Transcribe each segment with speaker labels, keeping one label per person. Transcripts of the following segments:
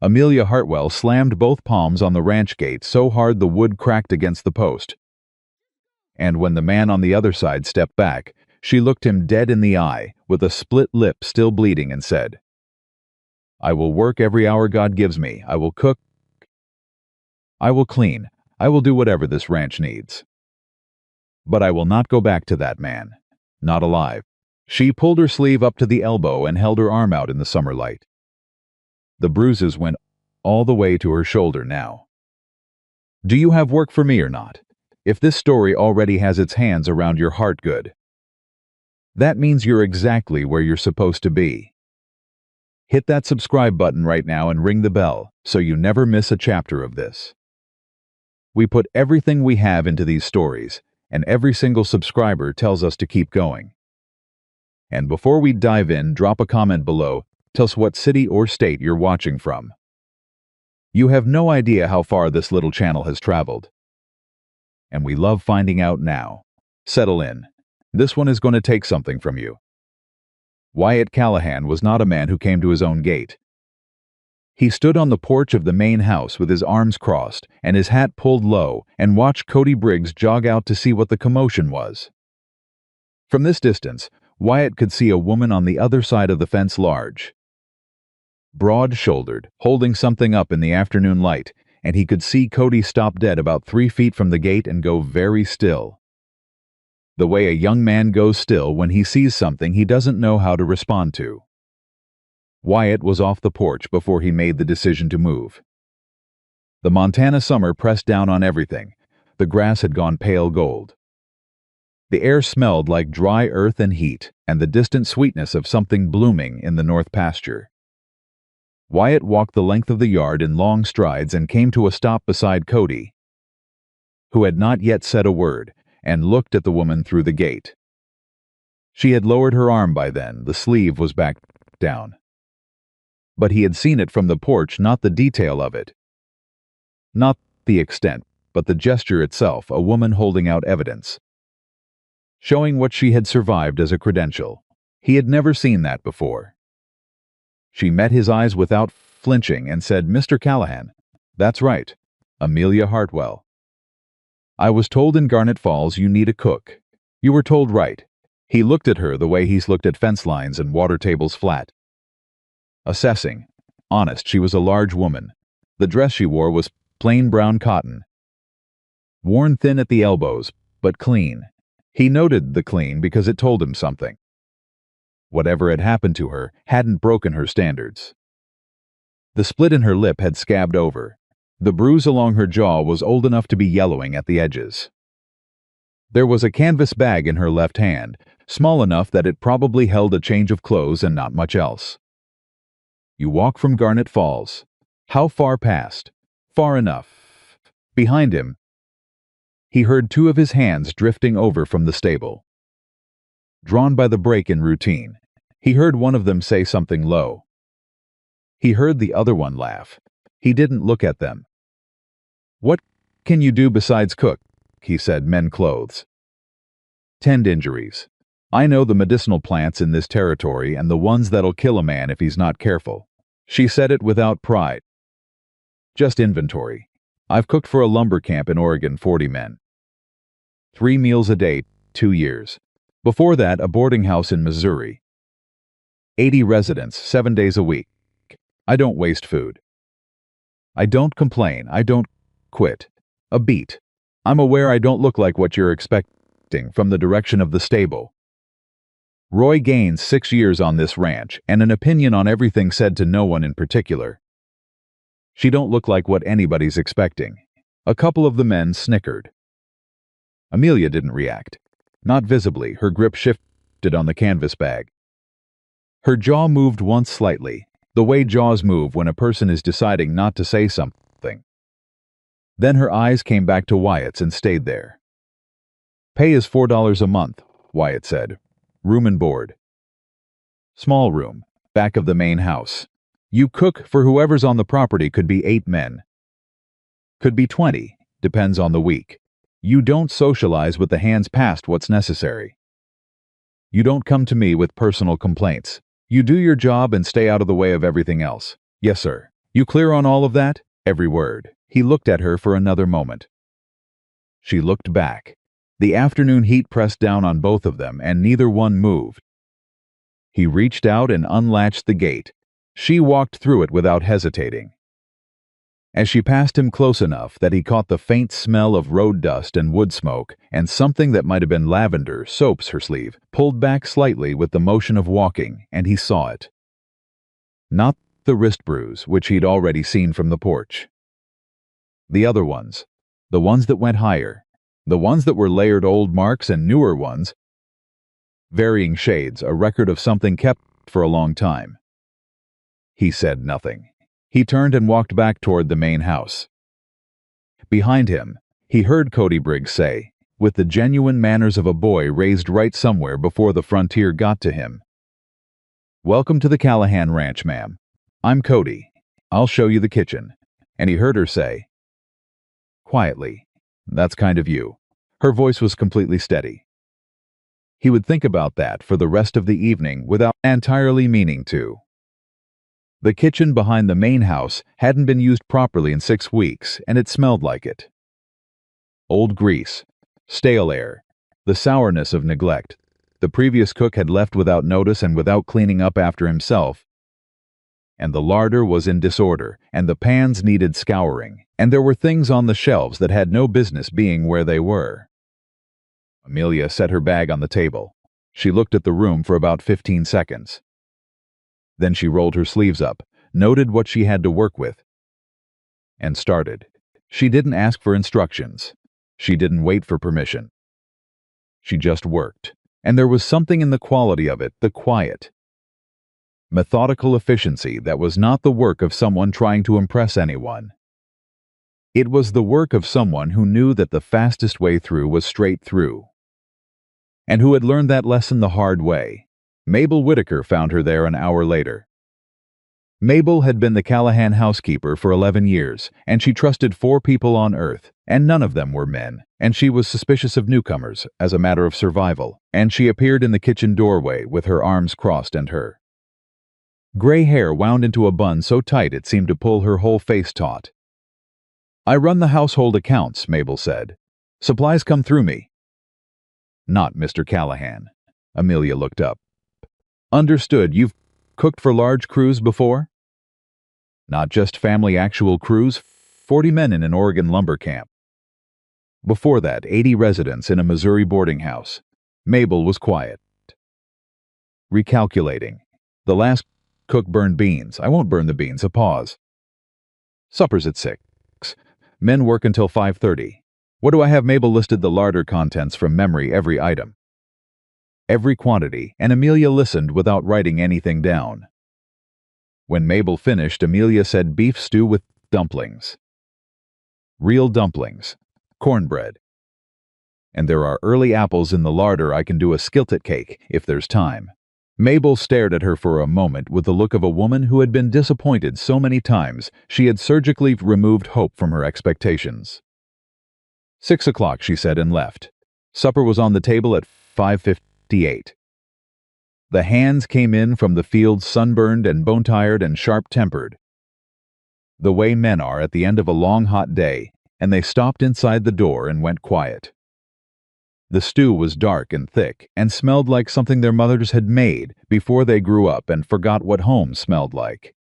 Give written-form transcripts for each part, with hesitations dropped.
Speaker 1: Amelia Hartwell slammed both palms on the ranch gate so hard the wood cracked against the post. And when the man on the other side stepped back, she looked him dead in the eye, with a split lip still bleeding, and said, "I will work every hour God gives me. I will cook. I will clean. I will do whatever this ranch needs. But I will not go back to that man. Not alive." She pulled her sleeve up to the elbow and held her arm out in the summer light. The bruises went all the way to her shoulder now. Do you have work for me or not? If this story already has its hands around your heart good, that means you're exactly where you're supposed to be. Hit that subscribe button right now and ring the bell so you never miss a chapter of this. We put everything we have into these stories, and every single subscriber tells us to keep going. And before we dive in, drop a comment below. Tell us what city or state you're watching from. You have no idea how far this little channel has traveled. And we love finding out now. Settle in. This one is going to take something from you. Wyatt Callahan was not a man who came to his own gate. He stood on the porch of the main house with his arms crossed and his hat pulled low and watched Cody Briggs jog out to see what the commotion was. From this distance, Wyatt could see a woman on the other side of the fence, large, broad-shouldered, holding something up in the afternoon light, and he could see Cody stop dead about 3 feet from the gate and go very still. The way a young man goes still when he sees something he doesn't know how to respond to. Wyatt was off the porch before he made the decision to move. The Montana summer pressed down on everything. The grass had gone pale gold. The air smelled like dry earth and heat, and the distant sweetness of something blooming in the north pasture. Wyatt walked the length of the yard in long strides and came to a stop beside Cody, who had not yet said a word, and looked at the woman through the gate. She had lowered her arm by then, the sleeve was back down. But he had seen it from the porch, not the detail of it. Not the extent, but the gesture itself, a woman holding out evidence, showing what she had survived as a credential. He had never seen that before. She met his eyes without flinching and said, "Mr. Callahan." "That's right, Amelia Hartwell. I was told in Garnet Falls you need a cook." "You were told right." He looked at her the way he's looked at fence lines and water tables flat. Assessing. Honest, she was a large woman. The dress she wore was plain brown cotton, worn thin at the elbows, but clean. He noted the clean because it told him something. Whatever had happened to her hadn't broken her standards. The split in her lip had scabbed over. The bruise along her jaw was old enough to be yellowing at the edges. There was a canvas bag in her left hand, small enough that it probably held a change of clothes and not much else. You walk from Garnet Falls. How far past? Far enough. Behind him, he heard two of his hands drifting over from the stable, drawn by the break in routine. He heard one of them say something low. He heard the other one laugh. He didn't look at them. "What can you do besides cook?" he said. "Mend clothes. Tend injuries. I know the medicinal plants in this territory and the ones that'll kill a man if he's not careful." She said it without pride. "Just inventory. I've cooked for a lumber camp in Oregon, 40 men. 3 meals a day, 2 years. Before that, a boarding house in Missouri. 80 residents, 7 days a week. I don't waste food. I don't complain. I don't quit a beat. I'm aware I don't look like what you're expecting from the direction of the stable. Roy Gaines, 6 years on this ranch, and an opinion on everything said to no one in particular. She don't look like what anybody's expecting." A couple of the men snickered. Amelia didn't react. Not visibly, her grip shifted on the canvas bag. Her jaw moved once slightly, the way jaws move when a person is deciding not to say something. Then her eyes came back to Wyatt's and stayed there. "Pay is $4 a month," Wyatt said. "Room and board. Small room, back of the main house. You cook for whoever's on the property, could be 8 men. Could be 20, depends on the week. You don't socialize with the hands past what's necessary. You don't come to me with personal complaints. You do your job and stay out of the way of everything else." "Yes, sir." You clear on all of that? Every word. He looked at her for another moment. She looked back. The afternoon heat pressed down on both of them, and neither one moved. He reached out and unlatched the gate. She walked through it without hesitating. As she passed him close enough that he caught the faint smell of road dust and wood smoke, and something that might have been lavender, soaps her sleeve, pulled back slightly with the motion of walking, and he saw it. Not the wrist bruise, which he'd already seen from the porch. The other ones. The ones that went higher. The ones that were layered old marks and newer ones. Varying shades, a record of something kept for a long time. He said nothing. He turned and walked back toward the main house. Behind him, he heard Cody Briggs say, with the genuine manners of a boy raised right somewhere before the frontier got to him, "Welcome to the Callahan Ranch, ma'am. I'm Cody. I'll show you the kitchen." And he heard her say, quietly, "That's kind of you." Her voice was completely steady. He would think about that for the rest of the evening without entirely meaning to. The kitchen behind the main house hadn't been used properly in 6 weeks, and it smelled like it. Old grease, stale air, the sourness of neglect. The previous cook had left without notice and without cleaning up after himself. And the larder was in disorder, and the pans needed scouring, and there were things on the shelves that had no business being where they were. Amelia set her bag on the table. She looked at the room for about 15 seconds. Then she rolled her sleeves up, noted what she had to work with, and started. She didn't ask for instructions. She didn't wait for permission. She just worked, and there was something in the quality of it, the quiet, methodical efficiency that was not the work of someone trying to impress anyone. It was the work of someone who knew that the fastest way through was straight through, and who had learned that lesson the hard way. Mabel Whitaker found her there an hour later. Mabel had been the Callahan housekeeper for 11 years, and she trusted 4 people on Earth, and none of them were men, and she was suspicious of newcomers as a matter of survival, and she appeared in the kitchen doorway with her arms crossed and her gray hair wound into a bun so tight it seemed to pull her whole face taut. "I run the household accounts," Mabel said. "Supplies come through me." "Not Mr. Callahan." Amelia looked up. "Understood. You've cooked for large crews before?" "Not just family, actual crews. 40 men in an Oregon lumber camp. Before that, 80 residents in a Missouri boarding house." Mabel was quiet. Recalculating. "The last cook burned beans. I won't burn the beans." A pause. "Supper's at 6. Men work until 5:30. What do I have?" Mabel listed the larder contents from memory, every item, every quantity, and Amelia listened without writing anything down. When Mabel finished, Amelia said beef stew with dumplings. Real dumplings. Cornbread. "And there are early apples in the larder. I can do a skillet cake, if there's time." Mabel stared at her for a moment with the look of a woman who had been disappointed so many times she had surgically removed hope from her expectations. 6 o'clock, she said, and left. Supper was on the table at 5:58. The hands came in from the fields sunburned and bone-tired and sharp-tempered, the way men are at the end of a long hot day, and they stopped inside the door and went quiet. The stew was dark and thick and smelled like something their mothers had made before they grew up and forgot what home smelled like.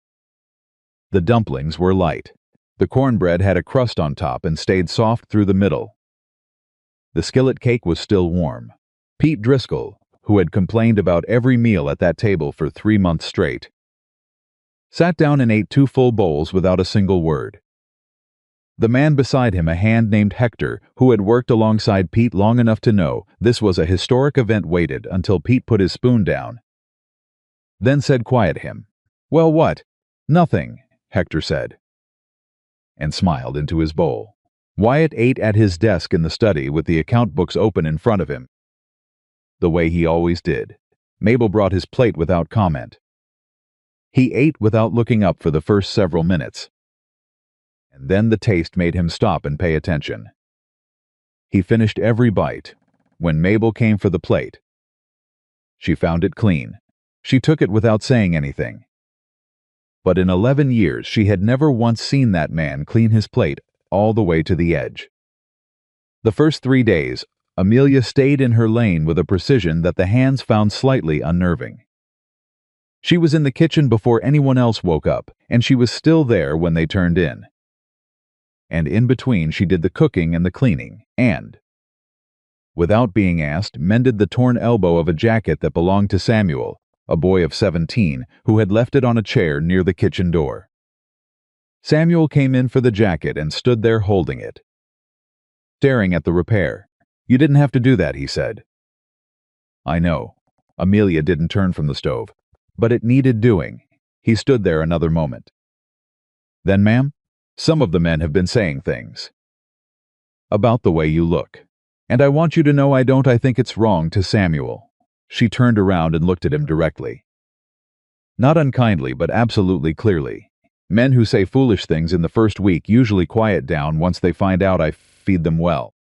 Speaker 1: The dumplings were light. The cornbread had a crust on top and stayed soft through the middle. The skillet cake was still warm. Pete Driscoll, who had complained about every meal at that table for 3 months straight, sat down and ate 2 full bowls without a single word. The man beside him, a hand named Hector, who had worked alongside Pete long enough to know this was a historic event, waited until Pete put his spoon down, then said quiet him. "Well, what?" "Nothing," Hector said, and smiled into his bowl. Wyatt ate at his desk in the study with the account books open in front of him, the way he always did. Mabel brought his plate without comment. He ate without looking up for the first several minutes, and then the taste made him stop and pay attention. He finished every bite. When Mabel came for the plate, she found it clean. She took it without saying anything. But in 11 years she had never once seen that man clean his plate all the way to the edge. The first 3 days, Amelia stayed in her lane with a precision that the hands found slightly unnerving. She was in the kitchen before anyone else woke up, and she was still there when they turned in. And in between she did the cooking and the cleaning, and, without being asked, mended the torn elbow of a jacket that belonged to Samuel, a boy of 17, who had left it on a chair near the kitchen door. Samuel came in for the jacket and stood there holding it, staring at the repair. "You didn't have to do that," he said. "I know." Amelia didn't turn from the stove. "But it needed doing." He stood there another moment. "Then, ma'am, some of the men have been saying things about the way you look. And I want you to know I think it's wrong to Samuel." She turned around and looked at him directly. Not unkindly, but absolutely clearly. Men who say foolish things in the first week usually quiet down once they find out I feed them well.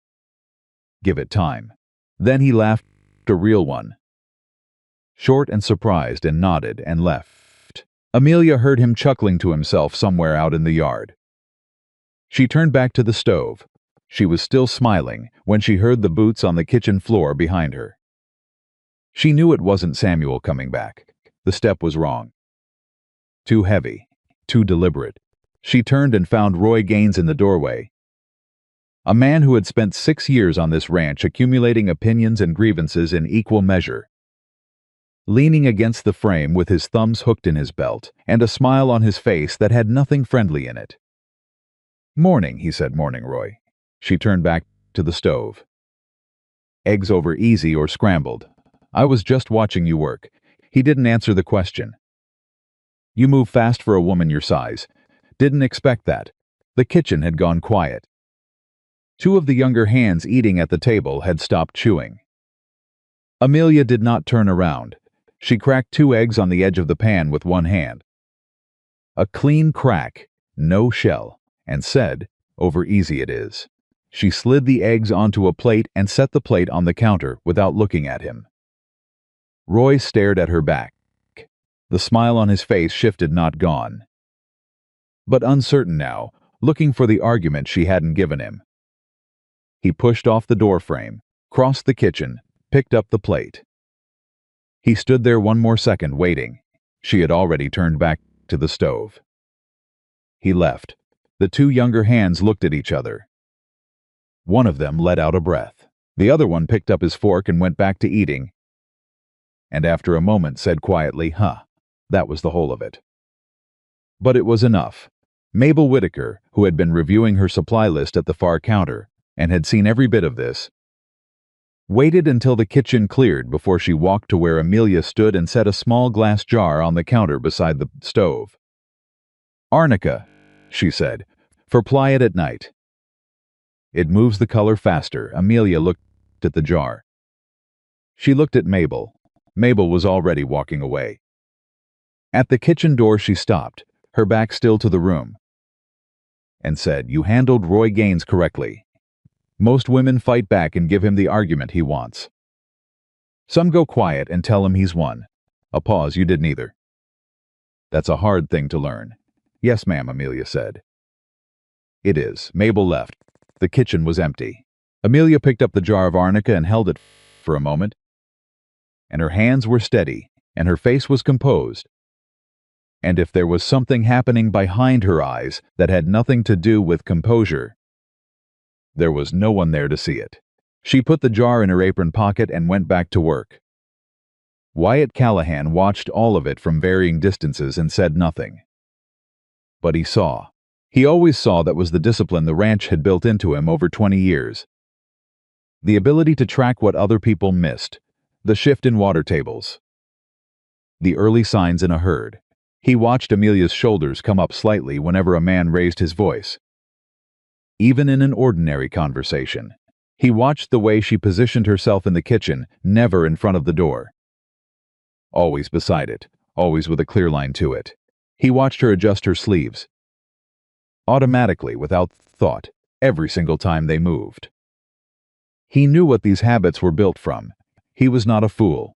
Speaker 1: Give it time. Then he laughed, a real one. Short and surprised, and nodded and left. Amelia heard him chuckling to himself somewhere out in the yard. She turned back to the stove. She was still smiling when she heard the boots on the kitchen floor behind her. She knew it wasn't Samuel coming back. The step was wrong. Too heavy, too deliberate. She turned and found Roy Gaines in the doorway. A man who had spent 6 years on this ranch accumulating opinions and grievances in equal measure. Leaning against the frame with his thumbs hooked in his belt and a smile on his face that had nothing friendly in it. "Morning," he said. "Morning, Roy." She turned back to the stove. "Eggs over easy or scrambled?" "I was just watching you work." He didn't answer the question. "You move fast for a woman your size." "Didn't expect that." The kitchen had gone quiet. 2 of the younger hands eating at the table had stopped chewing. Amelia did not turn around. She cracked 2 eggs on the edge of the pan with one hand. A clean crack, no shell, and said, "Over easy it is." She slid the eggs onto a plate and set the plate on the counter without looking at him. Roy stared at her back. The smile on his face shifted, not gone, but uncertain now, looking for the argument she hadn't given him. He pushed off the door frame, crossed the kitchen, picked up the plate. He stood there one more second, waiting. She had already turned back to the stove. He left. The 2 younger hands looked at each other. One of them let out a breath. The other one picked up his fork and went back to eating, and after a moment said quietly, "Huh, that was the whole of it." But it was enough. Mabel Whitaker, who had been reviewing her supply list at the far counter and had seen every bit of this, waited until the kitchen cleared before she walked to where Amelia stood and set a small glass jar on the counter beside the stove. "Arnica," she said, "for ply it at night. It moves the color faster." Amelia looked at the jar. She looked at Mabel. Mabel was already walking away. At the kitchen door she stopped, her back still to the room, and said, "You handled Roy Gaines correctly. Most women fight back and give him the argument he wants. Some go quiet and tell him he's won." A pause. "You did neither." "That's a hard thing to learn." "Yes, ma'am," Amelia said. "It is." Mabel left. The kitchen was empty. Amelia picked up the jar of arnica and held it for a moment, and her hands were steady, and her face was composed. And if there was something happening behind her eyes that had nothing to do with composure, there was no one there to see it. She put the jar in her apron pocket and went back to work. Wyatt Callahan watched all of it from varying distances and said nothing. But he saw. He always saw. That was the discipline the ranch had built into him over 20 years. The ability to track what other people missed, the shift in water tables, the early signs in a herd. He watched Amelia's shoulders come up slightly whenever a man raised his voice. Even in an ordinary conversation, he watched the way she positioned herself in the kitchen, never in front of the door. Always beside it, always with a clear line to it. He watched her adjust her sleeves, automatically, without thought, every single time they moved. He knew what these habits were built from. He was not a fool.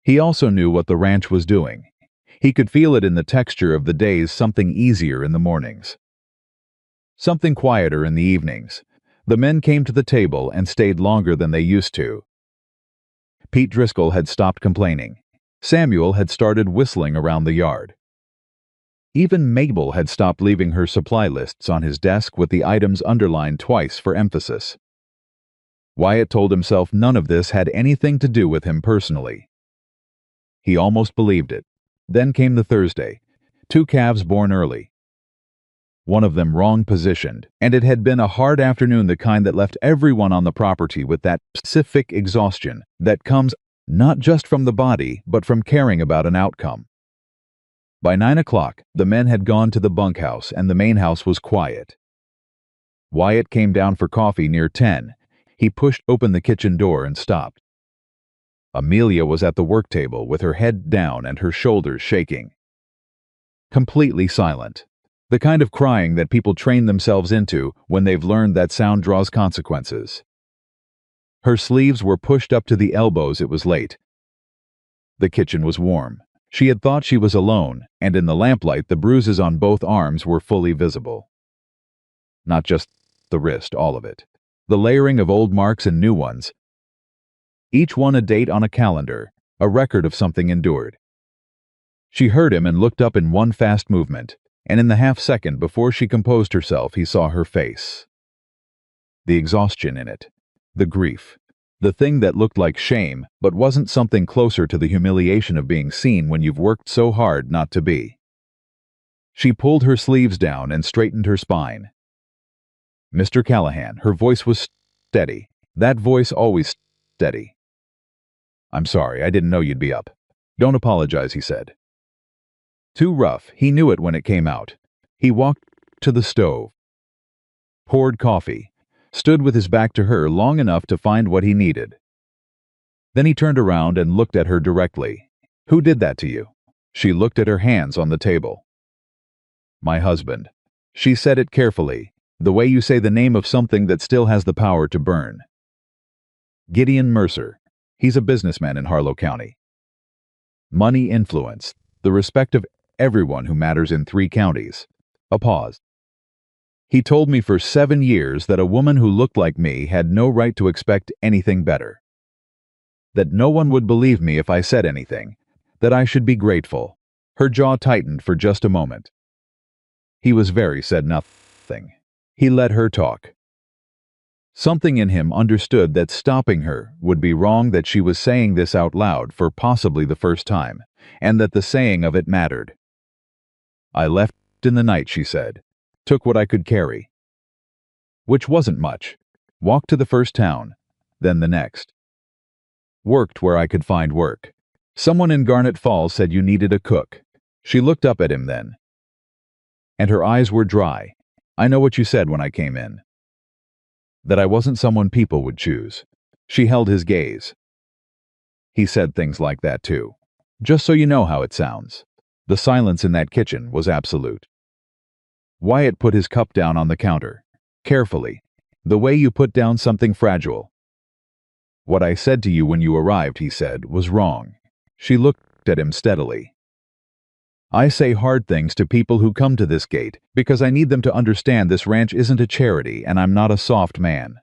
Speaker 1: He also knew what the ranch was doing. He could feel it in the texture of the days, something easier in the mornings, something quieter in the evenings. The men came to the table and stayed longer than they used to. Pete Driscoll had stopped complaining. Samuel had started whistling around the yard. Even Mabel had stopped leaving her supply lists on his desk with the items underlined twice for emphasis. Wyatt told himself none of this had anything to do with him personally. He almost believed it. Then came the Thursday. 2 calves born early. One of them wrong positioned, and it had been a hard afternoon, the kind that left everyone on the property with that specific exhaustion that comes not just from the body, but from caring about an outcome. By 9 o'clock, the men had gone to the bunkhouse and the main house was quiet. Wyatt came down for coffee near 10. He pushed open the kitchen door and stopped. Amelia was at the work table with her head down and her shoulders shaking. Completely silent. The kind of crying that people train themselves into when they've learned that sound draws consequences. Her sleeves were pushed up to the elbows. It was late. The kitchen was warm. She had thought she was alone, and in the lamplight the bruises on both arms were fully visible. Not just the wrist, all of it. The layering of old marks and new ones. Each one a date on a calendar, a record of something endured. She heard him and looked up in one fast movement, and in the half-second before she composed herself he saw her face. The exhaustion in it, the grief, the thing that looked like shame but wasn't, something closer to the humiliation of being seen when you've worked so hard not to be. She pulled her sleeves down and straightened her spine. Mr. Callahan, her voice was steady, that voice always steady. "I'm sorry, I didn't know you'd be up. Don't apologize," he said. Too rough, he knew it when it came out. He walked to the stove, poured coffee, stood with his back to her long enough to find what he needed. Then he turned around and looked at her directly. "Who did that to you?" She looked at her hands on the table. "My husband." She said it carefully, the way you say the name of something that still has the power to burn. "Gideon Mercer. He's a businessman in Harlow County. Money, influence, the respect of everyone who matters in 3 counties. A pause. He told me for 7 years that a woman who looked like me had no right to expect anything better. That no one would believe me if I said anything. That I should be grateful." Her jaw tightened for just a moment. He was very said nothing. He let her talk. Something in him understood that stopping her would be wrong, that she was saying this out loud for possibly the first time, and that the saying of it mattered. "I left in the night," she said. "Took what I could carry." Which wasn't much. Walked to the first town, then the next. Worked where I could find work. Someone in Garnet Falls said you needed a cook. She looked up at him then. And her eyes were dry. "I know what you said when I came in. That I wasn't someone people would choose." She held his gaze. "He said things like that too. Just so you know how it sounds." The silence in that kitchen was absolute. Wyatt put his cup down on the counter, carefully, the way you put down something fragile. "What I said to you when you arrived," he said, "was wrong." She looked at him steadily. "I say hard things to people who come to this gate because I need them to understand this ranch isn't a charity and I'm not a soft man."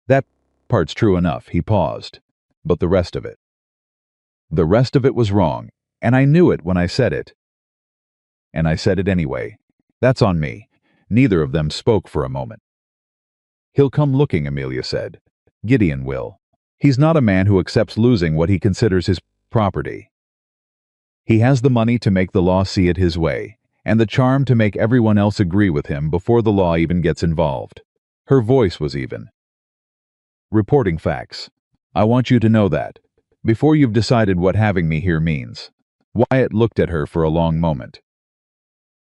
Speaker 1: "That part's true enough," he paused. "But the rest of it?" "The rest of it was wrong, and I knew it when I said it. And I said it anyway. That's on me." Neither of them spoke for a moment. "He'll come looking," Amelia said. "Gideon will. He's not a man who accepts losing what he considers his property. He has the money to make the law see it his way, and the charm to make everyone else agree with him before the law even gets involved." Her voice was even. "Reporting facts. I want you to know that, before you've decided what having me here means." Wyatt looked at her for a long moment.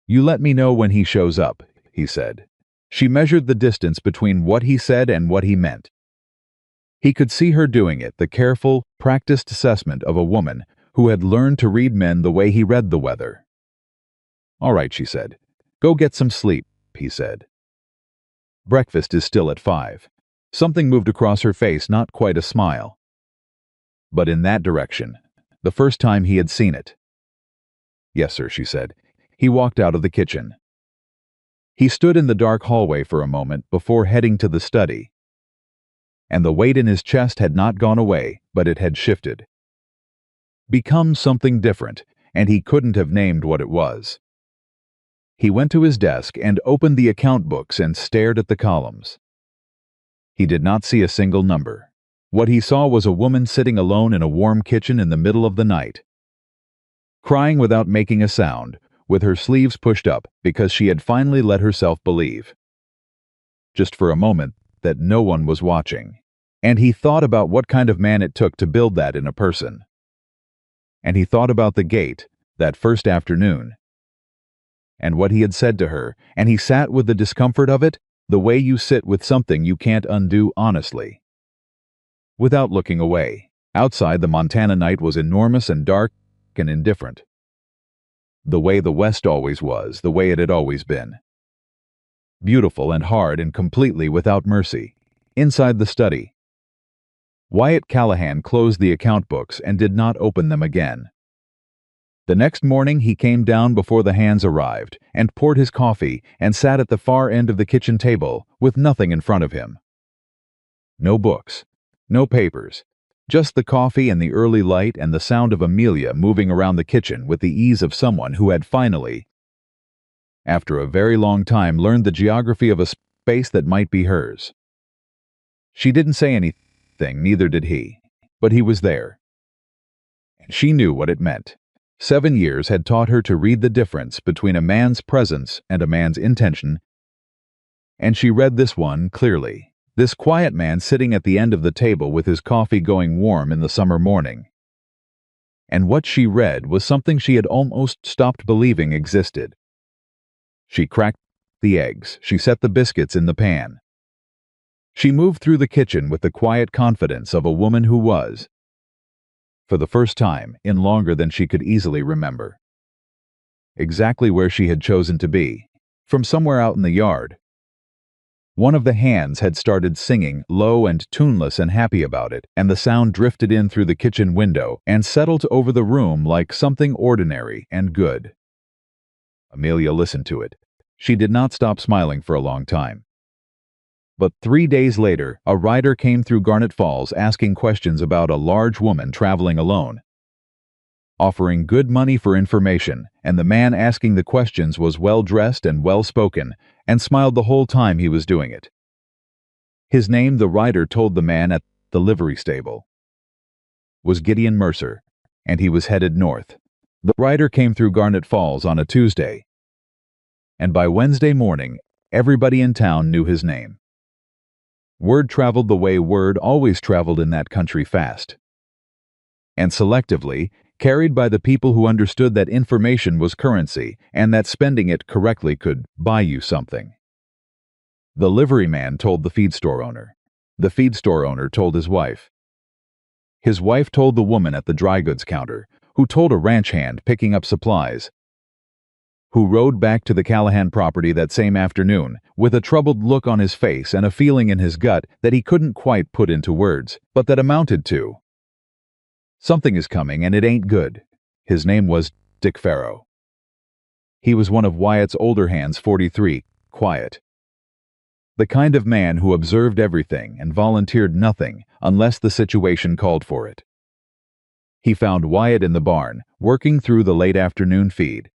Speaker 1: "You let me know when he shows up," he said. She measured the distance between what he said and what he meant. He could see her doing it, the careful, practiced assessment of a woman who had learned to read men the way he read the weather. "All right," she said. "Go get some sleep," he said. "Breakfast is still at 5. Something moved across her face, not quite a smile. But in that direction, the first time he had seen it. "Yes, sir," she said. He walked out of the kitchen. He stood in the dark hallway for a moment before heading to the study. And the weight in his chest had not gone away, but it had shifted. Become something different, and he couldn't have named what it was. He went to his desk and opened the account books and stared at the columns. He did not see a single number. What he saw was a woman sitting alone in a warm kitchen in the middle of the night, crying without making a sound, with her sleeves pushed up because she had finally let herself believe, just for a moment, that no one was watching. And he thought about what kind of man it took to build that in a person. And he thought about the gate, that first afternoon, and what he had said to her, and he sat with the discomfort of it, the way you sit with something you can't undo honestly, without looking away. Outside, the Montana night was enormous and dark and indifferent. The way the West always was, the way it had always been. Beautiful and hard and completely without mercy. Inside the study, Wyatt Callahan closed the account books and did not open them again. The next morning he came down before the hands arrived and poured his coffee and sat at the far end of the kitchen table with nothing in front of him. No books, no papers, just the coffee and the early light and the sound of Amelia moving around the kitchen with the ease of someone who had finally, after a very long time, learned the geography of a space that might be hers. She didn't say anything, neither did he, but he was there. And she knew what it meant. 7 years had taught her to read the difference between a man's presence and a man's intention, and she read this one clearly. This quiet man sitting at the end of the table with his coffee going warm in the summer morning. And what she read was something she had almost stopped believing existed. She cracked the eggs. She set the biscuits in the pan. She moved through the kitchen with the quiet confidence of a woman who was, for the first time in longer than she could easily remember, exactly where she had chosen to be, from somewhere out in the yard. One of the hands had started singing, low and tuneless and happy about it, and the sound drifted in through the kitchen window and settled over the room like something ordinary and good. Amelia listened to it. She did not stop smiling for a long time. But 3 days later, a rider came through Garnet Falls asking questions about a large woman traveling alone, offering good money for information, and the man asking the questions was well-dressed and well-spoken, and smiled the whole time he was doing it. His name, the rider told the man at the livery stable, was Gideon Mercer, and he was headed north. The rider came through Garnet Falls on a Tuesday, and by Wednesday morning, everybody in town knew his name. Word traveled the way word always traveled in that country, fast and selectively, carried by the people who understood that information was currency and that spending it correctly could buy you something. The liveryman told the feed store owner. The feed store owner told his wife. His wife told the woman at the dry goods counter, who told a ranch hand picking up supplies, who rode back to the Callahan property that same afternoon with a troubled look on his face and a feeling in his gut that he couldn't quite put into words, but that amounted to, something is coming and it ain't good. His name was Dick Farrow. He was one of Wyatt's older hands, 43, quiet. The kind of man who observed everything and volunteered nothing unless the situation called for it. He found Wyatt in the barn, working through the late afternoon feed,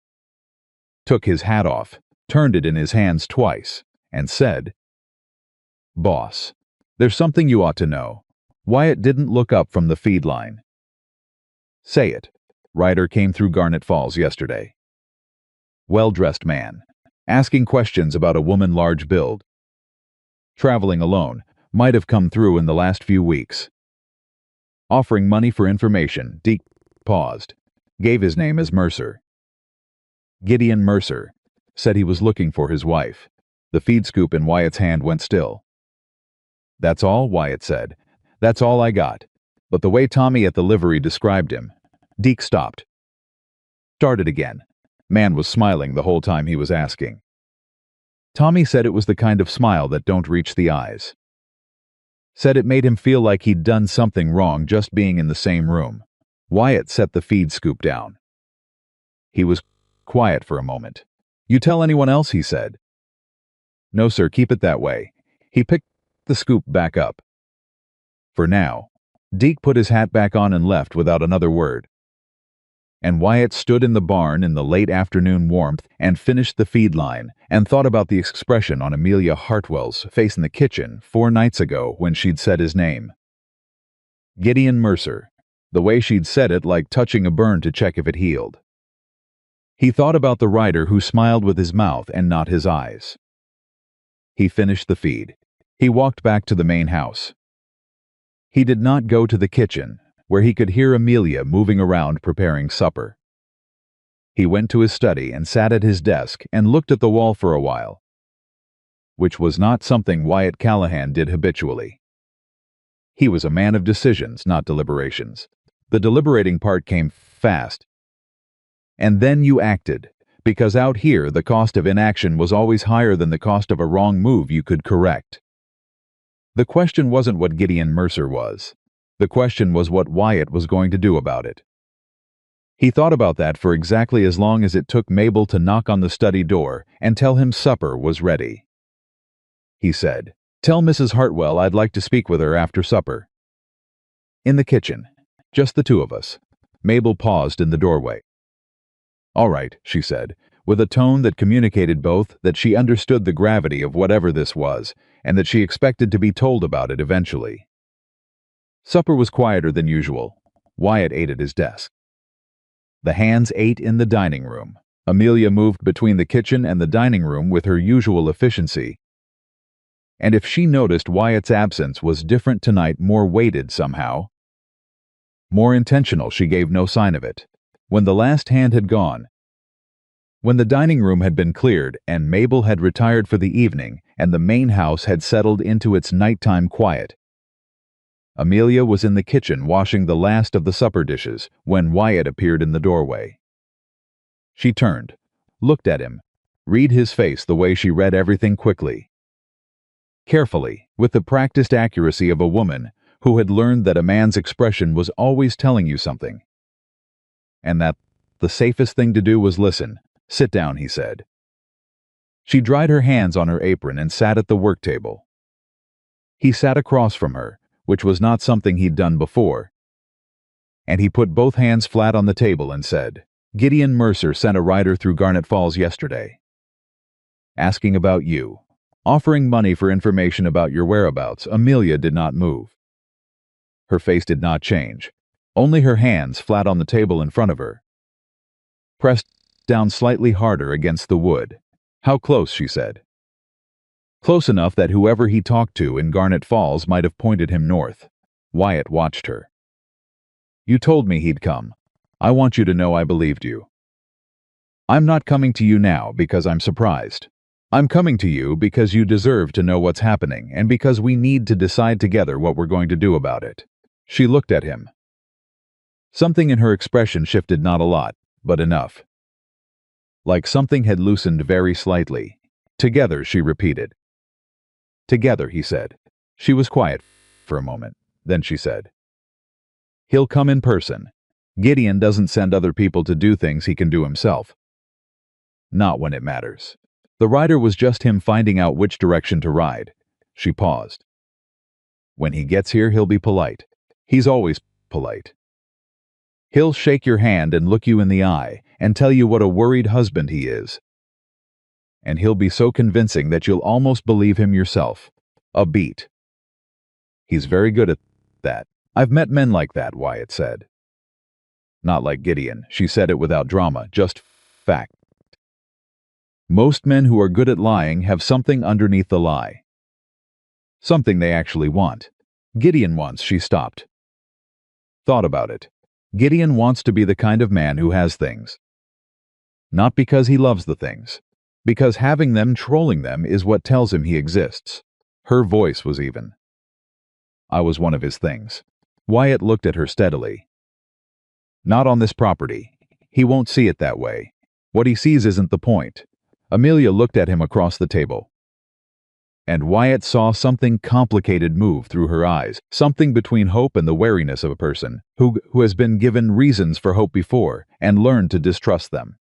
Speaker 1: took his hat off, turned it in his hands twice, and said, "Boss, there's something you ought to know." Wyatt didn't look up from the feed line. "Say it." Rider came through Garnet Falls yesterday. Well-dressed man, asking questions about a woman large build. Traveling alone, might have come through in the last few weeks. Offering money for information. Deke paused, gave his name as Mercer. Gideon Mercer, said he was looking for his wife. The feed scoop in Wyatt's hand went still. "That's all," Wyatt said. "That's all I got." But the way Tommy at the livery described him, Deke stopped. Started again. Man was smiling the whole time he was asking. Tommy said it was the kind of smile that don't reach the eyes. Said it made him feel like he'd done something wrong just being in the same room. Wyatt set the feed scoop down. He was quiet for a moment. "You tell anyone else?" he said. "No, sir, keep it that way." He picked the scoop back up. "For now." Deke put his hat back on and left without another word. And Wyatt stood in the barn in the late afternoon warmth and finished the feed line and thought about the expression on Amelia Hartwell's face in the kitchen 4 nights ago when she'd said his name. Gideon Mercer. The way she'd said it, like touching a burn to check if it healed. He thought about the rider who smiled with his mouth and not his eyes. He finished the feed. He walked back to the main house. He did not go to the kitchen, where he could hear Amelia moving around preparing supper. He went to his study and sat at his desk and looked at the wall for a while, which was not something Wyatt Callahan did habitually. He was a man of decisions, not deliberations. The deliberating part came fast. And then you acted, because out here the cost of inaction was always higher than the cost of a wrong move you could correct. The question wasn't what Gideon Mercer was. The question was what Wyatt was going to do about it. He thought about that for exactly as long as it took Mabel to knock on the study door and tell him supper was ready. He said, "Tell Mrs. Hartwell I'd like to speak with her after supper." In the kitchen, just the two of us. Mabel paused in the doorway. "All right," she said, with a tone that communicated both that she understood the gravity of whatever this was and that she expected to be told about it eventually. Supper was quieter than usual. Wyatt ate at his desk. The hands ate in the dining room. Amelia moved between the kitchen and the dining room with her usual efficiency. And if she noticed Wyatt's absence was different tonight, more weighted somehow, more intentional, she gave no sign of it. When the last hand had gone, when the dining room had been cleared and Mabel had retired for the evening and the main house had settled into its nighttime quiet, Amelia was in the kitchen washing the last of the supper dishes when Wyatt appeared in the doorway. She turned, looked at him, read his face the way she read everything quickly. Carefully, with the practiced accuracy of a woman who had learned that a man's expression was always telling you something. And that the safest thing to do was listen. "Sit down," he said. She dried her hands on her apron and sat at the work table. He sat across from her, which was not something he'd done before. And he put both hands flat on the table and said, "Gideon Mercer sent a rider through Garnet Falls yesterday, asking about you, offering money for information about your whereabouts." Amelia did not move. Her face did not change, only her hands, flat on the table in front of her, pressed down slightly harder against the wood. "How close?" she said. Close enough that whoever he talked to in Garnet Falls might have pointed him north. Wyatt watched her. "You told me he'd come. I want you to know I believed you. I'm not coming to you now because I'm surprised. I'm coming to you because you deserve to know what's happening and because we need to decide together what we're going to do about it." She looked at him. Something in her expression shifted, not a lot, but enough. Like something had loosened very slightly. "Together," she repeated. "Together," he said. She was quiet for a moment. Then she said, "He'll come in person. Gideon doesn't send other people to do things he can do himself. Not when it matters. The rider was just him finding out which direction to ride." She paused. "When he gets here, he'll be polite. He's always polite. He'll shake your hand and look you in the eye and tell you what a worried husband he is. And he'll be so convincing that you'll almost believe him yourself. A beat. He's very good at that. I've met men like that," Wyatt said. "Not like Gideon." She said it without drama, just fact. "Most men who are good at lying have something underneath the lie. Something they actually want. Gideon wants." She stopped. Thought about it. Gideon wants to be the kind of man who has things. Not because he loves the things. Because having them, trolling them, is what tells him he exists. Her voice was even. "I was one of his things." Wyatt looked at her steadily. "Not on this property. He won't see it that way. What he sees isn't the point." Amelia looked at him across the table. And Wyatt saw something complicated move through her eyes, something between hope and the wariness of a person who has been given reasons for hope before and learned to distrust them.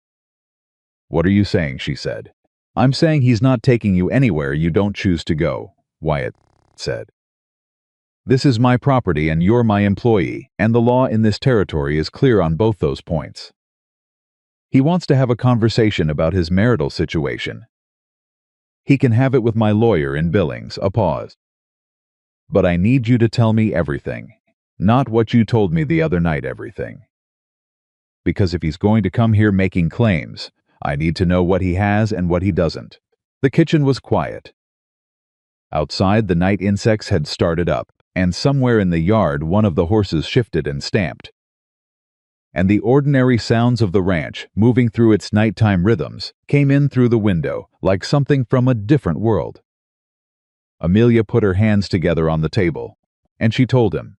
Speaker 1: "What are you saying?" she said. "I'm saying he's not taking you anywhere you don't choose to go," Wyatt said. "This is my property and you're my employee, and the law in this territory is clear on both those points." He wants to have a conversation about his marital situation. He can have it with my lawyer in Billings. A pause. "But I need you to tell me everything. Not what you told me the other night, everything. Because if he's going to come here making claims, I need to know what he has and what he doesn't." The kitchen was quiet. Outside, the night insects had started up, and somewhere in the yard one of the horses shifted and stamped. And the ordinary sounds of the ranch, moving through its nighttime rhythms, came in through the window, like something from a different world. Amelia put her hands together on the table, and she told him.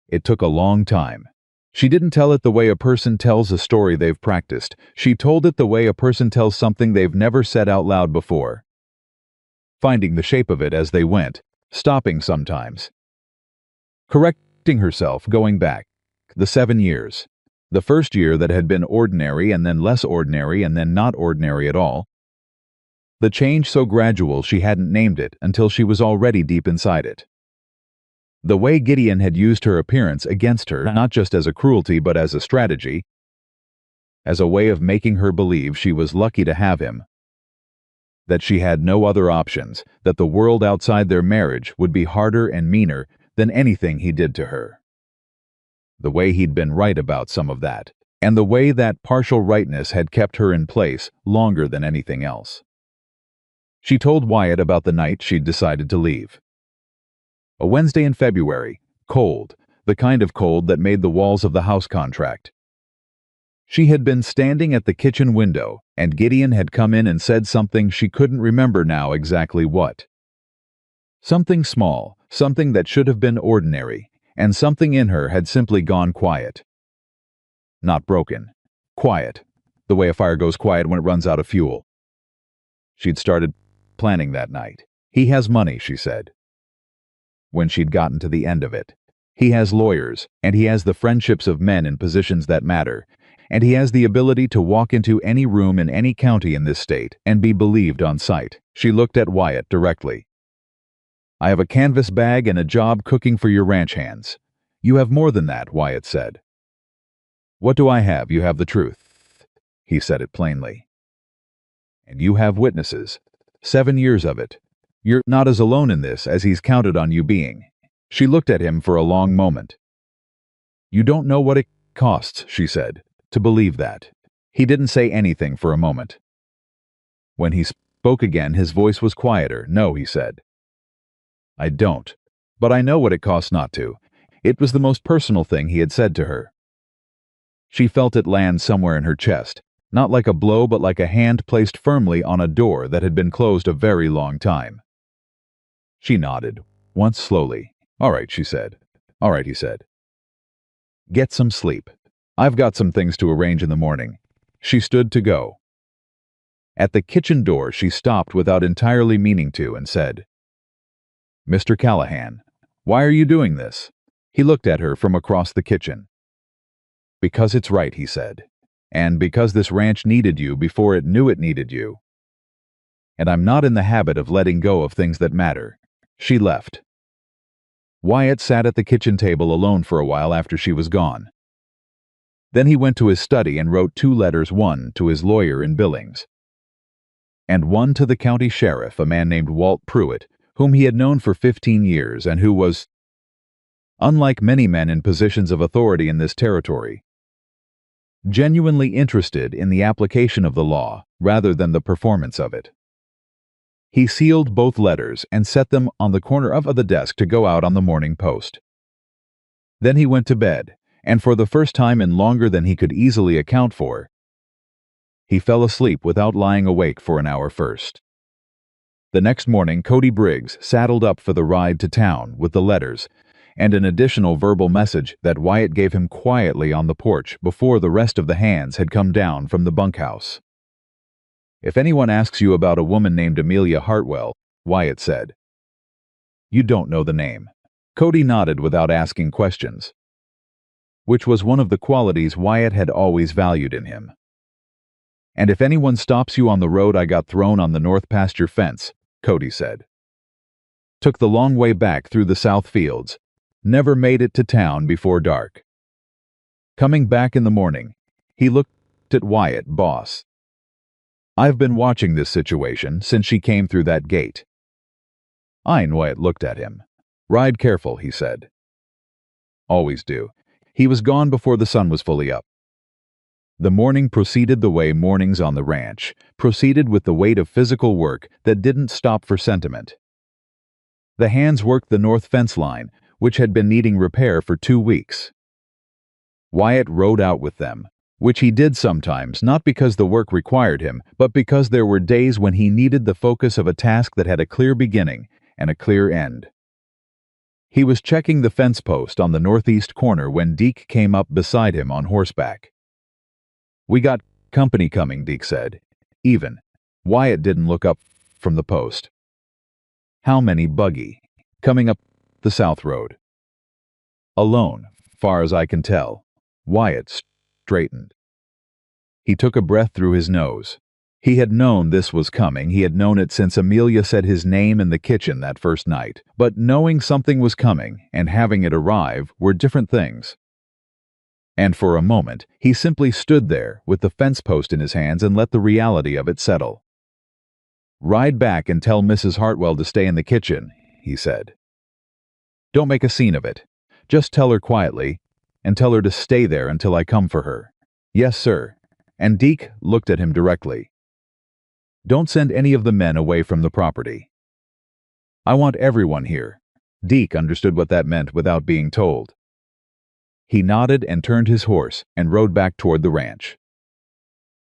Speaker 1: It took a long time. She didn't tell it the way a person tells a story they've practiced. She told it the way a person tells something they've never said out loud before, finding the shape of it as they went, stopping sometimes, correcting herself, going back. The 7 years. The first year that had been ordinary and then less ordinary and then not ordinary at all. The change so gradual she hadn't named it until she was already deep inside it. The way Gideon had used her appearance against her, not just as a cruelty but as a strategy, as a way of making her believe she was lucky to have him, that she had no other options, that the world outside their marriage would be harder and meaner than anything he did to her. The way he'd been right about some of that, and the way that partial rightness had kept her in place longer than anything else. She told Wyatt about the night she'd decided to leave. A Wednesday in February, cold, the kind of cold that made the walls of the house contract. She had been standing at the kitchen window, and Gideon had come in and said something she couldn't remember now exactly what. Something small, something that should have been ordinary, and something in her had simply gone quiet. Not broken. Quiet. The way a fire goes quiet when it runs out of fuel. She'd started planning that night. He has money, she said. When she'd gotten to the end of it. He has lawyers, and he has the friendships of men in positions that matter, and he has the ability to walk into any room in any county in this state and be believed on sight. She looked at Wyatt directly. "I have a canvas bag and a job cooking for your ranch hands." "You have more than that," Wyatt said. "What do I have? You have the truth." He said it plainly. "And you have witnesses. 7 years of it. You're not as alone in this as he's counted on you being." She looked at him for a long moment. "You don't know what it costs," she said, "to believe that." He didn't say anything for a moment. When he spoke again, his voice was quieter. "No," he said. "I don't. But I know what it costs not to." It was the most personal thing he had said to her. She felt it land somewhere in her chest, not like a blow but like a hand placed firmly on a door that had been closed a very long time. She nodded, once slowly. "All right," she said. "All right," he said. "Get some sleep. I've got some things to arrange in the morning." She stood to go. At the kitchen door she stopped without entirely meaning to and said, "Mr. Callahan, why are you doing this?" He looked at her from across the kitchen. "Because it's right," he said. "And because this ranch needed you before it knew it needed you. And I'm not in the habit of letting go of things that matter." She left. Wyatt sat at the kitchen table alone for a while after she was gone. Then he went to his study and wrote 2 letters, one to his lawyer in Billings, and one to the county sheriff, a man named Walt Pruitt, whom he had known for 15 years and who was, unlike many men in positions of authority in this territory, genuinely interested in the application of the law rather than the performance of it. He sealed both letters and set them on the corner of the desk to go out on the morning post. Then he went to bed, and for the first time in longer than he could easily account for, he fell asleep without lying awake for an hour first. The next morning, Cody Briggs saddled up for the ride to town with the letters and an additional verbal message that Wyatt gave him quietly on the porch before the rest of the hands had come down from the bunkhouse. "If anyone asks you about a woman named Amelia Hartwell," Wyatt said, "you don't know the name." Cody nodded without asking questions, which was one of the qualities Wyatt had always valued in him. "And if anyone stops you on the road, I got thrown on the north pasture fence," Cody said. "Took the long way back through the south fields. Never made it to town before dark." Coming back in the morning, he looked at Wyatt, "Boss, I've been watching this situation since she came through that gate." Wyatt looked at him. "Ride careful," he said. "Always do." He was gone before the sun was fully up. The morning proceeded the way mornings on the ranch proceeded, with the weight of physical work that didn't stop for sentiment. The hands worked the north fence line, which had been needing repair for 2 weeks. Wyatt rode out with them, which he did sometimes, not because the work required him, but because there were days when he needed the focus of a task that had a clear beginning and a clear end. He was checking the fence post on the northeast corner when Deke came up beside him on horseback. "We got company coming," Deke said. Even. Wyatt didn't look up from the post. "How many?" "Buggy. Coming up the south road." "Alone, far as I can tell." Wyatt straightened. He took a breath through his nose. He had known this was coming. He had known it since Amelia said his name in the kitchen that first night. But knowing something was coming and having it arrive were different things. And for a moment, he simply stood there with the fence post in his hands and let the reality of it settle. "Ride back and tell Mrs. Hartwell to stay in the kitchen," he said. "Don't make a scene of it. Just tell her quietly, and tell her to stay there until I come for her." "Yes, sir." And Deke looked at him directly. "Don't send any of the men away from the property. I want everyone here." Deke understood what that meant without being told. He nodded and turned his horse and rode back toward the ranch.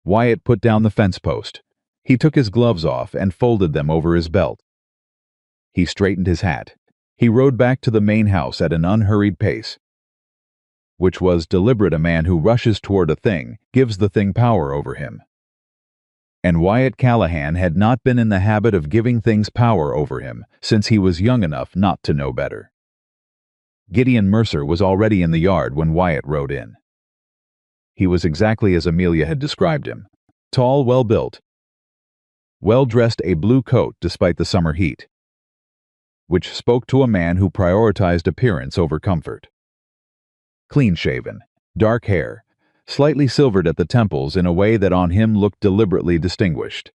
Speaker 1: Wyatt put down the fence post. He took his gloves off and folded them over his belt. He straightened his hat. He rode back to the main house at an unhurried pace, which was deliberate. A man who rushes toward a thing gives the thing power over him. And Wyatt Callahan had not been in the habit of giving things power over him since he was young enough not to know better. Gideon Mercer was already in the yard when Wyatt rode in. He was exactly as Amelia had described him. Tall, well-built, well-dressed, a blue coat despite the summer heat, which spoke to a man who prioritized appearance over comfort. Clean-shaven, dark hair, slightly silvered at the temples in a way that on him looked deliberately distinguished.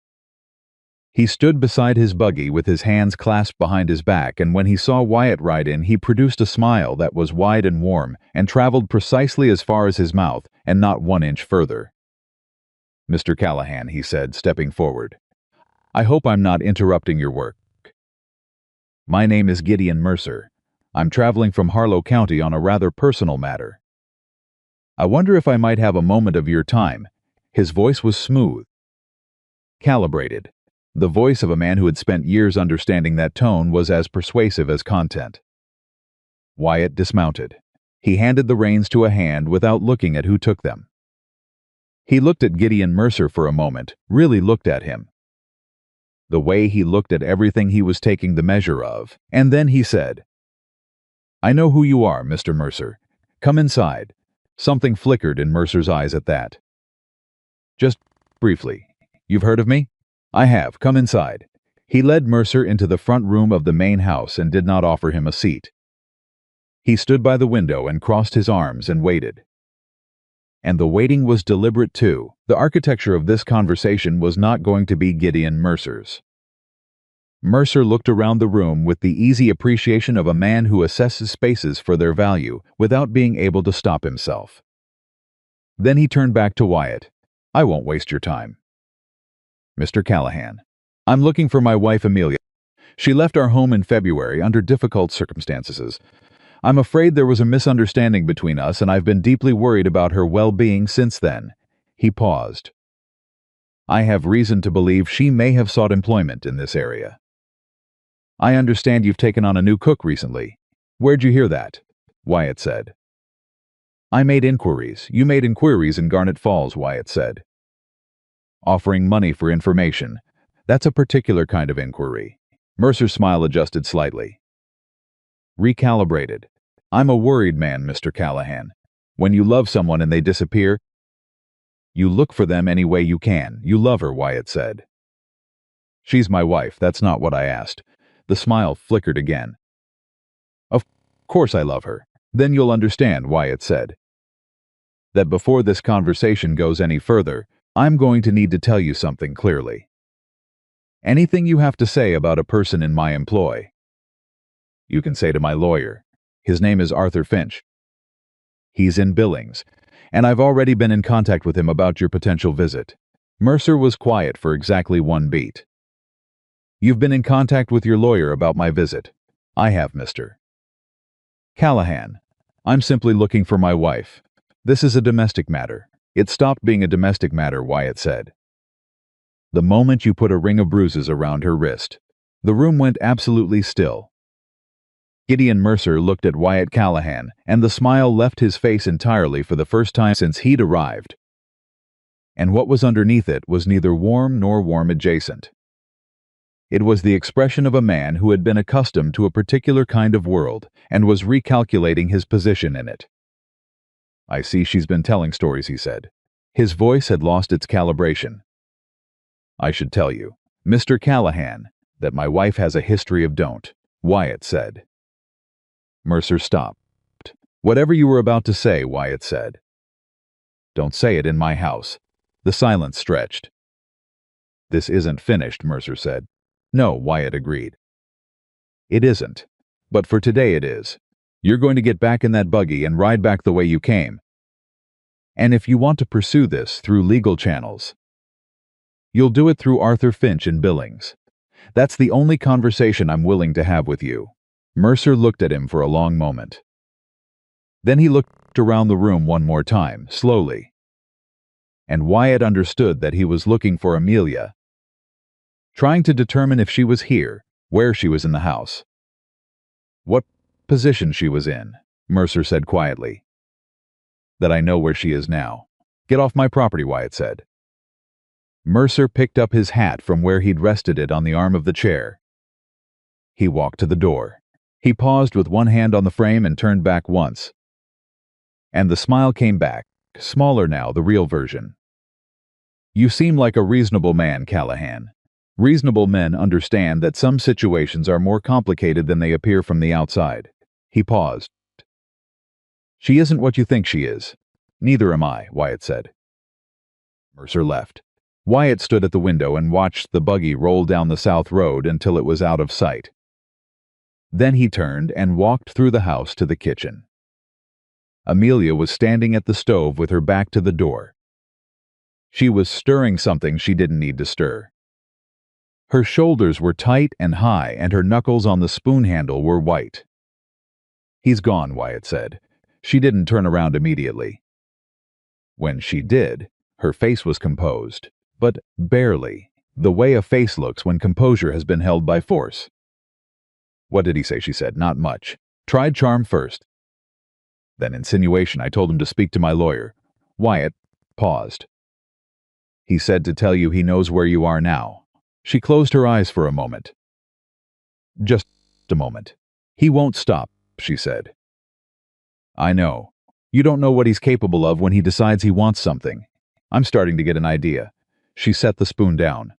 Speaker 1: He stood beside his buggy with his hands clasped behind his back, and when he saw Wyatt ride in, he produced a smile that was wide and warm and traveled precisely as far as his mouth and not 1 inch further. "Mr. Callahan," he said, stepping forward, "I hope I'm not interrupting your work. My name is Gideon Mercer. I'm traveling from Harlow County on a rather personal matter. I wonder if I might have a moment of your time." His voice was smooth, calibrated. The voice of a man who had spent years understanding that tone was as persuasive as content. Wyatt dismounted. He handed the reins to a hand without looking at who took them. He looked at Gideon Mercer for a moment, really looked at him. The way he looked at everything he was taking the measure of, and then he said, "I know who you are, Mr. Mercer. Come inside." Something flickered in Mercer's eyes at that. "Just briefly. You've heard of me?" "I have. Come inside." He led Mercer into the front room of the main house and did not offer him a seat. He stood by the window and crossed his arms and waited. And the waiting was deliberate too. The architecture of this conversation was not going to be Gideon Mercer's. Mercer looked around the room with the easy appreciation of a man who assesses spaces for their value without being able to stop himself. Then he turned back to Wyatt. "I won't waste your time. Mr. Callahan, I'm looking for my wife Amelia. She left our home in February under difficult circumstances. I'm afraid there was a misunderstanding between us, and I've been deeply worried about her well-being since then." He paused. "I have reason to believe she may have sought employment in this area." "I understand you've taken on a new cook recently." "Where'd you hear that?" Wyatt said. "I made inquiries. You made inquiries in Garnet Falls," Wyatt said. "Offering money for information. That's a particular kind of inquiry." Mercer's smile adjusted slightly. Recalibrated. "I'm a worried man, Mr. Callahan. When you love someone and they disappear, You look for them any way you can. You love her, Wyatt said. She's my wife, that's not what I asked. The smile flickered again. Of course I love her. Then you'll understand, Wyatt said. That before this conversation goes any further, I'm going to need to tell you something clearly. Anything you have to say about a person in my employ, you can say to my lawyer. His name is Arthur Finch. He's in Billings, and I've already been in contact with him about your potential visit. Mercer was quiet for exactly one beat. You've been in contact with your lawyer about my visit. I have, Mr. Callahan. I'm simply looking for my wife. This is a domestic matter. It stopped being a domestic matter, Wyatt said. The moment you put a ring of bruises around her wrist, the room went absolutely still. Gideon Mercer looked at Wyatt Callahan, and the smile left his face entirely for the first time since he'd arrived. And what was underneath it was neither warm nor warm adjacent. It was the expression of a man who had been accustomed to a particular kind of world and was recalculating his position in it. I see she's been telling stories, he said. His voice had lost its calibration. I should tell you, Mr. Callahan, that my wife has a history of don't, Wyatt said. Mercer stopped. Whatever you were about to say, Wyatt said. Don't say it in my house. The silence stretched. This isn't finished, Mercer said. No, Wyatt agreed. It isn't. But for today it is. You're going to get back in that buggy and ride back the way you came. And if you want to pursue this through legal channels, you'll do it through Arthur Finch in Billings. That's the only conversation I'm willing to have with you. Mercer looked at him for a long moment. Then he looked around the room one more time, slowly. And Wyatt understood that he was looking for Amelia, trying to determine if she was here, where she was in the house. What position she was in, Mercer said quietly. That I know where she is now. Get off my property, Wyatt said. Mercer picked up his hat from where he'd rested it on the arm of the chair. He walked to the door. He paused with one hand on the frame and turned back once. And the smile came back, smaller now, the real version. You seem like a reasonable man, Callahan. Reasonable men understand that some situations are more complicated than they appear from the outside. He paused. She isn't what you think she is. Neither am I, Wyatt said. Mercer left. Wyatt stood at the window and watched the buggy roll down the south road until it was out of sight. Then he turned and walked through the house to the kitchen. Amelia was standing at the stove with her back to the door. She was stirring something she didn't need to stir. Her shoulders were tight and high, and her knuckles on the spoon handle were white. He's gone, Wyatt said. She didn't turn around immediately. When she did, her face was composed, but barely, the way a face looks when composure has been held by force. What did he say, she said. Not much. Tried charm first. Then insinuation. I told him to speak to my lawyer. Wyatt paused. He said to tell you he knows where you are now. She closed her eyes for a moment. Just a moment. He won't stop, she said. I know. You don't know what he's capable of when he decides he wants something. I'm starting to get an idea. She set the spoon down.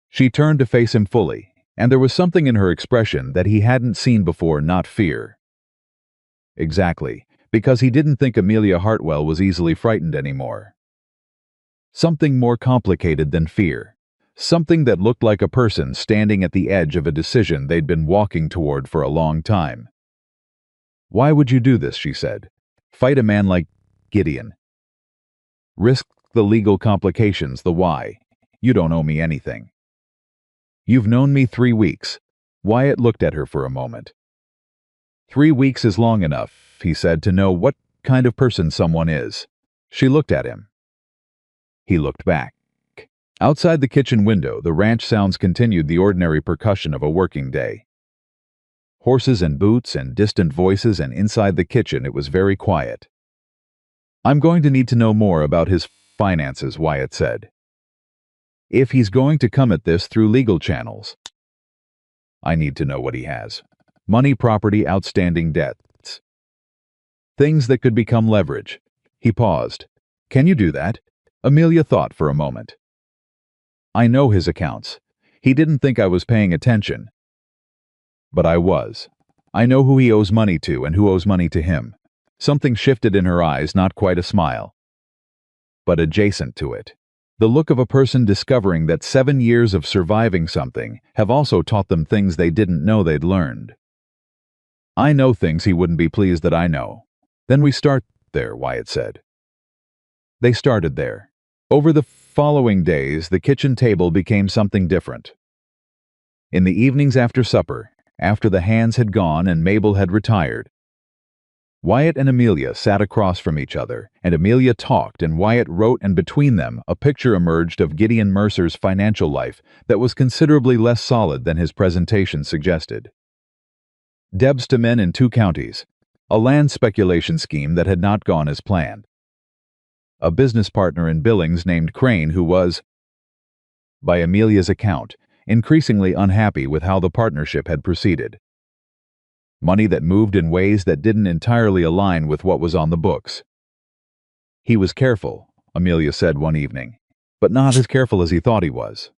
Speaker 1: She turned to face him fully, and there was something in her expression that he hadn't seen before, not fear. Exactly, because he didn't think Amelia Hartwell was easily frightened anymore. Something more complicated than fear. Something that looked like a person standing at the edge of a decision they'd been walking toward for a long time. Why would you do this, she said. Fight a man like Gideon. Risk the legal complications, the why. You don't owe me anything. You've known me 3 weeks. Wyatt looked at her for a moment. 3 weeks is long enough, he said, to know what kind of person someone is. She looked at him. He looked back. Outside the kitchen window, the ranch sounds continued the ordinary percussion of a working day. Horses and boots and distant voices, and inside the kitchen it was very quiet. I'm going to need to know more about his finances, Wyatt said. If he's going to come at this through legal channels, I need to know what he has. Money, property, outstanding debts. Things that could become leverage. He paused. Can you do that? Amelia thought for a moment. I know his accounts. He didn't think I was paying attention. But I was. I know who he owes money to and who owes money to him. Something shifted in her eyes, not quite a smile, but adjacent to it. The look of a person discovering that 7 years of surviving something have also taught them things they didn't know they'd learned. I know things he wouldn't be pleased that I know. Then we start there, Wyatt said. They started there. Over the following days, the kitchen table became something different. In the evenings after supper, after the hands had gone and Mabel had retired, Wyatt and Amelia sat across from each other, and Amelia talked and Wyatt wrote, and between them a picture emerged of Gideon Mercer's financial life that was considerably less solid than his presentation suggested. Debts to men in 2 counties, a land speculation scheme that had not gone as planned, a business partner in Billings named Crane who was, by Amelia's account, increasingly unhappy with how the partnership had proceeded. Money that moved in ways that didn't entirely align with what was on the books. He was careful, Amelia said one evening, but not as careful as he thought he was.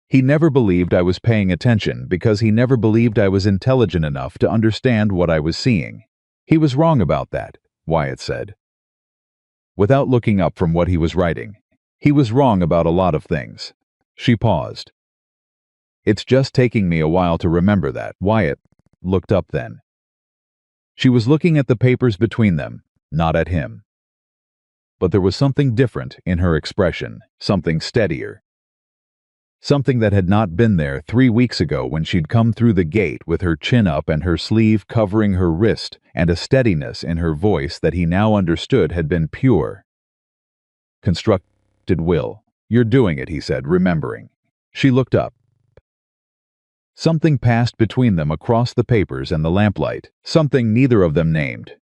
Speaker 1: He never believed I was paying attention because he never believed I was intelligent enough to understand what I was seeing. He was wrong about that, Wyatt said. Without looking up from what he was writing, he was wrong about a lot of things. She paused. It's just taking me a while to remember that. Wyatt looked up then. She was looking at the papers between them, not at him. But there was something different in her expression, something steadier. Something that had not been there 3 weeks ago when she'd come through the gate with her chin up and her sleeve covering her wrist, and a steadiness in her voice that he now understood had been pure. Constructed will. You're doing it, he said, remembering. She looked up. Something passed between them across the papers and the lamplight, something neither of them named,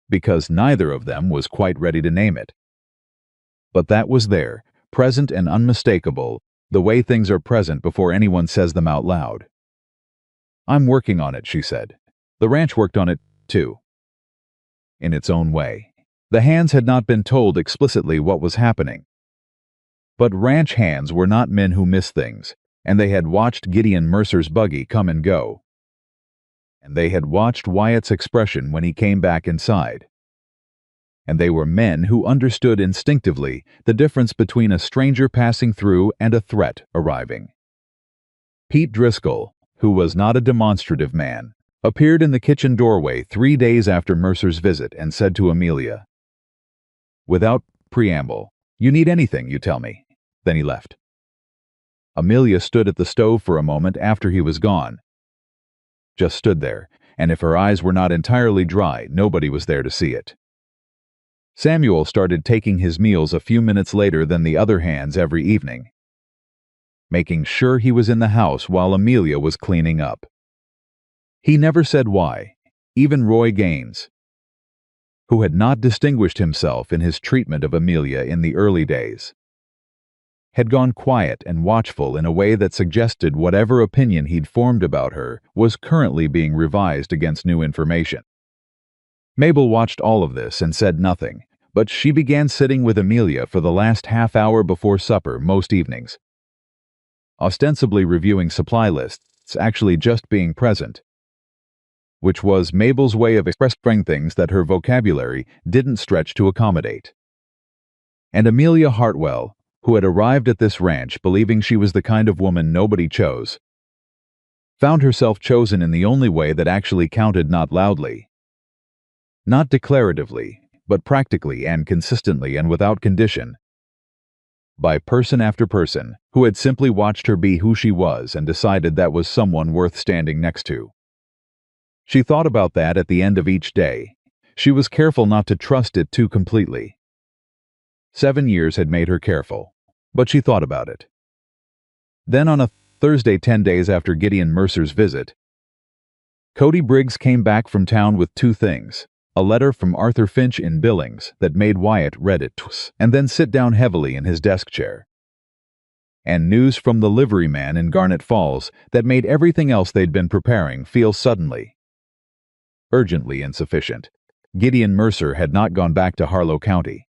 Speaker 1: because neither of them was quite ready to name it. But that was there, present and unmistakable, the way things are present before anyone says them out loud. I'm working on it, she said. The ranch worked on it, too. In its own way. The hands had not been told explicitly what was happening. But ranch hands were not men who miss things, and they had watched Gideon Mercer's buggy come and go. And they had watched Wyatt's expression when he came back inside. And they were men who understood instinctively the difference between a stranger passing through and a threat arriving. Pete Driscoll, who was not a demonstrative man, appeared in the kitchen doorway 3 days after Mercer's visit and said to Amelia, without preamble, "You need anything, you tell me." Then he left. Amelia stood at the stove for a moment after he was gone. Just stood there, and if her eyes were not entirely dry, nobody was there to see it. Samuel started taking his meals a few minutes later than the other hands every evening, making sure he was in the house while Amelia was cleaning up. He never said why. Even Roy Gaines, who had not distinguished himself in his treatment of Amelia in the early days, had gone quiet and watchful in a way that suggested whatever opinion he'd formed about her was currently being revised against new information. Mabel watched all of this and said nothing, but she began sitting with Amelia for the last half hour before supper most evenings, ostensibly reviewing supply lists, actually just being present, which was Mabel's way of expressing things that her vocabulary didn't stretch to accommodate. And Amelia Hartwell, who had arrived at this ranch believing she was the kind of woman nobody chose, found herself chosen in the only way that actually counted, not loudly, not declaratively, but practically and consistently and without condition, by person after person who had simply watched her be who she was and decided that was someone worth standing next to. She thought about that at the end of each day. She was careful not to trust it too completely. 7 years had made her careful, but she thought about it. Then on a Thursday 10 days after Gideon Mercer's visit, Cody Briggs came back from town with 2 things: a letter from Arthur Finch in Billings that made Wyatt read it and then sit down heavily in his desk chair, and news from the liveryman in Garnet Falls that made everything else they'd been preparing feel suddenly, urgently insufficient. Gideon Mercer had not gone back to Harlow County.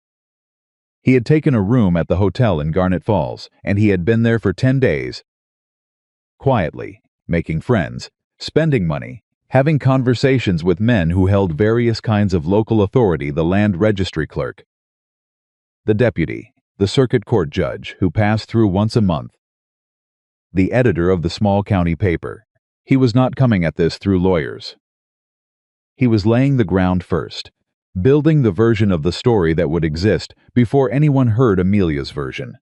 Speaker 1: He had taken a room at the hotel in Garnet Falls, and he had been there for 10 days, quietly, making friends, spending money, having conversations with men who held various kinds of local authority, the land registry clerk, the deputy, the circuit court judge who passed through once a month, the editor of the small county paper. He was not coming at this through lawyers. He was laying the ground first, building the version of the story that would exist before anyone heard Amelia's version.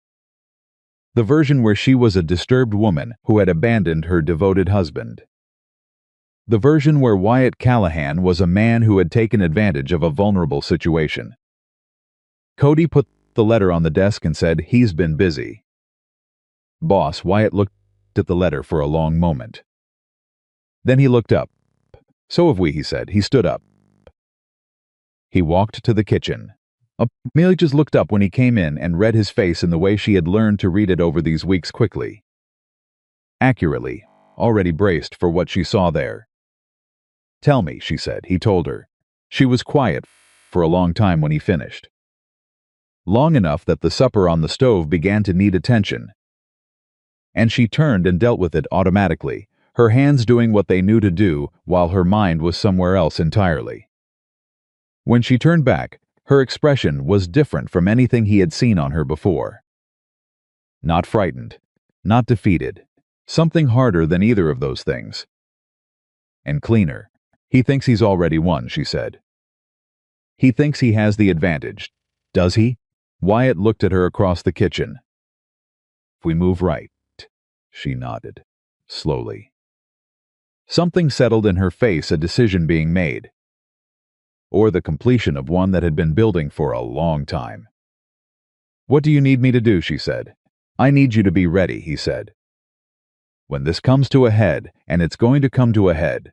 Speaker 1: The version where she was a disturbed woman who had abandoned her devoted husband. The version where Wyatt Callahan was a man who had taken advantage of a vulnerable situation. Cody put the letter on the desk and said, "He's been busy." Boss Wyatt looked at the letter for a long moment. Then he looked up. "So have we," he said. He stood up. He walked to the kitchen. Amelia just looked up when he came in and read his face in the way she had learned to read it over these weeks, quickly, accurately, already braced for what she saw there. "Tell me," she said. He told her. She was quiet for a long time when he finished. Long enough that the supper on the stove began to need attention. And she turned and dealt with it automatically, her hands doing what they knew to do while her mind was somewhere else entirely. When she turned back, her expression was different from anything he had seen on her before. Not frightened, not defeated, something harder than either of those things. And cleaner. "He thinks he's already won," she said. "He thinks he has the advantage, does he?" Wyatt looked at her across the kitchen. "If we move right," she nodded, slowly. Something settled in her face, a decision being made. Or the completion of one that had been building for a long time. "What do you need me to do?" she said. "I need you to be ready," he said. "When this comes to a head, and it's going to come to a head,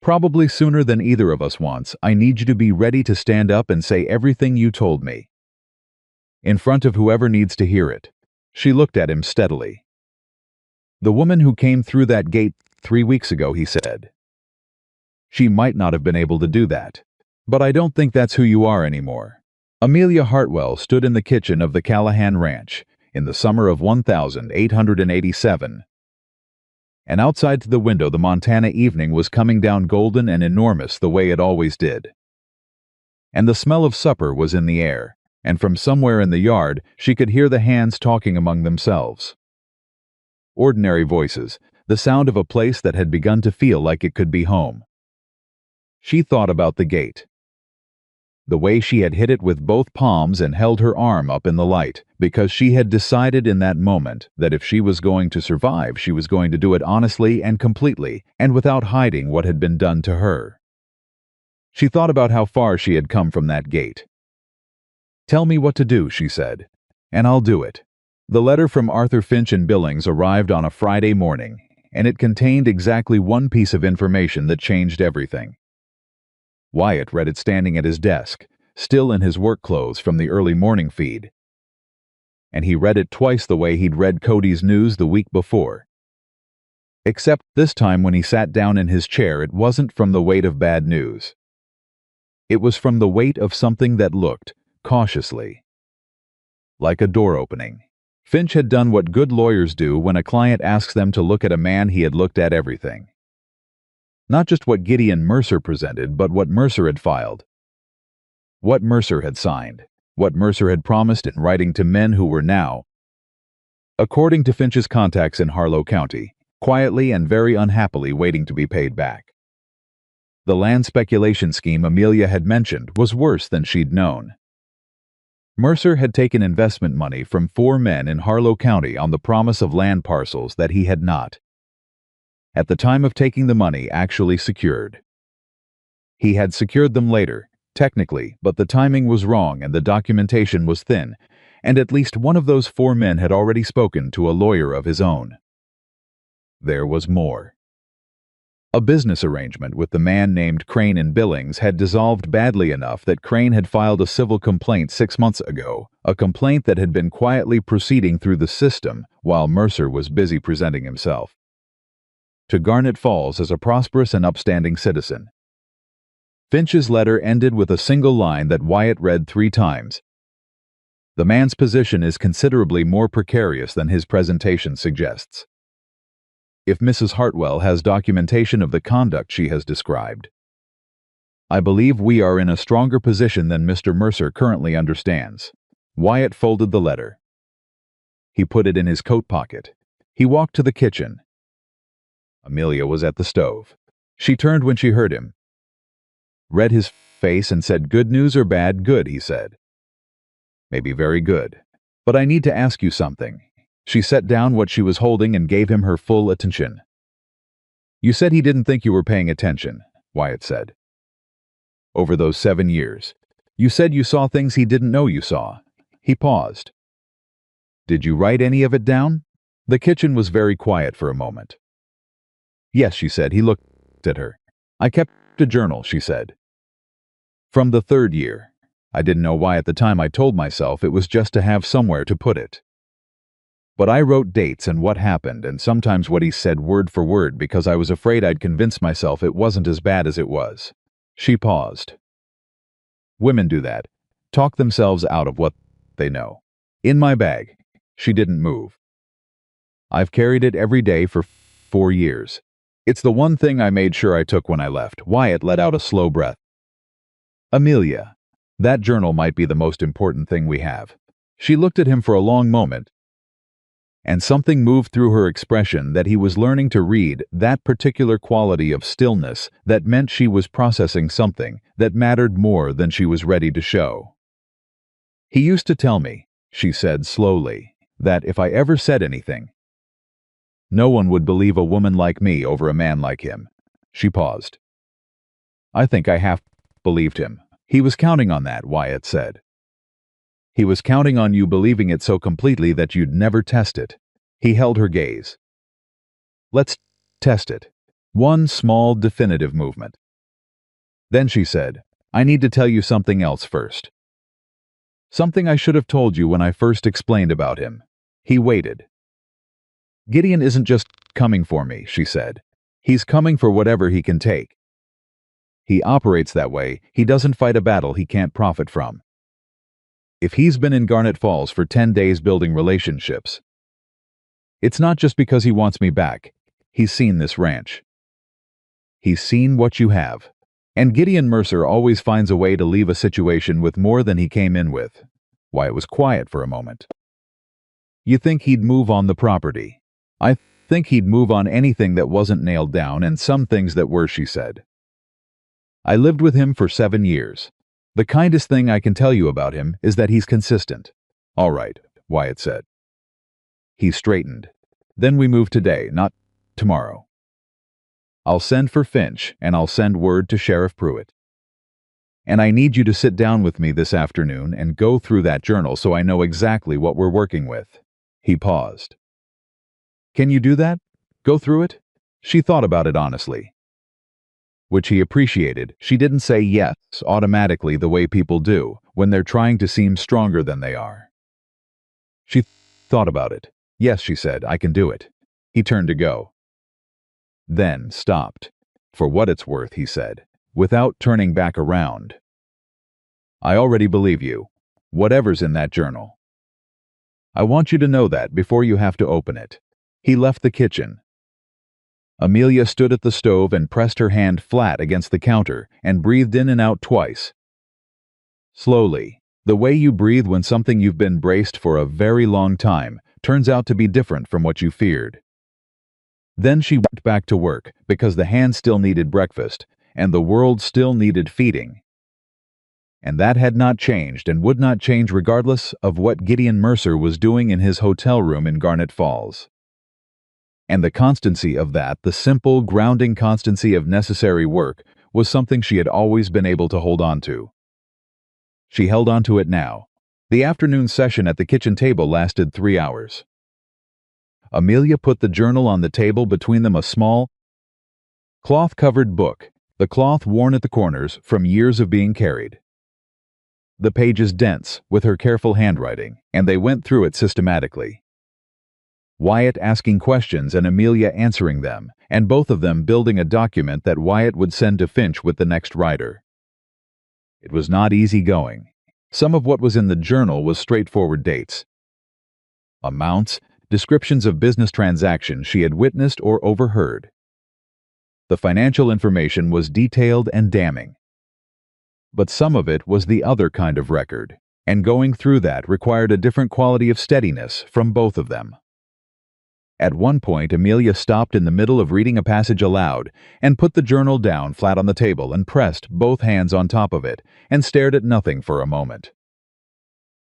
Speaker 1: probably sooner than either of us wants, I need you to be ready to stand up and say everything you told me. In front of whoever needs to hear it." She looked at him steadily. "The woman who came through that gate 3 weeks ago," he said. "She might not have been able to do that. But I don't think that's who you are anymore." Amelia Hartwell stood in the kitchen of the Callahan Ranch in the summer of 1887. And outside to the window the Montana evening was coming down golden and enormous the way it always did. And the smell of supper was in the air, and from somewhere in the yard she could hear the hands talking among themselves. Ordinary voices, the sound of a place that had begun to feel like it could be home. She thought about the gate. The way she had hit it with both palms and held her arm up in the light, because she had decided in that moment that if she was going to survive, she was going to do it honestly and completely, and without hiding what had been done to her. She thought about how far she had come from that gate. "Tell me what to do," she said, "and I'll do it." The letter from Arthur Finch in Billings arrived on a Friday morning, and it contained exactly one piece of information that changed everything. Wyatt read it standing at his desk, still in his work clothes from the early morning feed. And he read it twice the way he'd read Cody's news the week before. Except this time when he sat down in his chair, it wasn't from the weight of bad news. It was from the weight of something that looked, cautiously, like a door opening. Finch had done what good lawyers do when a client asks them to look at a man. He had looked at everything. Not just what Gideon Mercer presented, but what Mercer had filed. What Mercer had signed. What Mercer had promised in writing to men who were now, according to Finch's contacts in Harlow County, quietly and very unhappily waiting to be paid back. The land speculation scheme Amelia had mentioned was worse than she'd known. Mercer had taken investment money from 4 men in Harlow County on the promise of land parcels that he had not, at the time of taking the money, actually secured. He had secured them later, technically, but the timing was wrong and the documentation was thin, and at least one of those 4 men had already spoken to a lawyer of his own. There was more. A business arrangement with the man named Crane in Billings had dissolved badly enough that Crane had filed a civil complaint 6 months ago, a complaint that had been quietly proceeding through the system while Mercer was busy presenting himself to Garnet Falls as a prosperous and upstanding citizen. Finch's letter ended with a single line that Wyatt read 3 times. The man's position is considerably more precarious than his presentation suggests. If Mrs. Hartwell has documentation of the conduct she has described, I believe we are in a stronger position than Mr. Mercer currently understands. Wyatt folded the letter. He put it in his coat pocket. He walked to the kitchen. Amelia was at the stove. She turned when she heard him, read his face and said, "Good news or bad?" "Good," he said. "Maybe very good. But I need to ask you something." She set down what she was holding and gave him her full attention. "You said he didn't think you were paying attention," Wyatt said. "Over those 7 years. You said you saw things he didn't know you saw." He paused. "Did you write any of it down?" The kitchen was very quiet for a moment. "Yes," she said. He looked at her. "I kept a journal," she said. "From the 3rd year. I didn't know why at the time. I told myself it was just to have somewhere to put it. But I wrote dates and what happened and sometimes what he said word for word because I was afraid I'd convince myself it wasn't as bad as it was." She paused. "Women do that. Talk themselves out of what they know. In my bag." She didn't move. "I've carried it every day for 4 years. It's the one thing I made sure I took when I left." Wyatt let out a slow breath. "Amelia, that journal might be the most important thing we have." She looked at him for a long moment, and something moved through her expression that he was learning to read, that particular quality of stillness that meant she was processing something that mattered more than she was ready to show. "He used to tell me," she said slowly, "that if I ever said anything, no one would believe a woman like me over a man like him." She paused. "I think I half believed him." "He was counting on that," Wyatt said. "He was counting on you believing it so completely that you'd never test it." He held her gaze. "Let's test it. One small, definitive movement." Then she said, "I need to tell you something else first. Something I should have told you when I first explained about him." He waited. "Gideon isn't just coming for me," she said. "He's coming for whatever he can take. He operates that way. He doesn't fight a battle he can't profit from. If he's been in Garnet Falls for 10 days building relationships, it's not just because he wants me back. He's seen this ranch. He's seen what you have. And Gideon Mercer always finds a way to leave a situation with more than he came in with." Wyatt was quiet for a moment. "You think he'd move on the property?" "I think he'd move on anything that wasn't nailed down and some things that were," she said. "I lived with him for 7 years. The kindest thing I can tell you about him is that he's consistent." "All right," Wyatt said. He straightened. "Then we move today, not tomorrow. I'll send for Finch, and I'll send word to Sheriff Pruitt. And I need you to sit down with me this afternoon and go through that journal so I know exactly what we're working with." He paused. "Can you do that? Go through it?" She thought about it honestly, which he appreciated. She didn't say yes automatically the way people do when they're trying to seem stronger than they are. She thought about it. "Yes," she said, "I can do it." He turned to go. Then stopped. "For what it's worth," he said, without turning back around, "I already believe you. Whatever's in that journal. I want you to know that before you have to open it." He left the kitchen. Amelia stood at the stove and pressed her hand flat against the counter and breathed in and out twice. Slowly, the way you breathe when something you've been braced for a very long time turns out to be different from what you feared. Then she went back to work because the hand still needed breakfast and the world still needed feeding. And that had not changed and would not change regardless of what Gideon Mercer was doing in his hotel room in Garnet Falls. And the constancy of that, the simple, grounding constancy of necessary work, was something she had always been able to hold on to. She held on to it now. The afternoon session at the kitchen table lasted 3 hours. Amelia put the journal on the table, between them a small, cloth-covered book, the cloth worn at the corners from years of being carried. The pages dense with her careful handwriting, and they went through it systematically. Wyatt asking questions and Amelia answering them, and both of them building a document that Wyatt would send to Finch with the next writer. It was not easy going. Some of what was in the journal was straightforward dates, amounts, descriptions of business transactions she had witnessed or overheard. The financial information was detailed and damning. But some of it was the other kind of record, and going through that required a different quality of steadiness from both of them. At one point, Amelia stopped in the middle of reading a passage aloud and put the journal down flat on the table and pressed both hands on top of it and stared at nothing for a moment.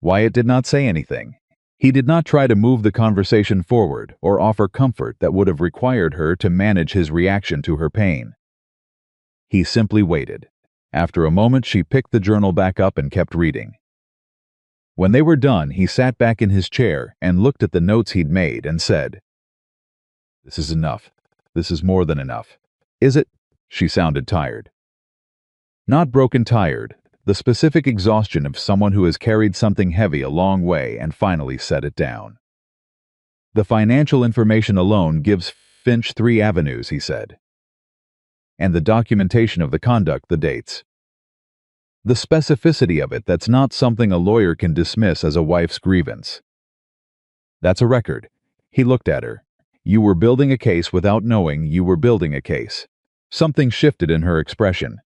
Speaker 1: Wyatt did not say anything. He did not try to move the conversation forward or offer comfort that would have required her to manage his reaction to her pain. He simply waited. After a moment, she picked the journal back up and kept reading. When they were done, he sat back in his chair and looked at the notes he'd made and said, "This is enough. This is more than enough." "Is it?" She sounded tired. Not broken tired, the specific exhaustion of someone who has carried something heavy a long way and finally set it down. "The financial information alone gives Finch 3 avenues," he said. "And the documentation of the conduct, the dates. The specificity of it, that's not something a lawyer can dismiss as a wife's grievance. That's a record." He looked at her. "You were building a case without knowing you were building a case." Something shifted in her expression.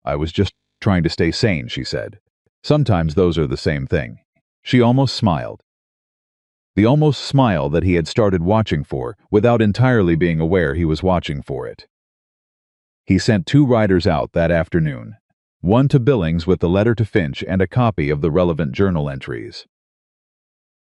Speaker 1: "I was just trying to stay sane," she said. "Sometimes those are the same thing." She almost smiled. The almost smile that he had started watching for, without entirely being aware he was watching for it. He sent 2 riders out that afternoon, one to Billings with the letter to Finch and a copy of the relevant journal entries.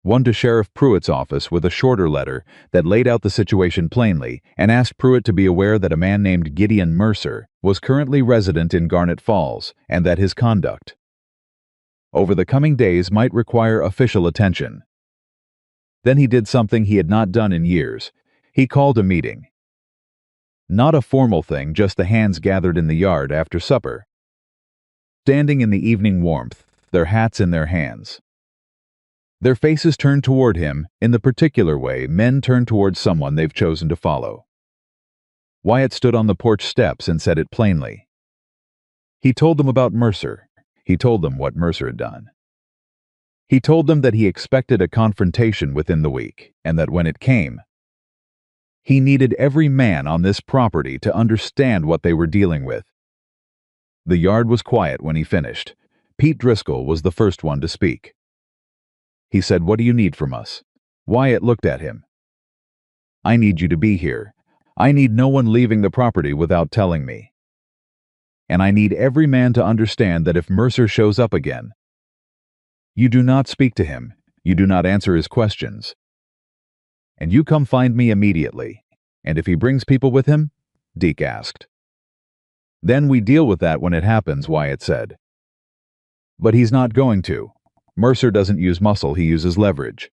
Speaker 1: One to Sheriff Pruitt's office with a shorter letter that laid out the situation plainly and asked Pruitt to be aware that a man named Gideon Mercer was currently resident in Garnet Falls and that his conduct over the coming days might require official attention. Then he did something he had not done in years. He called a meeting. Not a formal thing, just the hands gathered in the yard after supper, standing in the evening warmth, their hats in their hands. Their faces turned toward him in the particular way men turn toward someone they've chosen to follow. Wyatt stood on the porch steps and said it plainly. He told them about Mercer. He told them what Mercer had done. He told them that he expected a confrontation within the week, and that when it came, he needed every man on this property to understand what they were dealing with. The yard was quiet when he finished. Pete Driscoll was the first one to speak. He said, "What do you need from us?" Wyatt looked at him. "I need you to be here. I need no one leaving the property without telling me. And I need every man to understand that if Mercer shows up again, you do not speak to him, you do not answer his questions. And you come find me immediately. And if he brings people with him?" Deke asked. "Then we deal with that when it happens," Wyatt said. "But he's not going to. Mercer doesn't use muscle, he uses leverage.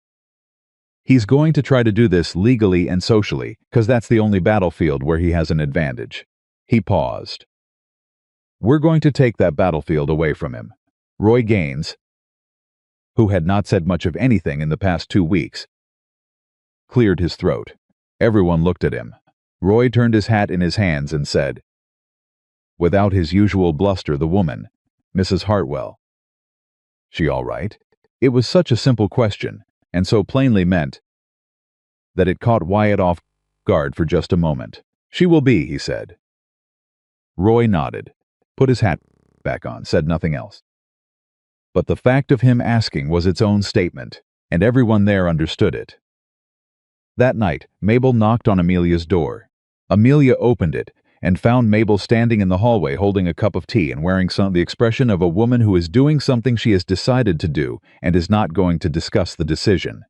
Speaker 1: He's going to try to do this legally and socially, because that's the only battlefield where he has an advantage." He paused. "We're going to take that battlefield away from him." Roy Gaines, who had not said much of anything in the past 2 weeks, cleared his throat. Everyone looked at him. Roy turned his hat in his hands and said, without his usual bluster, the woman, Mrs. Hartwell. "She all right?" It was such a simple question, and so plainly meant, that it caught Wyatt off guard for just a moment. "She will be," he said. Roy nodded, put his hat back on, said nothing else. But the fact of him asking was its own statement, and everyone there understood it. That night, Mabel knocked on Amelia's door. Amelia opened it and found Mabel standing in the hallway holding a cup of tea and wearing the expression of a woman who is doing something she has decided to do and is not going to discuss the decision.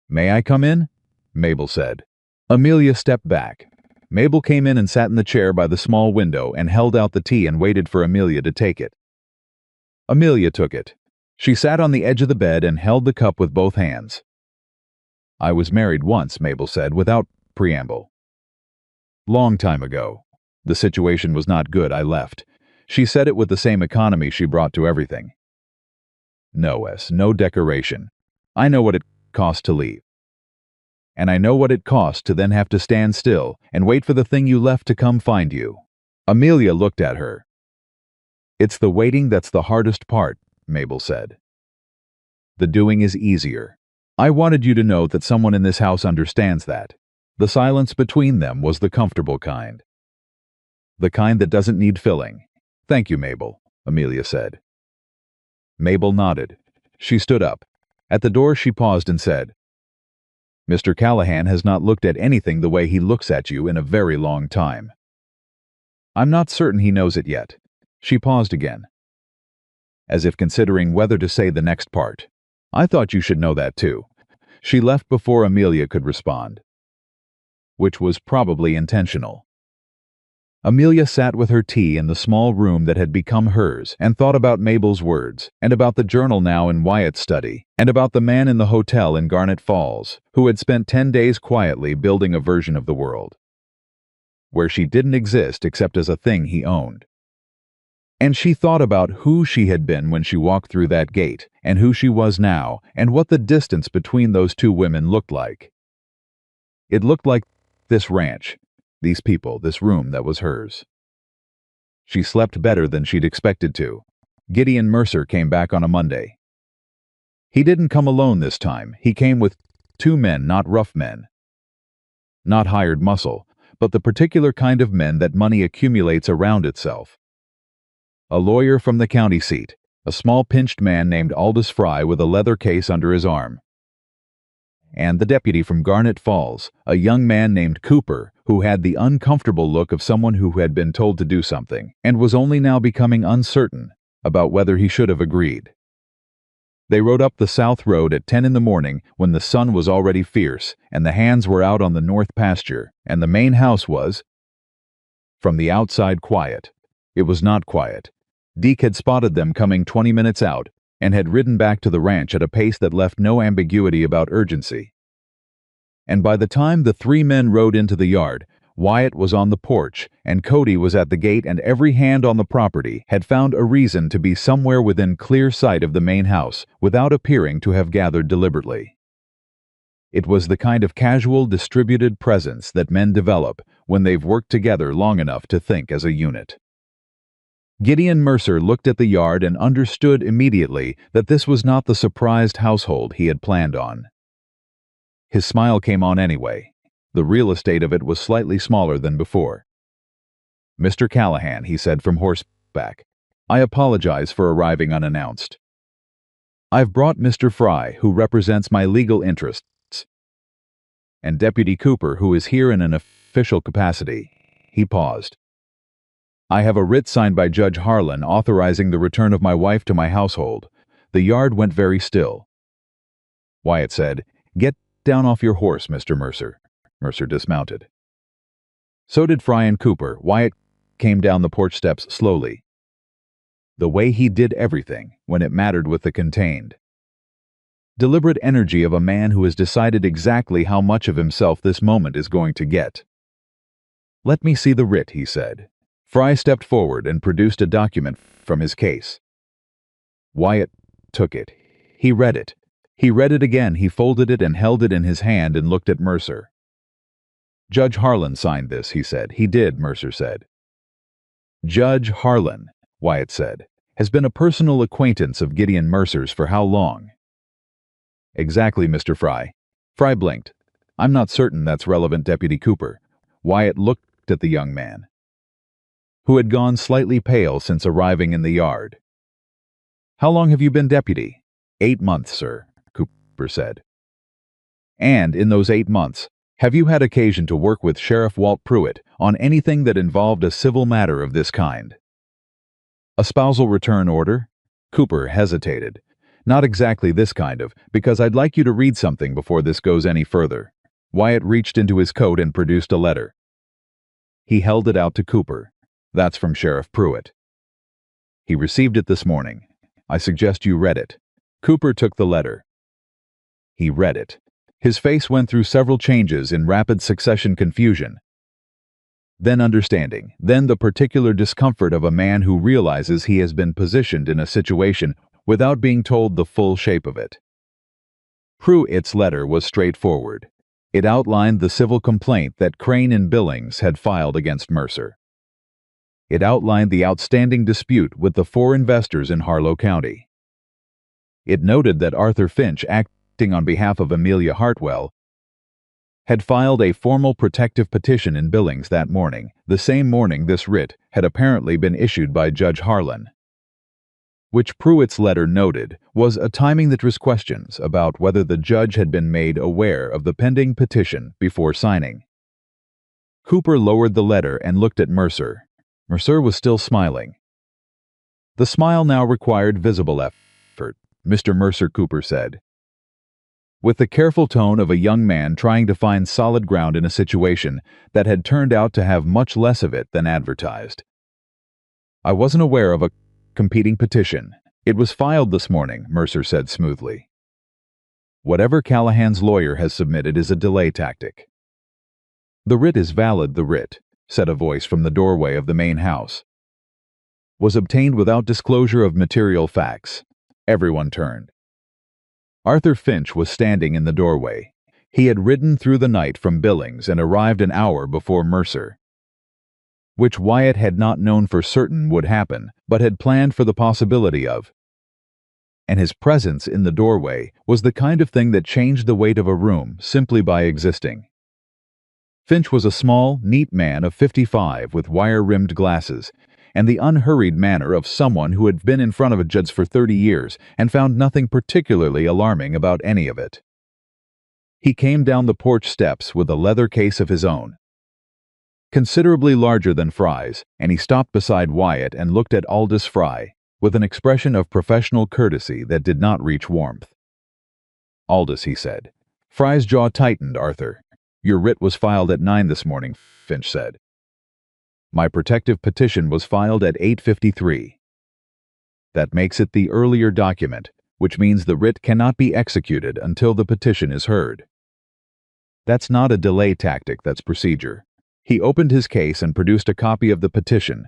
Speaker 1: "May I come in?" Mabel said. Amelia stepped back. Mabel came in and sat in the chair by the small window and held out the tea and waited for Amelia to take it. Amelia took it. She sat on the edge of the bed and held the cup with both hands. "I was married once," Mabel said, without preamble. "Long time ago. The situation was not good, I left." She said it with the same economy she brought to everything. "No, no decoration. I know what it cost to leave. And I know what it cost to then have to stand still and wait for the thing you left to come find you." Amelia looked at her. It's the waiting that's the hardest part, Mabel said. The doing is easier. I wanted you to know that someone in this house understands that. The silence between them was the comfortable kind. The kind that doesn't need filling. Thank you, Mabel, Amelia said. Mabel nodded. She stood up. At the door she paused and said, Mr. Callahan has not looked at anything the way he looks at you in a very long time. I'm not certain he knows it yet. She paused again, as if considering whether to say the next part. I thought you should know that too. She left before Amelia could respond, which was probably intentional. Amelia sat with her tea in the small room that had become hers and thought about Mabel's words, and about the journal now in Wyatt's study, and about the man in the hotel in Garnet Falls, who had spent 10 days quietly building a version of the world, where she didn't exist except as a thing he owned. And she thought about who she had been when she walked through that gate, and who she was now, and what the distance between those two women looked like. It looked like this ranch, these people, this room that was hers. She slept better than she'd expected to. Gideon Mercer came back on a Monday. He didn't come alone this time. He came with 2 men, not rough men. Not hired muscle, but the particular kind of men that money accumulates around itself. A lawyer from the county seat, a small pinched man named Aldous Fry with a leather case under his arm. And the deputy from Garnet Falls, a young man named Cooper, who had the uncomfortable look of someone who had been told to do something, and was only now becoming uncertain about whether he should have agreed. They rode up the south road at 10 in the morning when the sun was already fierce, and the hands were out on the north pasture, and the main house was, from the outside, quiet. It was not quiet. Deke had spotted them coming 20 minutes out, and had ridden back to the ranch at a pace that left no ambiguity about urgency. And by the time the 3 men rode into the yard, Wyatt was on the porch, and Cody was at the gate, and every hand on the property had found a reason to be somewhere within clear sight of the main house, without appearing to have gathered deliberately. It was the kind of casual, distributed presence that men develop when they've worked together long enough to think as a unit. Gideon Mercer looked at the yard and understood immediately that this was not the surprised household he had planned on. His smile came on anyway. The real estate of it was slightly smaller than before. Mr. Callahan, he said from horseback, I apologize for arriving unannounced. I've brought Mr. Fry, who represents my legal interests, and Deputy Cooper, who is here in an official capacity. He paused. I have a writ signed by Judge Harlan authorizing the return of my wife to my household. The yard went very still. Wyatt said, Get down off your horse, Mr. Mercer. Mercer dismounted. So did Fry and Cooper. Wyatt came down the porch steps slowly. The way he did everything, when it mattered with the contained. Deliberate energy of a man who has decided exactly how much of himself this moment is going to get. Let me see the writ, he said. Fry stepped forward and produced a document from his case. Wyatt took it. He read it. He read it again. He folded it and held it in his hand and looked at Mercer. Judge Harlan signed this, he said. He did, Mercer said. Judge Harlan, Wyatt said, has been a personal acquaintance of Gideon Mercer's for how long? Exactly, Mr. Fry. Fry blinked. I'm not certain that's relevant, Deputy Cooper. Wyatt looked at the young man, who had gone slightly pale since arriving in the yard. How long have you been deputy? 8 months, sir, Cooper said. And in those 8 months, have you had occasion to work with Sheriff Walt Pruitt on anything that involved a civil matter of this kind? A spousal return order? Cooper hesitated. Not exactly this kind of, because I'd like you to read something before this goes any further. Wyatt reached into his coat and produced a letter. He held it out to Cooper. That's from Sheriff Pruitt. He received it this morning. I suggest you read it. Cooper took the letter. He read it. His face went through several changes in rapid succession: confusion, then understanding, then the particular discomfort of a man who realizes he has been positioned in a situation without being told the full shape of it. Pruitt's letter was straightforward. It outlined the civil complaint that Crane and Billings had filed against Mercer. It outlined the outstanding dispute with the 4 investors in Harlow County. It noted that Arthur Finch, acting on behalf of Amelia Hartwell, had filed a formal protective petition in Billings that morning, the same morning this writ had apparently been issued by Judge Harlan. Which Pruitt's letter noted was a timing that raised questions about whether the judge had been made aware of the pending petition before signing. Cooper lowered the letter and looked at Mercer. Mercer was still smiling. The smile now required visible effort, Mr. Mercer, Cooper said, with the careful tone of a young man trying to find solid ground in a situation that had turned out to have much less of it than advertised. I wasn't aware of a competing petition. It was filed this morning, Mercer said smoothly. Whatever Callahan's lawyer has submitted is a delay tactic. The writ is valid. The writ, said a voice from the doorway of the main house, was obtained without disclosure of material facts. Everyone turned. Arthur Finch was standing in the doorway. He had ridden through the night from Billings and arrived an hour before Mercer, which Wyatt had not known for certain would happen, but had planned for the possibility of. And his presence in the doorway was the kind of thing that changed the weight of a room simply by existing. Finch was a small, neat man of 55 with wire-rimmed glasses, and the unhurried manner of someone who had been in front of a judge for 30 years and found nothing particularly alarming about any of it. He came down the porch steps with a leather case of his own, considerably larger than Fry's, and he stopped beside Wyatt and looked at Aldous Fry with an expression of professional courtesy that did not reach warmth. "Aldous," he said. Fry's jaw tightened. "Arthur, your writ was filed at 9 this morning," Finch said. "My protective petition was filed at 8:53. That makes it the earlier document, which means the writ cannot be executed until the petition is heard. That's not a delay tactic, that's procedure." He opened his case and produced a copy of the petition,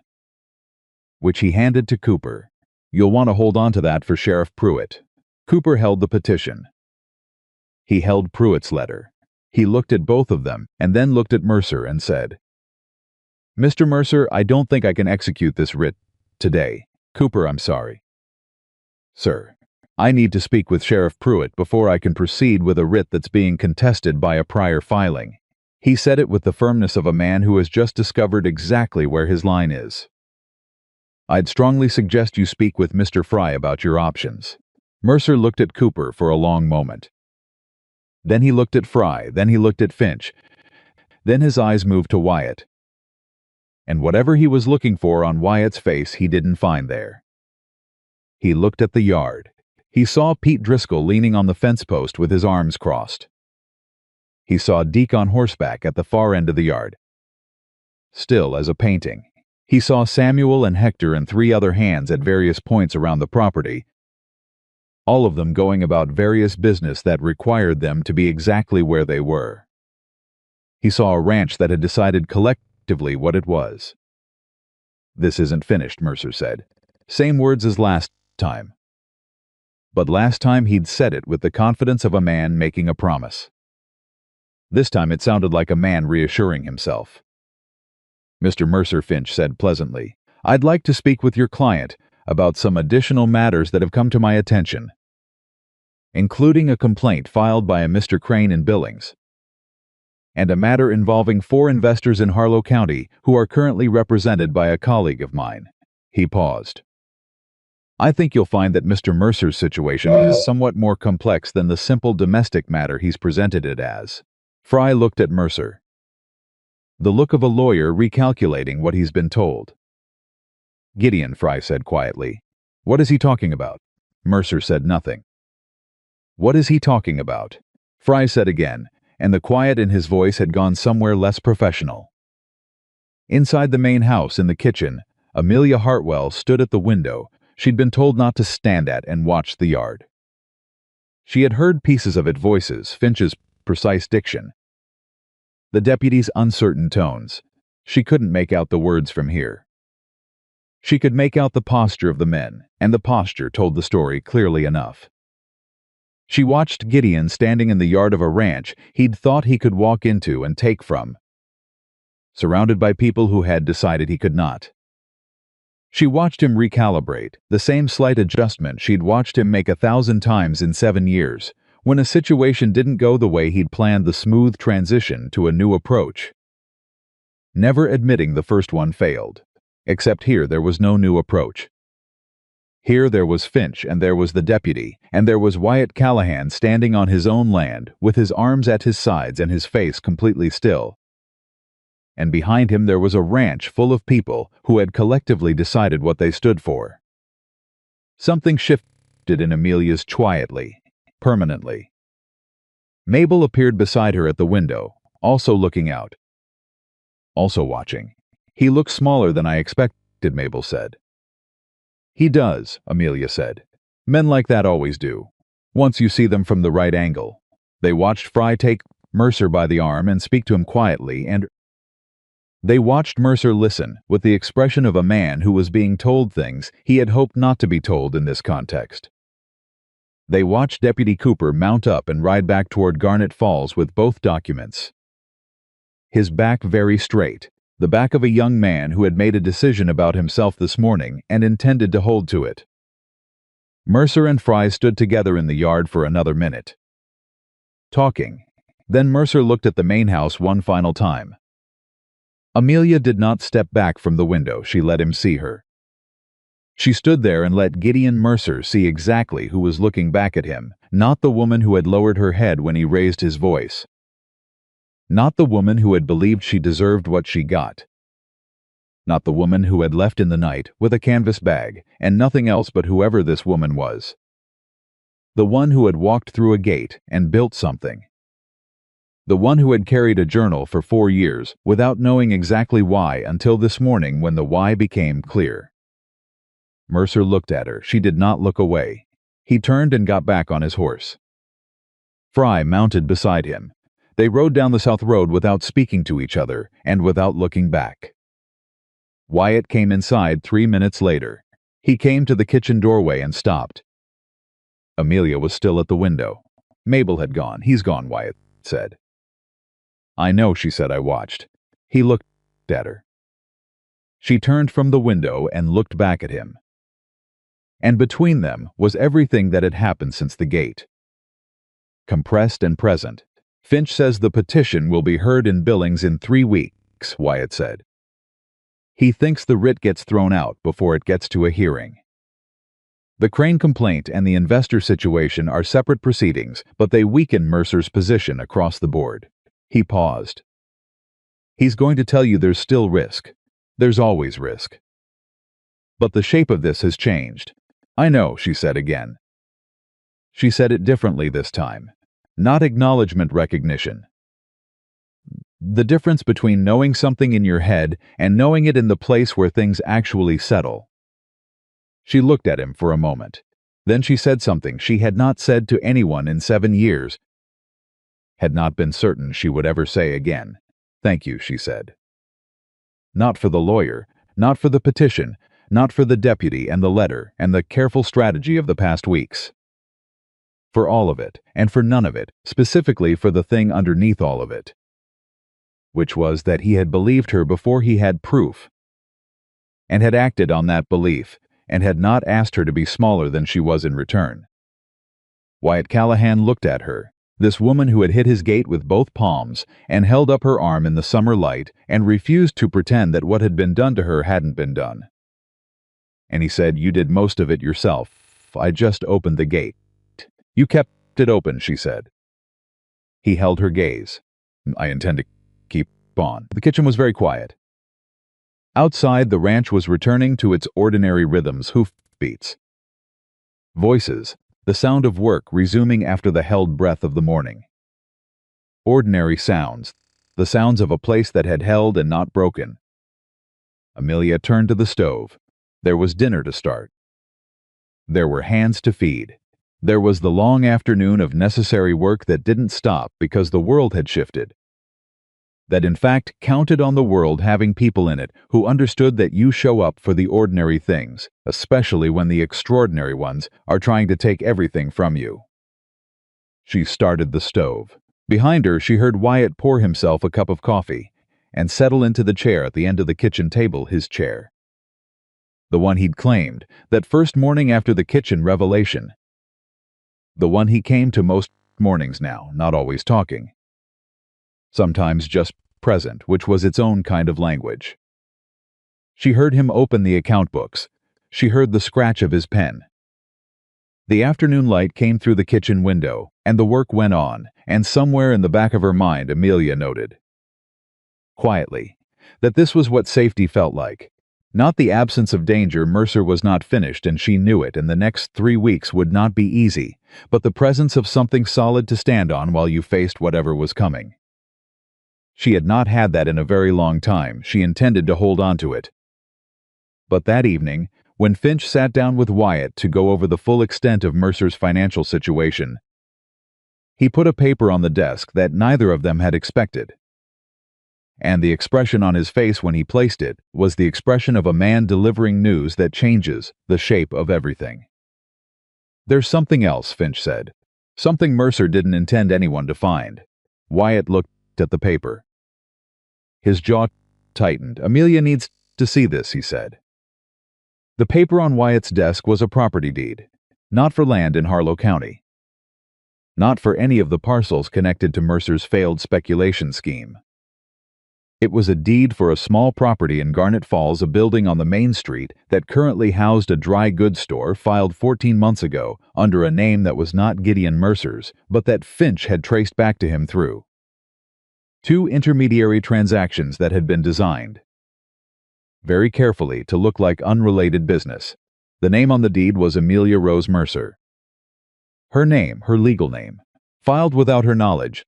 Speaker 1: which he handed to Cooper. "You'll want to hold on to that for Sheriff Pruitt." Cooper held the petition. He held Pruitt's letter. He looked at both of them and then looked at Mercer and said, "Mr. Mercer, I don't think I can execute this writ today." "Cooper, I'm sorry." "Sir, I need to speak with Sheriff Pruitt before I can proceed with a writ that's being contested by a prior filing." He said it with the firmness of a man who has just discovered exactly where his line is. "I'd strongly suggest you speak with Mr. Fry about your options." Mercer looked at Cooper for a long moment. Then he looked at Fry, then he looked at Finch. Then his eyes moved to Wyatt. And whatever he was looking for on Wyatt's face, he didn't find there. He looked at the yard. He saw Pete Driscoll leaning on the fence post with his arms crossed. He saw Deke on horseback at the far end of the yard, still as a painting. He saw Samuel and Hector and 3 other hands at various points around the property, all of them going about various business that required them to be exactly where they were. He saw a ranch that had decided collectively what it was. "This isn't finished," Mercer said. Same words as last time. But last time he'd said it with the confidence of a man making a promise. This time it sounded like a man reassuring himself. "Mr. Mercer," Finch said pleasantly, "I'd like to speak with your client about some additional matters that have come to my attention, including a complaint filed by a Mr. Crane in Billings, and a matter involving 4 investors in Harlow County who are currently represented by a colleague of mine." He paused. "I think you'll find that Mr. Mercer's situation is somewhat more complex than the simple domestic matter he's presented it as." Fry looked at Mercer, the look of a lawyer recalculating what he's been told. "Gideon," Fry said quietly. "What is he talking about?" Mercer said nothing. "What is he talking about?" Fry said again, and the quiet in his voice had gone somewhere less professional. Inside the main house in the kitchen, Amelia Hartwell stood at the window she'd been told not to stand at and watched the yard. She had heard pieces of it, voices, Finch's precise diction, the deputy's uncertain tones. She couldn't make out the words from here. She could make out the posture of the men, and the posture told the story clearly enough. She watched Gideon standing in the yard of a ranch he'd thought he could walk into and take from, surrounded by people who had decided he could not. She watched him recalibrate, the same slight adjustment she'd watched him make 1,000 times in 7 years, when a situation didn't go the way he'd planned, the smooth transition to a new approach. Never admitting the first one failed. Except here there was no new approach. Here there was Finch, and there was the deputy, and there was Wyatt Callahan standing on his own land, with his arms at his sides and his face completely still. And behind him there was a ranch full of people who had collectively decided what they stood for. Something shifted in Amelia's quietly, permanently. Mabel appeared beside her at the window, also looking out. Also watching. He looks smaller than I expected, Mabel said. He does, Amelia said. Men like that always do. Once you see them from the right angle. They watched Fry take Mercer by the arm and speak to him quietly, and they watched Mercer listen with the expression of a man who was being told things he had hoped not to be told in this context. They watched Deputy Cooper mount up and ride back toward Garnet Falls with both documents. His back very straight, the back of a young man who had made a decision about himself this morning and intended to hold to it. Mercer and Fry stood together in the yard for another minute, talking. Then Mercer looked at the main house one final time. Amelia did not step back from the window. She let him see her. She stood there and let Gideon Mercer see exactly who was looking back at him, not the woman who had lowered her head when he raised his voice. Not the woman who had believed she deserved what she got. Not the woman who had left in the night with a canvas bag and nothing else but whoever this woman was. The one who had walked through a gate and built something. The one who had carried a journal for 4 years without knowing exactly why until this morning when the why became clear. Mercer looked at her. She did not look away. He turned and got back on his horse. Fry mounted beside him. They rode down the south road without speaking to each other and without looking back. Wyatt came inside 3 minutes later. He came to the kitchen doorway and stopped. Amelia was still at the window. Mabel had gone. He's gone, Wyatt said. I know, she said. I watched. He looked at her. She turned from the window and looked back at him. And between them was everything that had happened since the gate. Compressed and present. Finch says the petition will be heard in Billings in 3 weeks, Wyatt said. He thinks the writ gets thrown out before it gets to a hearing. The Crane complaint and the investor situation are separate proceedings, but they weaken Mercer's position across the board. He paused. He's going to tell you there's still risk. There's always risk. But the shape of this has changed. I know, she said again. She said it differently this time. Not acknowledgement recognition. The difference between knowing something in your head and knowing it in the place where things actually settle. She looked at him for a moment. Then she said something she had not said to anyone in 7 years. Had not been certain she would ever say again. Thank you, she said. Not for the lawyer, not for the petition, not for the deputy and the letter and the careful strategy of the past weeks. For all of it, and for none of it, specifically for the thing underneath all of it. Which was that he had believed her before he had proof, and had acted on that belief, and had not asked her to be smaller than she was in return. Wyatt Callahan looked at her, this woman who had hit his gate with both palms, and held up her arm in the summer light, and refused to pretend that what had been done to her hadn't been done. And he said, you did most of it yourself. I just opened the gate. You kept it open, she said. He held her gaze. I intend to keep on. The kitchen was very quiet. Outside, the ranch was returning to its ordinary rhythms, hoofbeats. Voices, the sound of work resuming after the held breath of the morning. Ordinary sounds, the sounds of a place that had held and not broken. Amelia turned to the stove. There was dinner to start. There were hands to feed. There was the long afternoon of necessary work that didn't stop because the world had shifted. That in fact counted on the world having people in it who understood that you show up for the ordinary things, especially when the extraordinary ones are trying to take everything from you. She started the stove. Behind her, she heard Wyatt pour himself a cup of coffee and settle into the chair at the end of the kitchen table, his chair. The one he'd claimed, that first morning after the kitchen revelation. The one he came to most mornings now, not always talking. Sometimes just present, which was its own kind of language. She heard him open the account books. She heard the scratch of his pen. The afternoon light came through the kitchen window, and the work went on, and somewhere in the back of her mind Amelia noted, quietly, that this was what safety felt like. Not the absence of danger. Mercer was not finished, and she knew it, and the next 3 weeks would not be easy, but the presence of something solid to stand on while you faced whatever was coming. She had not had that in a very long time. She intended to hold on to it. But that evening, when Finch sat down with Wyatt to go over the full extent of Mercer's financial situation, he put a paper on the desk that neither of them had expected. And the expression on his face when he placed it was the expression of a man delivering news that changes the shape of everything. "There's something else," Finch said. "Something Mercer didn't intend anyone to find." Wyatt looked at the paper. His jaw tightened. "Amelia needs to see this," he said. The paper on Wyatt's desk was a property deed, not for land in Harlow County. Not for any of the parcels connected to Mercer's failed speculation scheme. It was a deed for a small property in Garnet Falls, a building on the main street that currently housed a dry goods store filed 14 months ago under a name that was not Gideon Mercer's, but that Finch had traced back to him through 2 intermediary transactions that had been designed very carefully to look like unrelated business. The name on the deed was Amelia Rose Mercer. Her name, her legal name, filed without her knowledge,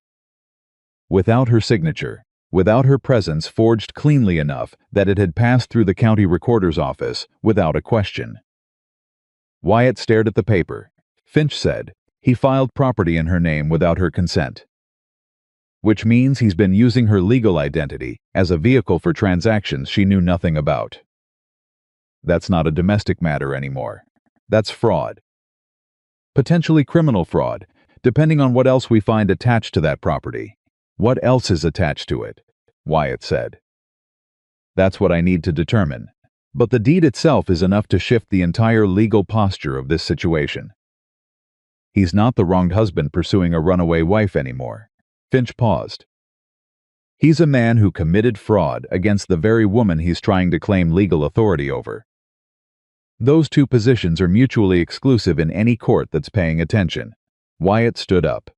Speaker 1: without her signature, without her presence, forged cleanly enough that it had passed through the county recorder's office without a question. Wyatt stared at the paper. Finch said, "He filed property in her name without her consent. Which means he's been using her legal identity as a vehicle for transactions she knew nothing about. That's not a domestic matter anymore. That's fraud. Potentially criminal fraud, depending on what else we find attached to that property." "What else is attached to it?" Wyatt said. "That's what I need to determine. But the deed itself is enough to shift the entire legal posture of this situation. He's not the wronged husband pursuing a runaway wife anymore." Finch paused. "He's a man who committed fraud against the very woman he's trying to claim legal authority over. Those 2 positions are mutually exclusive in any court that's paying attention." Wyatt stood up.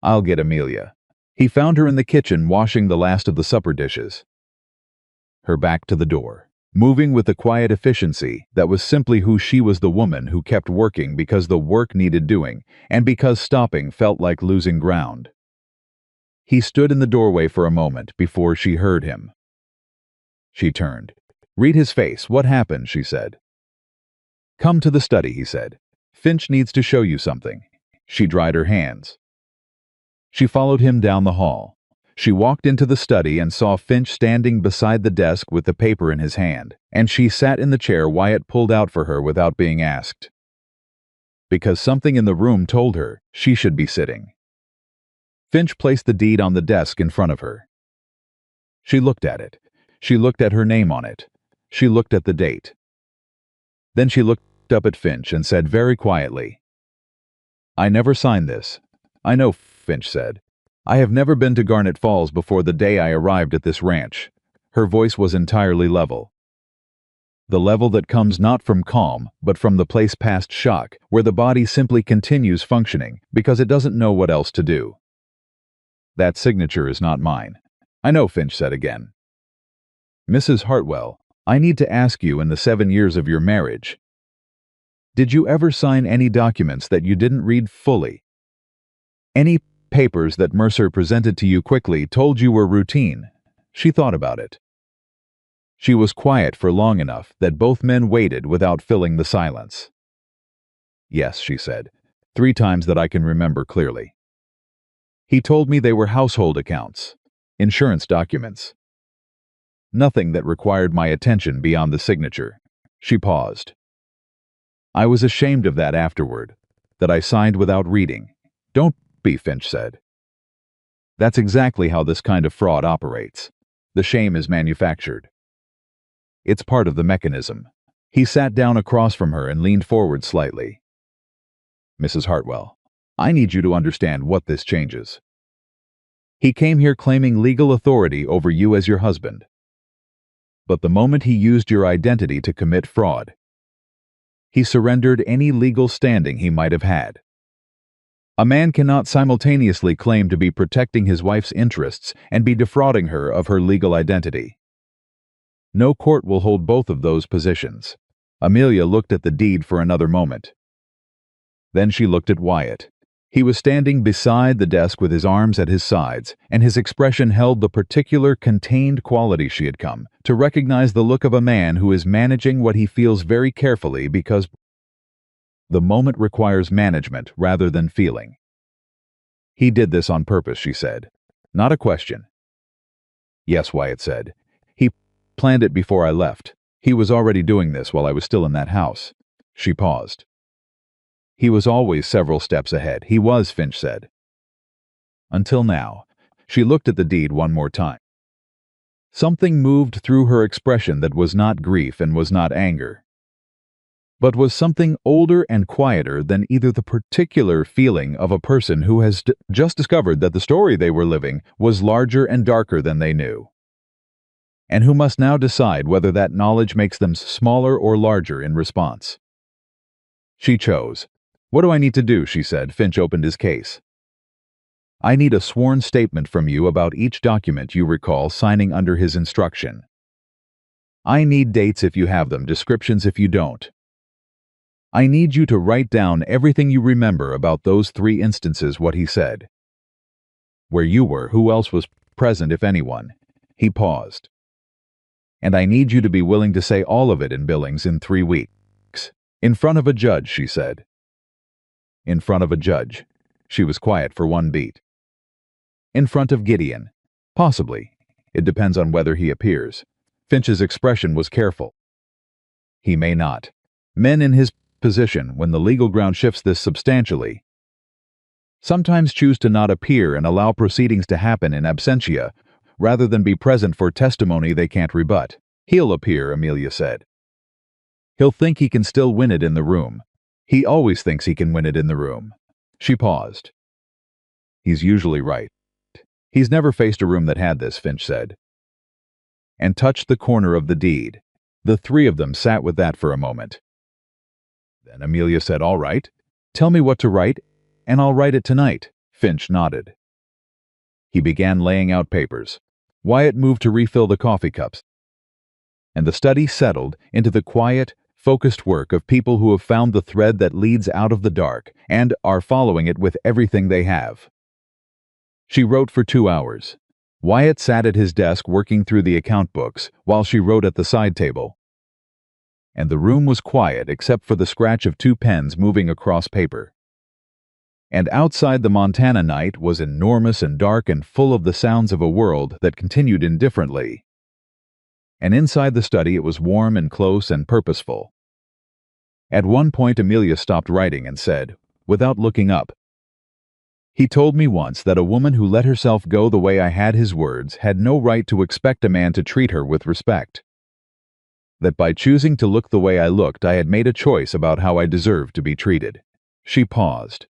Speaker 1: "I'll get Amelia." He found her in the kitchen washing the last of the supper dishes, her back to the door, moving with a quiet efficiency that was simply who she was, the woman who kept working because the work needed doing and because stopping felt like losing ground. He stood in the doorway for a moment before she heard him. She turned. "Read his face. What happened?" she said. "Come to the study," he said. "Finch needs to show you something." She dried her hands. She followed him down the hall. She walked into the study and saw Finch standing beside the desk with the paper in his hand, and she sat in the chair Wyatt pulled out for her without being asked. Because something in the room told her she should be sitting. Finch placed the deed on the desk in front of her. She looked at it. She looked at her name on it. She looked at the date. Then she looked up at Finch and said very quietly, "I never signed this." "I know," Finch said. "I have never been to Garnet Falls before the day I arrived at this ranch." Her voice was entirely level. The level that comes not from calm, but from the place past shock, where the body simply continues functioning because it doesn't know what else to do. "That signature is not mine." "I know," Finch said again. "Mrs. Hartwell, I need to ask you, in the 7 years of your marriage, did you ever sign any documents that you didn't read fully? Any papers that Mercer presented to you quickly, told you were routine?" She thought about it. She was quiet for long enough that both men waited without filling the silence. "Yes," she said, 3 times that I can remember clearly. He told me they were household accounts, insurance documents. Nothing that required my attention beyond the signature." She paused. "I was ashamed of that afterward, that I signed without reading." "Don't be," Finch said. "That's exactly how this kind of fraud operates. The shame is manufactured. It's part of the mechanism. He sat down across from her and leaned forward slightly. "Mrs. Hartwell, I need you to understand what this changes. He came here claiming legal authority over you as your husband. But the moment he used your identity to commit fraud, he surrendered any legal standing he might have had. A man cannot simultaneously claim to be protecting his wife's interests and be defrauding her of her legal identity. No court will hold both of those positions." Amelia looked at the deed for another moment. Then she looked at Wyatt. He was standing beside the desk with his arms at his sides, and his expression held the particular contained quality she had come to recognize, the look of a man who is managing what he feels very carefully, because the moment requires management rather than feeling. "He did this on purpose," she said. "Not a question." "Yes," Wyatt said. "He planned it before I left. He was already doing this while I was still in that house." She paused. "He was always several steps ahead. He was," Finch said. "Until now." She looked at the deed one more time. Something moved through her expression that was not grief and was not anger, but was something older and quieter than either the particular feeling of a person who has just discovered that the story they were living was larger and darker than they knew, and who must now decide whether that knowledge makes them smaller or larger in response. She chose. "What do I need to do?" she said. Finch opened his case. "I need a sworn statement from you about each document you recall signing under his instruction. I need dates if you have them, descriptions if you don't. I need you to write down everything you remember about those 3 instances, what he said. Where you were, who else was present, if anyone." He paused. "And I need you to be willing to say all of it in Billings in 3 weeks. In front of a judge," she said. "In front of a judge." She was quiet for one beat. "In front of Gideon." "Possibly. It depends on whether he appears." Finch's expression was careful. "He may not. Men in his position, when the legal ground shifts this substantially, sometimes choose to not appear and allow proceedings to happen in absentia, rather than be present for testimony they can't rebut." "He'll appear," Amelia said. "He'll think he can still win it in the room. He always thinks he can win it in the room." She paused. "He's usually right. He's never faced a room that had this," Finch said, and touched the corner of the deed. The 3 of them sat with that for a moment. Then Amelia said, "All right. Tell me what to write, and I'll write it tonight." Finch nodded. He began laying out papers. Wyatt moved to refill the coffee cups, and the study settled into the quiet, focused work of people who have found the thread that leads out of the dark and are following it with everything they have. She wrote for 2 hours. Wyatt sat at his desk working through the account books while she wrote at the side table. And the room was quiet except for the scratch of 2 pens moving across paper. And outside, the Montana night was enormous and dark and full of the sounds of a world that continued indifferently. And inside the study it was warm and close and purposeful. At one point Amelia stopped writing and said, without looking up, "He told me once that a woman who let herself go the way I had his words had no right to expect a man to treat her with respect. That by choosing to look the way I looked, I had made a choice about how I deserved to be treated." She paused.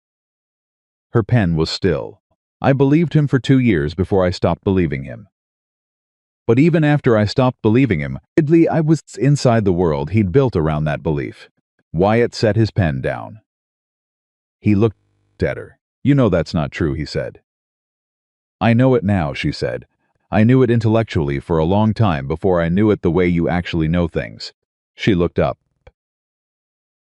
Speaker 1: Her pen was still. "I believed him for 2 years before I stopped believing him. But even after I stopped believing him, I was inside the world he'd built around that belief." Wyatt set his pen down. He looked at her. "You know that's not true," he said. "I know it now," she said. "I knew it intellectually for a long time before I knew it the way you actually know things." She looked up.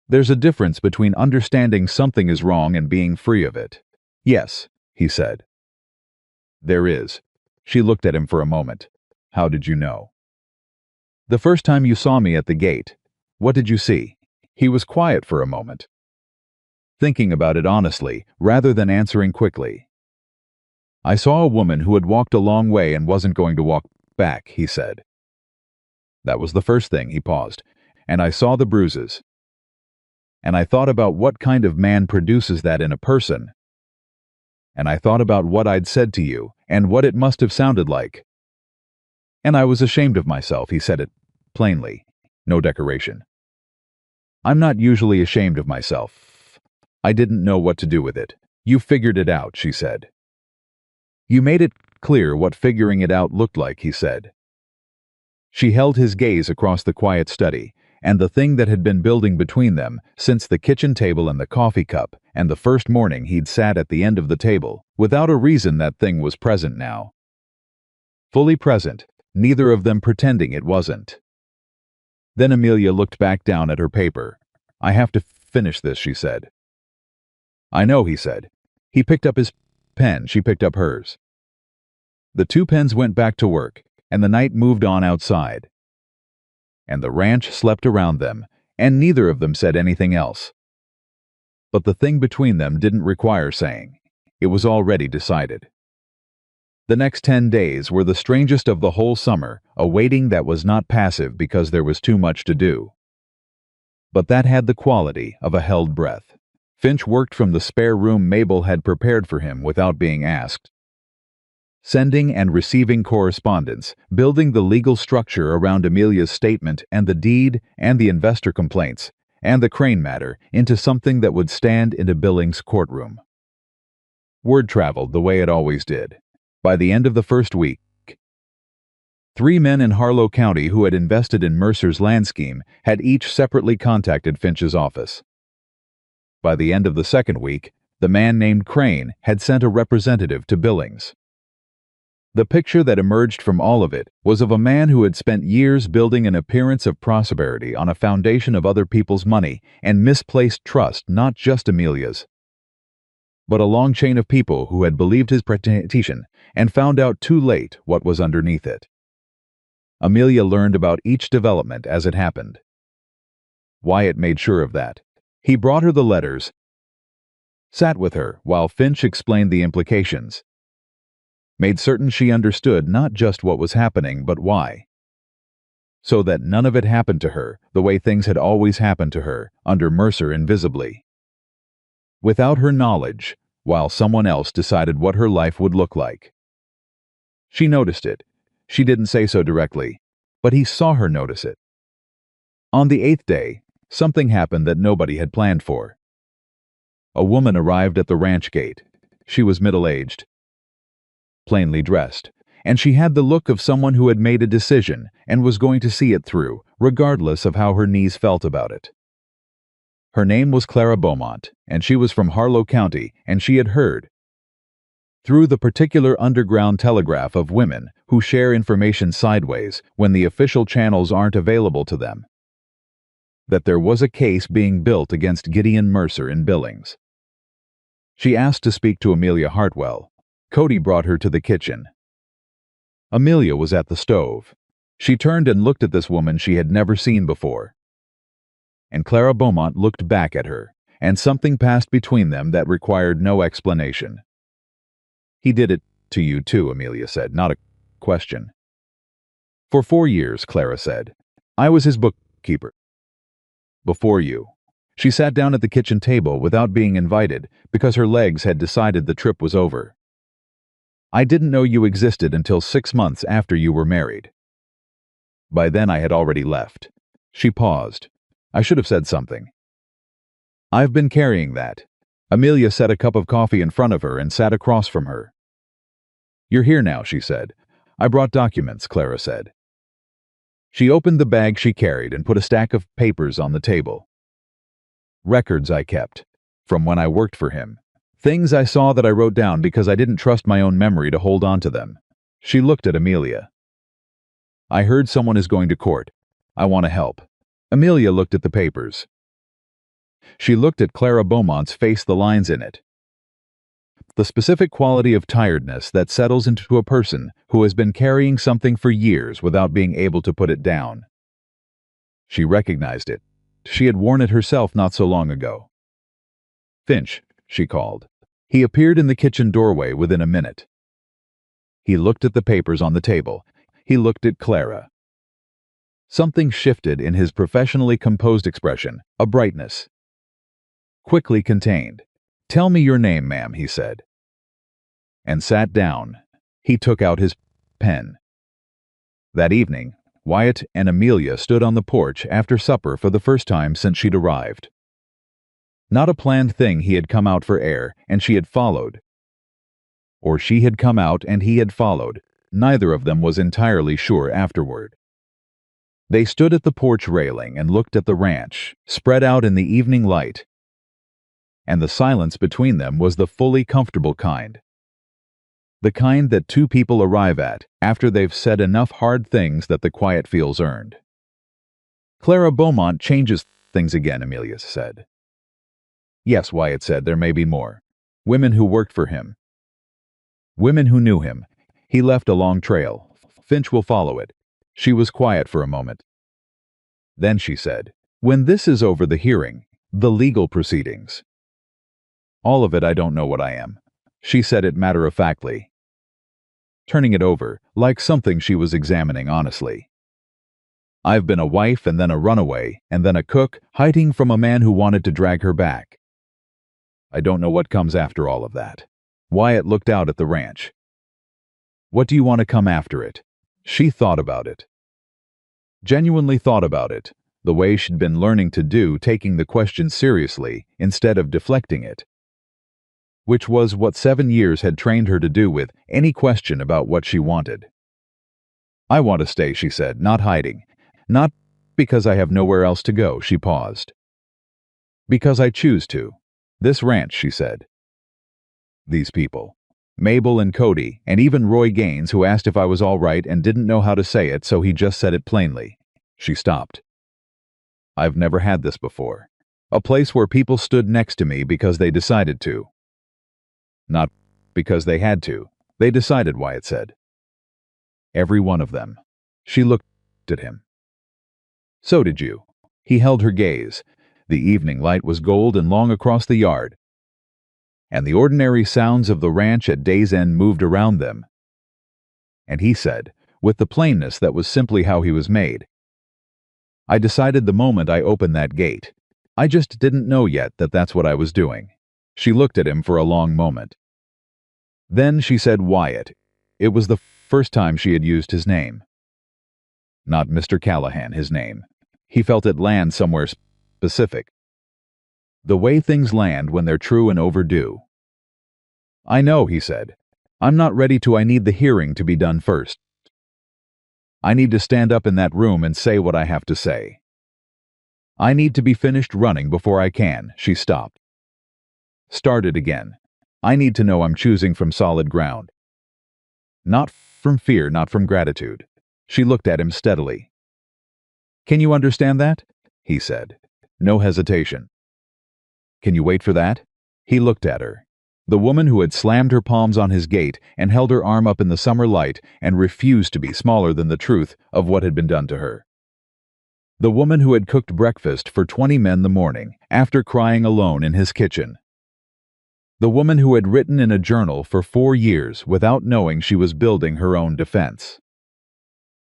Speaker 1: "There's a difference between understanding something is wrong and being free of it." "Yes," he said. "There is." She looked at him for a moment. "How did you know?" "The first time you saw me at the gate. What did you see?" He was quiet for a moment, thinking about it honestly, rather than answering quickly. "I saw a woman who had walked a long way and wasn't going to walk back," he said. "That was the first thing." He paused. "And I saw the bruises. And I thought about what kind of man produces that in a person. And I thought about what I'd said to you, and what it must have sounded like. And I was ashamed of myself." He said it plainly. No decoration. I'm not usually ashamed of myself. I didn't know what to do with it. You figured it out, she said. You made it clear what figuring it out looked like, he said. She held his gaze across the quiet study, and the thing that had been building between them since the kitchen table and the coffee cup and the first morning he'd sat at the end of the table, without a reason that thing was present now. Fully present, neither of them pretending it wasn't. Then Amelia looked back down at her paper. I have to finish this, she said. I know, he said. He picked up his pen, she picked up hers. The two pens went back to work, and the night moved on outside. And the ranch slept around them, and neither of them said anything else. But the thing between them didn't require saying. It was already decided. The next 10 days were the strangest of the whole summer, a waiting that was not passive because there was too much to do. But that had the quality of a held breath. Finch worked from the spare room Mabel had prepared for him without being asked. Sending and receiving correspondence, building the legal structure around Amelia's statement and the deed and the investor complaints and the Crane matter into something that would stand in a Billings courtroom. Word traveled the way it always did. By the end of the first week, 3 men in Harlow County who had invested in Mercer's land scheme had each separately contacted Finch's office. By the end of the second week, the man named Crane had sent a representative to Billings. The picture that emerged from all of it was of a man who had spent years building an appearance of prosperity on a foundation of other people's money and misplaced trust, not just Amelia's, but a long chain of people who had believed his presentation and found out too late what was underneath it. Amelia learned about each development as it happened. Wyatt made sure of that. He brought her the letters, sat with her while Finch explained the implications, made certain she understood not just what was happening but why, so that none of it happened to her the way things had always happened to her, under Mercer invisibly. Without her knowledge, while someone else decided what her life would look like. She noticed it. She didn't say so directly, but he saw her notice it. On the 8th day, something happened that nobody had planned for. A woman arrived at the ranch gate. She was middle-aged, plainly dressed, and she had the look of someone who had made a decision and was going to see it through, regardless of how her knees felt about it. Her name was Clara Beaumont, and she was from Harlow County, and she had heard, through the particular underground telegraph of women who share information sideways when the official channels aren't available to them, that there was a case being built against Gideon Mercer in Billings. She asked to speak to Amelia Hartwell. Cody brought her to the kitchen. Amelia was at the stove. She turned and looked at this woman she had never seen before. And Clara Beaumont looked back at her, and something passed between them that required no explanation. He did it to you too, Amelia said, not a question. For 4 years, Clara said. I was his bookkeeper. Before you. She sat down at the kitchen table without being invited because her legs had decided the trip was over. I didn't know you existed until 6 months after you were married. By then I had already left. She paused. I should have said something. I've been carrying that. Amelia set a cup of coffee in front of her and sat across from her. You're here now, she said. I brought documents, Clara said. She opened the bag she carried and put a stack of papers on the table. Records I kept, from when I worked for him. Things I saw that I wrote down because I didn't trust my own memory to hold on to them. She looked at Amelia. I heard someone is going to court. I want to help. Amelia looked at the papers. She looked at Clara Beaumont's face, the lines in it. The specific quality of tiredness that settles into a person who has been carrying something for years without being able to put it down. She recognized it. She had worn it herself not so long ago. Finch, she called. He appeared in the kitchen doorway within a minute. He looked at the papers on the table. He looked at Clara. Something shifted in his professionally composed expression, a brightness. Quickly contained. Tell me your name, ma'am, he said. And sat down. He took out his pen. That evening, Wyatt and Amelia stood on the porch after supper for the first time since she'd arrived. Not a planned thing. He had come out for air, and she had followed. Or she had come out and he had followed. Neither of them was entirely sure afterward. They stood at the porch railing and looked at the ranch, spread out in the evening light. And the silence between them was the fully comfortable kind. The kind that two people arrive at after they've said enough hard things that the quiet feels earned. Clara Beaumont changes things again, Amelia said. Yes, Wyatt said, there may be more. Women who worked for him. Women who knew him. He left a long trail. Finch will follow it. She was quiet for a moment. Then she said, when this is over, the hearing, the legal proceedings. All of it, I don't know what I am. She said it matter-of-factly, turning it over, like something she was examining honestly. I've been a wife and then a runaway, and then a cook, hiding from a man who wanted to drag her back. I don't know what comes after all of that. Wyatt looked out at the ranch. What do you want to come after it? She thought about it. Genuinely thought about it, the way she'd been learning to do, taking the question seriously instead of deflecting it. Which was what 7 years had trained her to do with any question about what she wanted. I want to stay, she said, not hiding. Not because I have nowhere else to go, she paused. Because I choose to. This ranch, she said. These people. Mabel and Cody, and even Roy Gaines, who asked if I was all right and didn't know how to say it, so he just said it plainly. She stopped. I've never had this before. A place where people stood next to me because they decided to. Not because they had to. They decided, Wyatt said. Every one of them. She looked at him. So did you. He held her gaze. The evening light was gold and long across the yard, and the ordinary sounds of the ranch at day's end moved around them. And he said, with the plainness that was simply how he was made, I decided the moment I opened that gate. I just didn't know yet that that's what I was doing. She looked at him for a long moment. Then she said Wyatt. It was the first time she had used his name. Not Mr. Callahan, his name. He felt it land somewhere specific. The way things land when they're true and overdue. I know, he said. I'm not ready to. I need the hearing to be done first. I need to stand up in that room and say what I have to say. I need to be finished running before I can. She stopped. Started again. I need to know I'm choosing from solid ground. Not from fear, not from gratitude. She looked at him steadily. Can you understand that? He said. No hesitation. Can you wait for that? He looked at her. The woman who had slammed her palms on his gate and held her arm up in the summer light and refused to be smaller than the truth of what had been done to her. The woman who had cooked breakfast for 20 men the morning after crying alone in his kitchen. The woman who had written in a journal for 4 years without knowing she was building her own defense.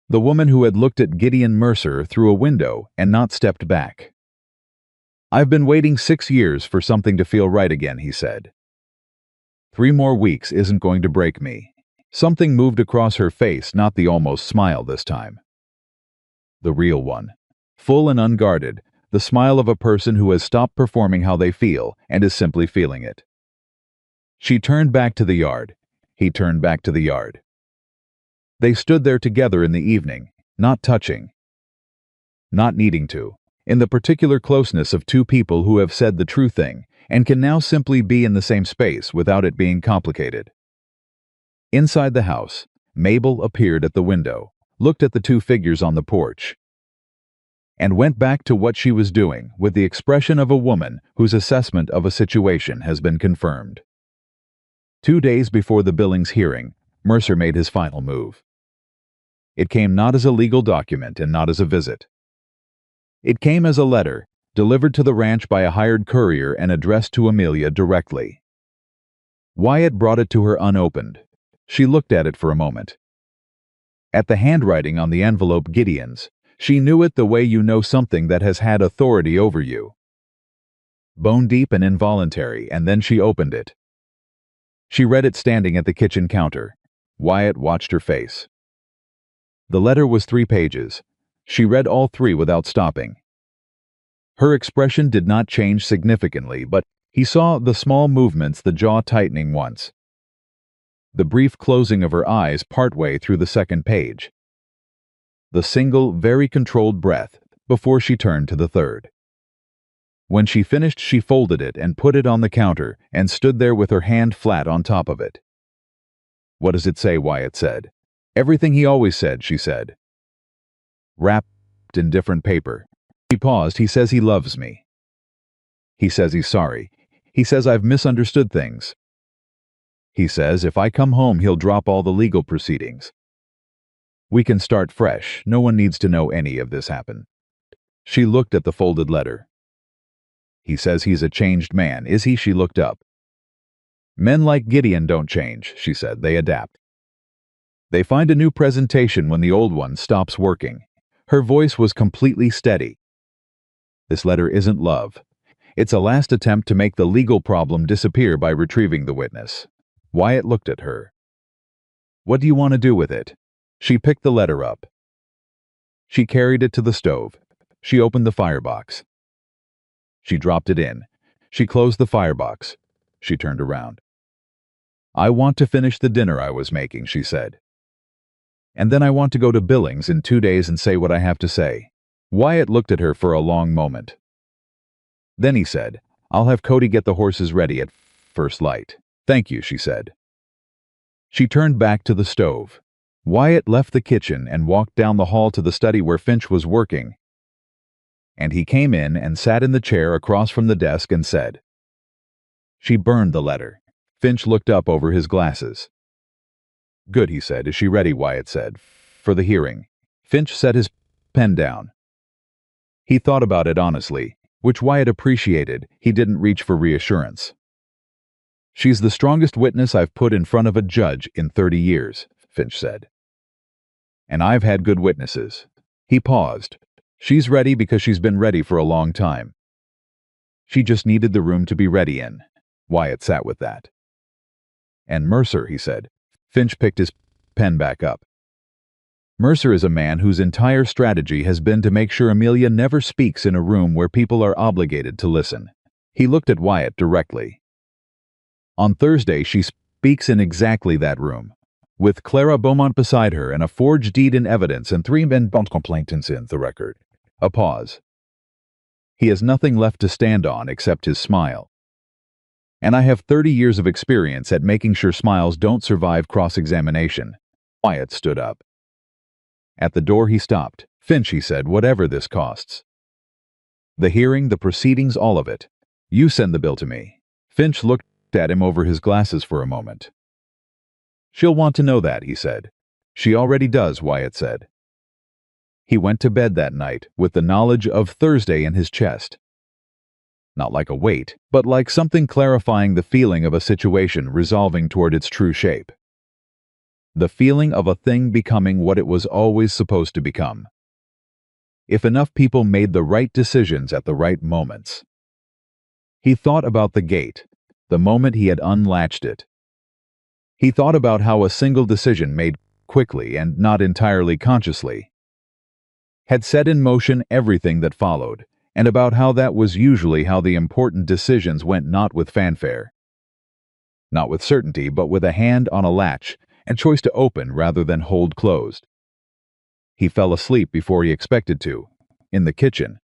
Speaker 1: The woman who had looked at Gideon Mercer through a window and not stepped back. I've been waiting 6 years for something to feel right again, he said. 3 more weeks isn't going to break me. Something moved across her face, not the almost smile this time. The real one. Full and unguarded, the smile of a person who has stopped performing how they feel and is simply feeling it. She turned back to the yard. He turned back to the yard. They stood there together in the evening, not touching. Not needing to. In the particular closeness of two people who have said the true thing and can now simply be in the same space without it being complicated. Inside the house, Mabel appeared at the window, looked at the two figures on the porch, and went back to what she was doing with the expression of a woman whose assessment of a situation has been confirmed. 2 days before the Billings hearing, Mercer made his final move. It came not as a legal document and not as a visit. It came as a letter, delivered to the ranch by a hired courier and addressed to Amelia directly. Wyatt brought it to her unopened. She looked at it for a moment. At the handwriting on the envelope, Gideon's, she knew it the way you know something that has had authority over you. Bone deep and involuntary, and then she opened it. She read it standing at the kitchen counter. Wyatt watched her face. The letter was 3 pages. She read all 3 without stopping. Her expression did not change significantly, but he saw the small movements, the jaw tightening once, the brief closing of her eyes partway through the 2nd page, the single, very controlled breath before she turned to the 3rd. When she finished, she folded it and put it on the counter and stood there with her hand flat on top of it. "What does it say?" Wyatt said. "Everything he always said," she said. "Wrapped in different paper." He paused. "He says he loves me. He says he's sorry. He says I've misunderstood things. He says if I come home he'll drop all the legal proceedings. We can start fresh. No one needs to know any of this happened." She looked at the folded letter. "He says he's a changed man, is he?" She looked up. "Men like Gideon don't change," she said. "They adapt. They find a new presentation when the old one stops working." Her voice was completely steady. "This letter isn't love. It's a last attempt to make the legal problem disappear by retrieving the witness." Wyatt looked at her. "What do you want to do with it?" She picked the letter up. She carried it to the stove. She opened the firebox. She dropped it in. She closed the firebox. She turned around. "I want to finish the dinner I was making," she said. "And then I want to go to Billings in 2 days and say what I have to say." Wyatt looked at her for a long moment. Then he said, "I'll have Cody get the horses ready at first light." "Thank you," she said. She turned back to the stove. Wyatt left the kitchen and walked down the hall to the study where Finch was working. And he came in and sat in the chair across from the desk and said, "She burned the letter." Finch looked up over his glasses. "Good," he said. "Is she ready?" Wyatt said. "For the hearing." Finch set his pen down. He thought about it honestly, which Wyatt appreciated. He didn't reach for reassurance. "She's the strongest witness I've put in front of a judge in 30 years, Finch said. "And I've had good witnesses." He paused. "She's ready because she's been ready for a long time. She just needed the room to be ready in." Wyatt sat with that. "And Mercer," he said. Finch picked his pen back up. "Mercer is a man whose entire strategy has been to make sure Amelia never speaks in a room where people are obligated to listen." He looked at Wyatt directly. "On Thursday she speaks in exactly that room, with Clara Beaumont beside her and a forged deed in evidence and 3 men complainants in the record." A pause. "He has nothing left to stand on except his smile. And I have 30 years of experience at making sure smiles don't survive cross-examination." Wyatt stood up. At the door he stopped. "Finch," he said, "whatever this costs. The hearing, the proceedings, all of it. You send the bill to me." Finch looked at him over his glasses for a moment. "She'll want to know that," he said. "She already does," Wyatt said. He went to bed that night with the knowledge of Thursday in his chest. Not like a weight, but like something clarifying the feeling of a situation resolving toward its true shape. The feeling of a thing becoming what it was always supposed to become. If enough people made the right decisions at the right moments. He thought about the gate, the moment he had unlatched it. He thought about how a single decision made quickly and not entirely consciously had set in motion everything that followed, and about how that was usually how the important decisions went, not with fanfare, not with certainty, but with a hand on a latch and choice to open rather than hold closed. He fell asleep before he expected to, in the kitchen.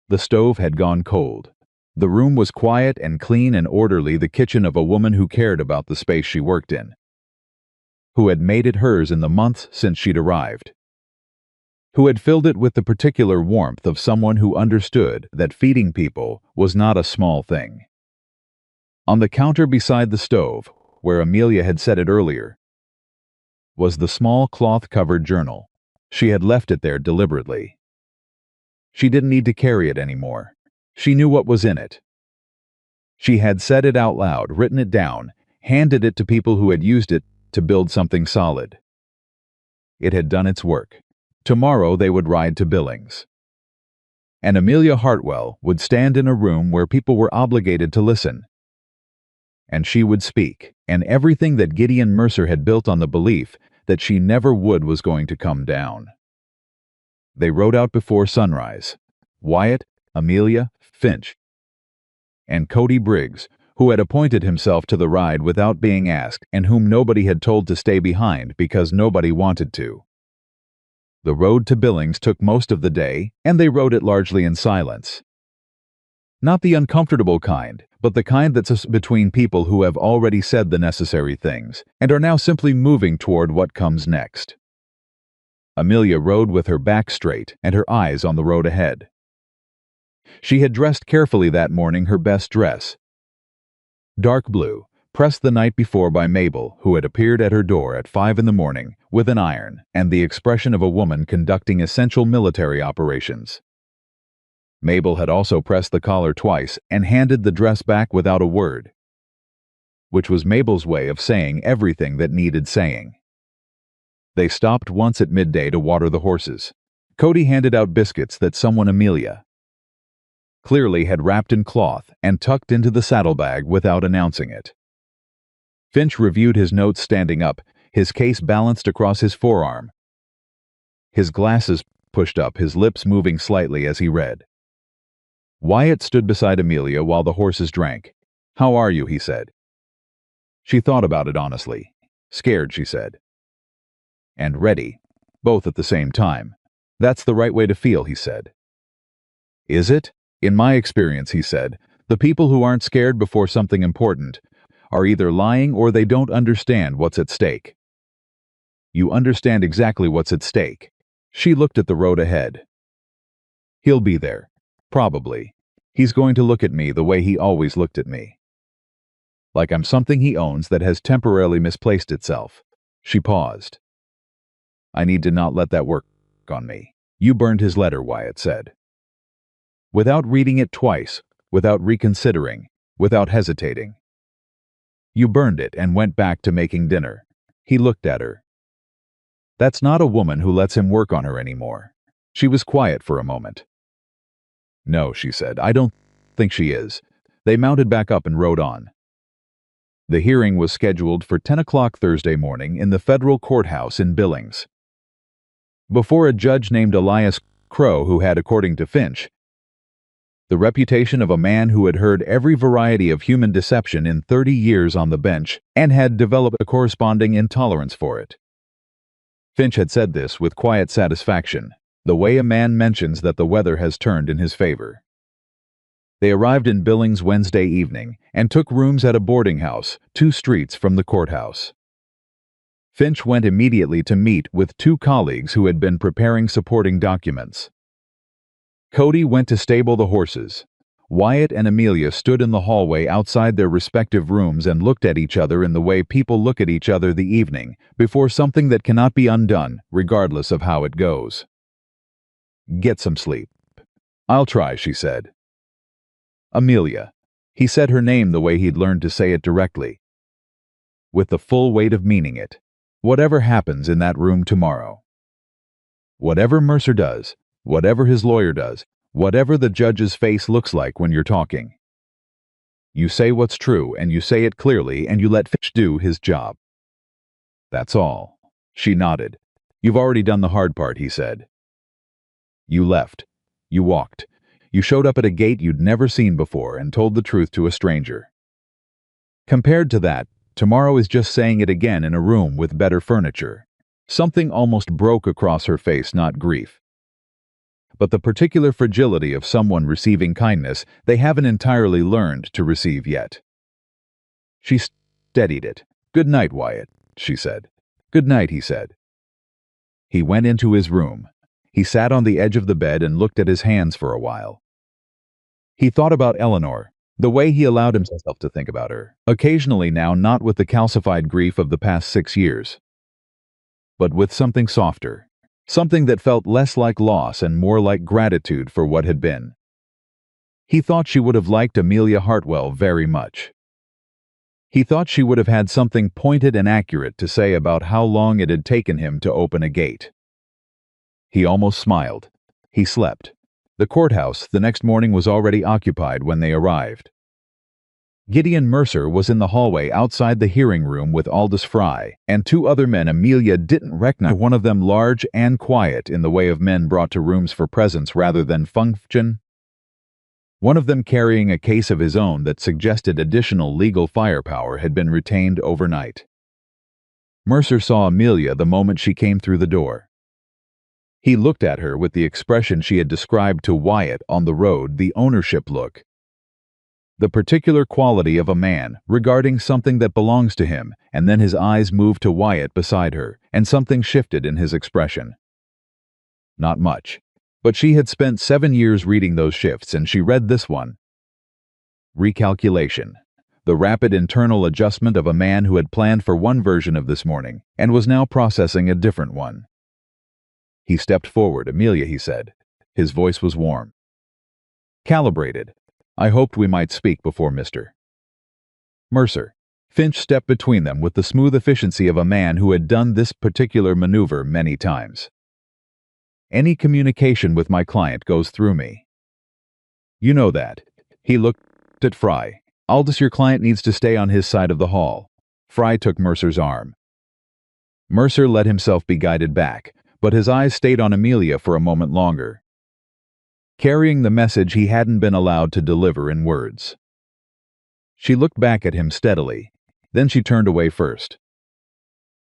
Speaker 1: The stove had gone cold. The room was quiet and clean and orderly, the kitchen of a woman who cared about the space she worked in, who had made it hers in the months since she'd arrived, who had filled it with the particular warmth of someone who understood that feeding people was not a small thing. On the counter beside the stove, where Amelia had set it earlier, was the small cloth-covered journal. She had left it there deliberately. She didn't need to carry it anymore. She knew what was in it. She had said it out loud, written it down, handed it to people who had used it to build something solid. It had done its work. Tomorrow they would ride to Billings. And Amelia Hartwell would stand in a room where people were obligated to listen. And she would speak, and everything that Gideon Mercer had built on the belief that she never would was going to come down. They rode out before sunrise. Wyatt, Amelia, Finch, and Cody Briggs, who had appointed himself to the ride without being asked and whom nobody had told to stay behind because nobody wanted to. The road to Billings took most of the day, and they rode it largely in silence. Not the uncomfortable kind, but the kind that's between people who have already said the necessary things and are now simply moving toward what comes next. Amelia rode with her back straight and her eyes on the road ahead. She had dressed carefully that morning, her best dress. Dark blue, pressed the night before by Mabel, who had appeared at her door at 5 a.m. with an iron and the expression of a woman conducting essential military operations. Mabel had also pressed the collar twice and handed the dress back without a word, which was Mabel's way of saying everything that needed saying. They stopped once at midday to water the horses. Cody handed out biscuits that someone, Amelia, clearly had wrapped in cloth and tucked into the saddlebag without announcing it. Finch reviewed his notes standing up, his case balanced across his forearm, his glasses pushed up, his lips moving slightly as he read. Wyatt stood beside Amelia while the horses drank. "How are you?" he said. She thought about it honestly. "Scared," she said. "And ready, both at the same time. That's the right way to feel," he said. "Is it? In my experience," he said, "the people who aren't scared before something important are either lying or they don't understand what's at stake." "You understand exactly what's at stake." She looked at the road ahead. "He'll be there. Probably. He's going to look at me the way he always looked at me. Like I'm something he owns that has temporarily misplaced itself." She paused. "I need to not let that work on me." "You burned his letter," Wyatt said. "Without reading it twice, without reconsidering, without hesitating. You burned it and went back to making dinner." He looked at her. "That's not a woman who lets him work on her anymore." She was quiet for a moment. "No," she said, "I don't think she is." They mounted back up and rode on. The hearing was scheduled for 10 o'clock Thursday morning in the federal courthouse in Billings, before a judge named Elias Crow, who had, according to Finch, the reputation of a man who had heard every variety of human deception in 30 years on the bench and had developed a corresponding intolerance for it. Finch had said this with quiet satisfaction, the way a man mentions that the weather has turned in his favor. They arrived in Billings Wednesday evening and took rooms at a boarding house 2 streets from the courthouse. Finch went immediately to meet with 2 colleagues who had been preparing supporting documents. Cody went to stable the horses. Wyatt and Amelia stood in the hallway outside their respective rooms and looked at each other in the way people look at each other the evening before something that cannot be undone, regardless of how it goes. "Get some sleep." "I'll try," she said. "Amelia." He said her name the way he'd learned to say it directly, with the full weight of meaning it. "Whatever happens in that room tomorrow, whatever Mercer does, whatever his lawyer does, whatever the judge's face looks like when you're talking, you say what's true and you say it clearly and you let Finch do his job. That's all." She nodded. "You've already done the hard part," he said. "You left. You walked. You showed up at a gate you'd never seen before and told the truth to a stranger. Compared to that, tomorrow is just saying it again in a room with better furniture." Something almost broke across her face, not grief, but the particular fragility of someone receiving kindness they haven't entirely learned to receive yet. She steadied it. "Good night, Wyatt," she said. "Good night," he said. He went into his room. He sat on the edge of the bed and looked at his hands for a while. He thought about Eleanor, the way he allowed himself to think about her, occasionally now not with the calcified grief of the past 6 years, but with something softer, something that felt less like loss and more like gratitude for what had been. He thought she would have liked Amelia Hartwell very much. He thought she would have had something pointed and accurate to say about how long it had taken him to open a gate. He almost smiled. He slept. The courthouse the next morning was already occupied when they arrived. Gideon Mercer was in the hallway outside the hearing room with Aldous Fry, and two other men Amelia didn't recognize, one of them large and quiet in the way of men brought to rooms for presence rather than function, one of them carrying a case of his own that suggested additional legal firepower had been retained overnight. Mercer saw Amelia the moment she came through the door. He looked at her with the expression she had described to Wyatt on the road, the ownership look. The particular quality of a man regarding something that belongs to him, and then his eyes moved to Wyatt beside her, and something shifted in his expression. Not much, but she had spent 7 years reading those shifts, and she read this one. Recalculation. The rapid internal adjustment of a man who had planned for one version of this morning, and was now processing a different one. He stepped forward. Amelia, he said. His voice was warm. Calibrated. I hoped we might speak before Mr. Mercer. Finch stepped between them with the smooth efficiency of a man who had done this particular maneuver many times. Any communication with my client goes through me. You know that. He looked at Fry. Aldous, your client needs to stay on his side of the hall. Fry took Mercer's arm. Mercer let himself be guided back, but his eyes stayed on Amelia for a moment longer, carrying the message he hadn't been allowed to deliver in words. She looked back at him steadily, then she turned away first.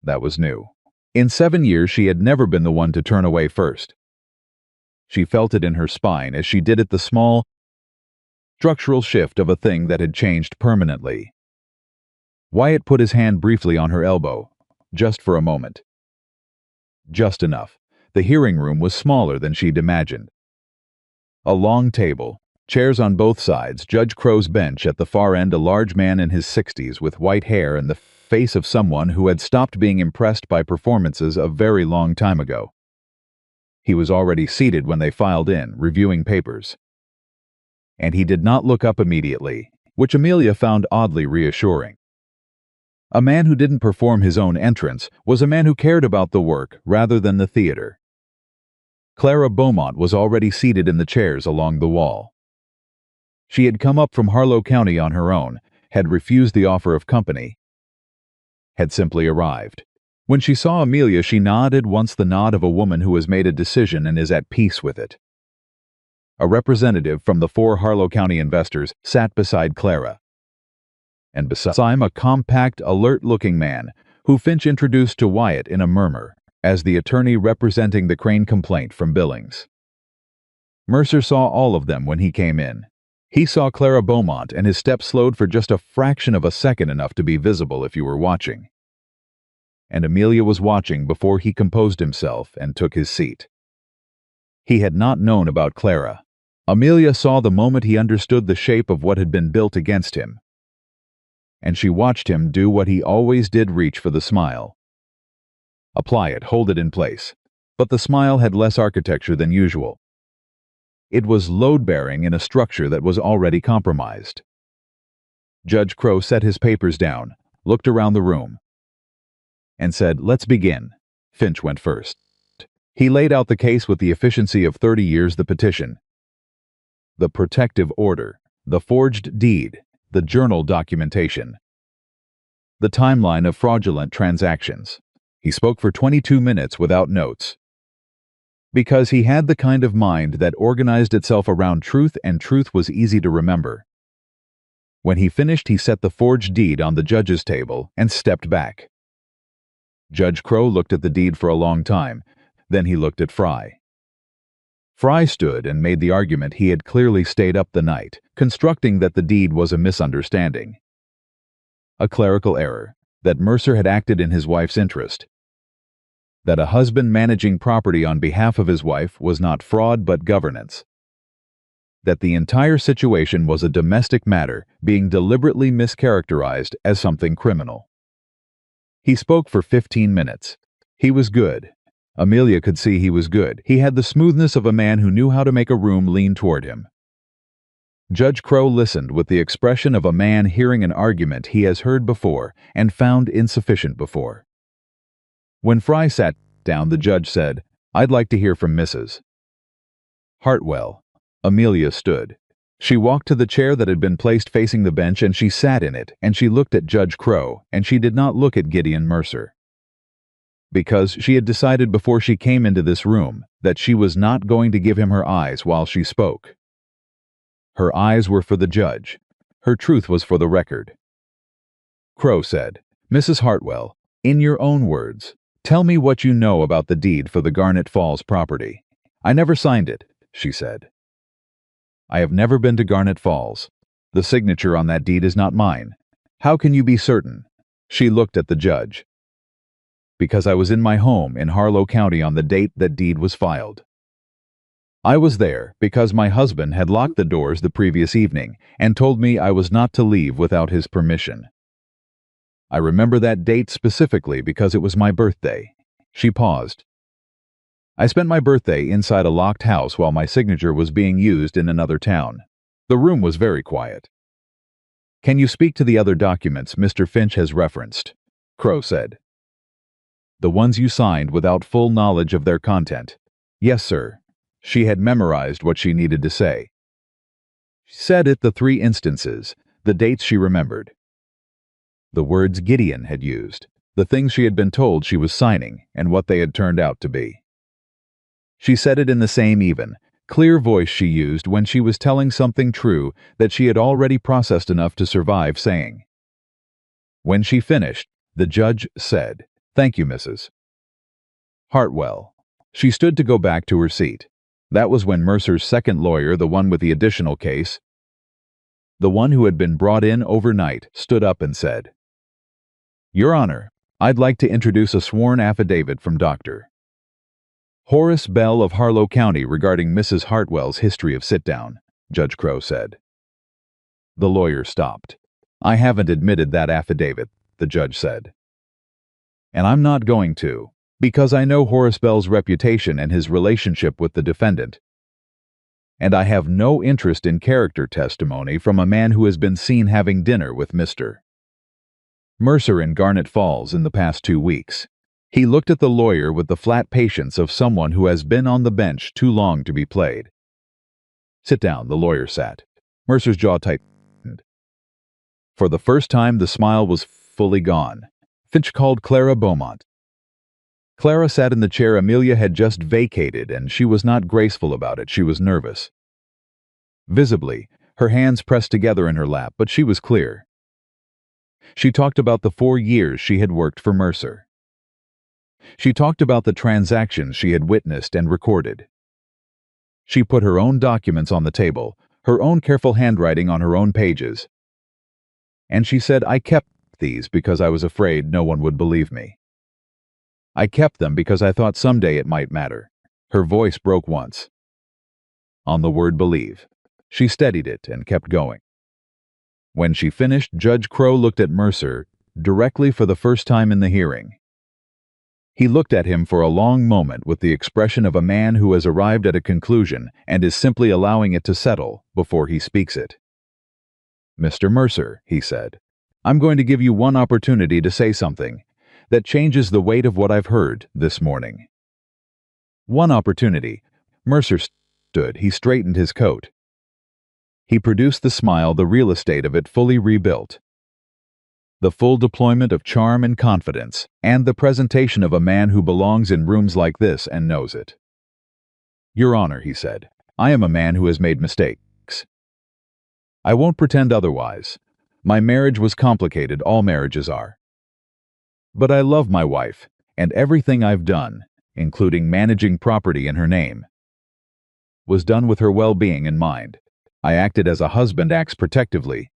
Speaker 1: That was new. In 7 years she had never been the one to turn away first. She felt it in her spine as she did it, the small, structural shift of a thing that had changed permanently. Wyatt put his hand briefly on her elbow, just for a moment. Just enough. The hearing room was smaller than she'd imagined. A long table, chairs on both sides, Judge Crow's bench at the far end, a large man in his 60s with white hair and the face of someone who had stopped being impressed by performances a very long time ago. He was already seated when they filed in, reviewing papers. And he did not look up immediately, which Amelia found oddly reassuring. A man who didn't perform his own entrance was a man who cared about the work rather than the theater. Clara Beaumont was already seated in the chairs along the wall. She had come up from Harlow County on her own, had refused the offer of company, had simply arrived. When she saw Amelia, she nodded once, the nod of a woman who has made a decision and is at peace with it. A representative from the 4 Harlow County investors sat beside Clara. And beside him a compact, alert-looking man, who Finch introduced to Wyatt in a murmur, as the attorney representing the Crane complaint from Billings. Mercer saw all of them when he came in. He saw Clara Beaumont, and his step slowed for just a fraction of a second, enough to be visible if you were watching. And Amelia was watching before he composed himself and took his seat. He had not known about Clara. Amelia saw the moment he understood the shape of what had been built against him. And she watched him do what he always did, reach for the smile. Apply it, hold it in place. But the smile had less architecture than usual. It was load-bearing in a structure that was already compromised. Judge Crow set his papers down, looked around the room, and said, "Let's begin." Finch went first. He laid out the case with the efficiency of 30 years: the petition, the protective order, the forged deed, the journal documentation, the timeline of fraudulent transactions. He spoke for 22 minutes without notes, because he had the kind of mind that organized itself around truth, and truth was easy to remember. When he finished, he set the forged deed on the judge's table and stepped back. Judge Crow looked at the deed for a long time, then he looked at Fry. Fry stood and made the argument he had clearly stayed up the night, constructing that the deed was a misunderstanding, a clerical error, that Mercer had acted in his wife's interest, that a husband managing property on behalf of his wife was not fraud but governance, that the entire situation was a domestic matter being deliberately mischaracterized as something criminal. He spoke for 15 minutes. He was good. Amelia could see he was good. He had the smoothness of a man who knew how to make a room lean toward him. Judge Crow listened with the expression of a man hearing an argument he has heard before and found insufficient before. When Fry sat down, the judge said, "I'd like to hear from Mrs. Hartwell." Amelia stood. She walked to the chair that had been placed facing the bench and she sat in it, and she looked at Judge Crow, and she did not look at Gideon Mercer. Because she had decided before she came into this room that she was not going to give him her eyes while she spoke. Her eyes were for the judge. Her truth was for the record. Crow said, "Mrs. Hartwell, in your own words, tell me what you know about the deed for the Garnet Falls property." "I never signed it," she said. "I have never been to Garnet Falls. The signature on that deed is not mine. How can you be certain?" She looked at the judge. "Because I was in my home in Harlow County on the date that deed was filed. I was there because my husband had locked the doors the previous evening and told me I was not to leave without his permission. I remember that date specifically because it was my birthday." She paused. "I spent my birthday inside a locked house while my signature was being used in another town. The room was very quiet." "Can you speak to the other documents Mr. Finch has referenced?" Crow said. "The ones you signed without full knowledge of their content?" "Yes, sir." She had memorized what she needed to say. She said it the 3 instances, the dates she remembered. The words Gideon had used, the things she had been told she was signing, and what they had turned out to be. She said it in the same even, clear voice she used when she was telling something true that she had already processed enough to survive saying. When she finished, the judge said, "Thank you, Mrs. Hartwell." She stood to go back to her seat. That was when Mercer's second lawyer, the one with the additional case, the one who had been brought in overnight, stood up and said, "Your Honor, I'd like to introduce a sworn affidavit from Dr. Horace Bell of Harlow County regarding Mrs. Hartwell's history of sit-down," Judge Crow said. The lawyer stopped. "I haven't admitted that affidavit," the judge said. "And I'm not going to, because I know Horace Bell's reputation and his relationship with the defendant. And I have no interest in character testimony from a man who has been seen having dinner with Mr. Mercer in Garnet Falls in the past 2 weeks." He looked at the lawyer with the flat patience of someone who has been on the bench too long to be played. "Sit down," the lawyer sat. Mercer's jaw tightened. For the first time, the smile was fully gone. Finch called Clara Beaumont. Clara sat in the chair Amelia had just vacated, and she was not graceful about it. She was nervous. Visibly, her hands pressed together in her lap, but she was clear. She talked about the 4 years she had worked for Mercer. She talked about the transactions she had witnessed and recorded. She put her own documents on the table, her own careful handwriting on her own pages. And she said, "I kept these because I was afraid no one would believe me. I kept them because I thought someday it might matter." Her voice broke once. On the word believe. She steadied it and kept going. When she finished, Judge Crow looked at Mercer directly for the first time in the hearing. He looked at him for a long moment with the expression of a man who has arrived at a conclusion and is simply allowing it to settle before he speaks it. "Mr. Mercer," he said, "I'm going to give you one opportunity to say something that changes the weight of what I've heard this morning." One opportunity. Mercer stood. He straightened his coat. He produced the smile, the real estate of it fully rebuilt. The full deployment of charm and confidence, and the presentation of a man who belongs in rooms like this and knows it. "Your Honor," he said, "I am a man who has made mistakes. I won't pretend otherwise. My marriage was complicated, all marriages are. But I love my wife, and everything I've done, including managing property in her name, was done with her well-being in mind. I acted as a husband acts protectively,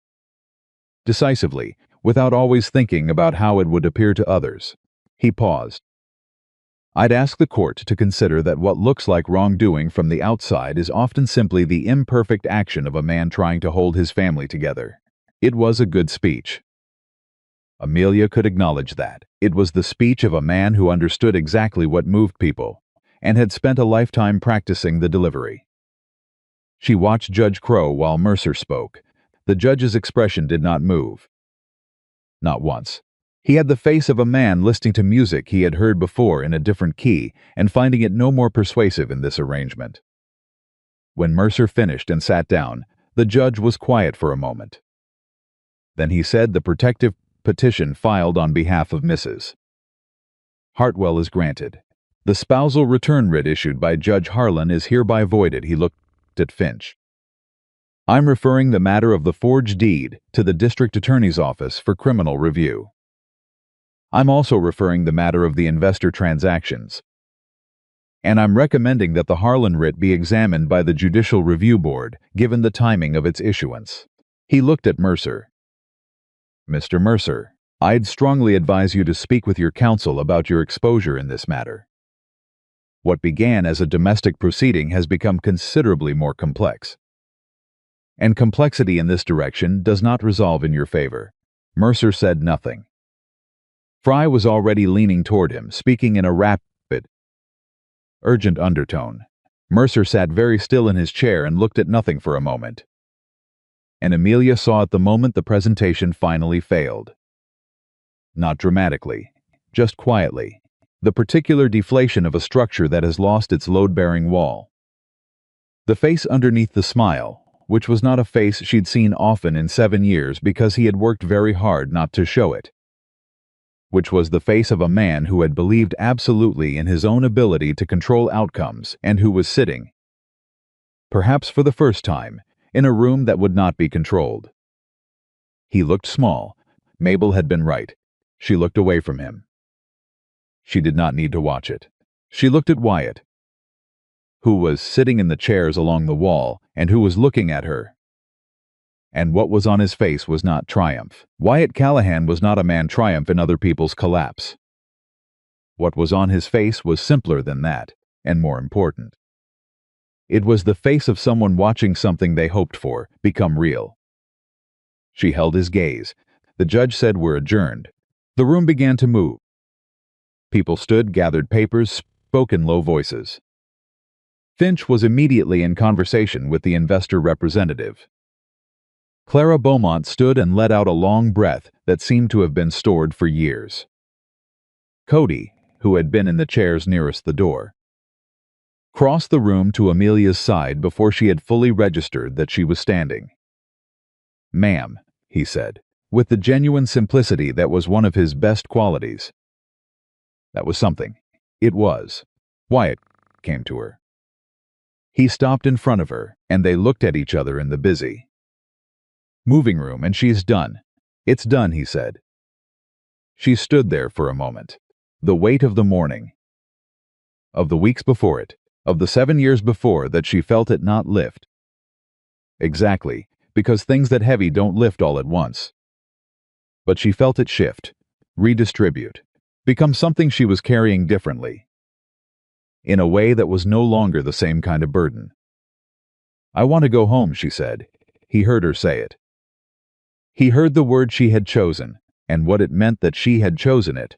Speaker 1: decisively, without always thinking about how it would appear to others." He paused. "I'd ask the court to consider that what looks like wrongdoing from the outside is often simply the imperfect action of a man trying to hold his family together." It was a good speech. Amelia could acknowledge that. It was the speech of a man who understood exactly what moved people, and had spent a lifetime practicing the delivery. She watched Judge Crow while Mercer spoke. The judge's expression did not move. Not once. He had the face of a man listening to music he had heard before in a different key and finding it no more persuasive in this arrangement. When Mercer finished and sat down, The judge was quiet for a moment. Then he said the protective petition filed on behalf of Mrs. Hartwell is granted. The spousal return writ issued by Judge Harlan is hereby voided. He looked at Finch. I'm referring the matter of the forged deed to the district attorney's office for criminal review. I'm also referring the matter of the investor transactions. And I'm recommending that the Harlan writ be examined by the Judicial Review Board, given the timing of its issuance. He looked at Mercer. Mr. Mercer, I'd strongly advise you to speak with your counsel about your exposure in this matter. What began as a domestic proceeding has become considerably more complex. And complexity in this direction does not resolve in your favor. Mercer said nothing. Fry was already leaning toward him, speaking in a rapid, urgent undertone. Mercer sat very still in his chair and looked at nothing for a moment. And Amelia saw at the moment the presentation finally failed. Not dramatically, just quietly. The particular deflation of a structure that has lost its load-bearing wall. The face underneath the smile, which was not a face she'd seen often in 7 years because he had worked very hard not to show it. Which was the face of a man who had believed absolutely in his own ability to control outcomes and who was sitting, perhaps for the first time, in a room that would not be controlled. He looked small. Mabel had been right. She looked away from him. She did not need to watch it. She looked at Wyatt, who was sitting in the chairs along the wall and who was looking at her. And what was on his face was not triumph. Wyatt Callahan was not a man triumph in other people's collapse. What was on his face was simpler than that, and more important. It was the face of someone watching something they hoped for become real. She held his gaze. The judge said we're adjourned. The room began to move. People stood, gathered papers, spoke in low voices. Finch was immediately in conversation with the investor representative. Clara Beaumont stood and let out a long breath that seemed to have been stored for years. Cody, who had been in the chairs nearest the door, crossed the room to Amelia's side before she had fully registered that she was standing. "Ma'am," he said, with the genuine simplicity that was one of his best qualities. That was something. It was. Wyatt came to her. He stopped in front of her, and they looked at each other in the busy moving room, and she's done. It's done, he said. She stood there for a moment. The weight of the morning, of the weeks before it, of the 7 years before that she felt it not lift. Exactly, because things that heavy don't lift all at once. But she felt it shift, redistribute, become something she was carrying differently, in a way that was no longer the same kind of burden. "I want to go home," she said. He heard her say it. He heard the word she had chosen, and what it meant that she had chosen it.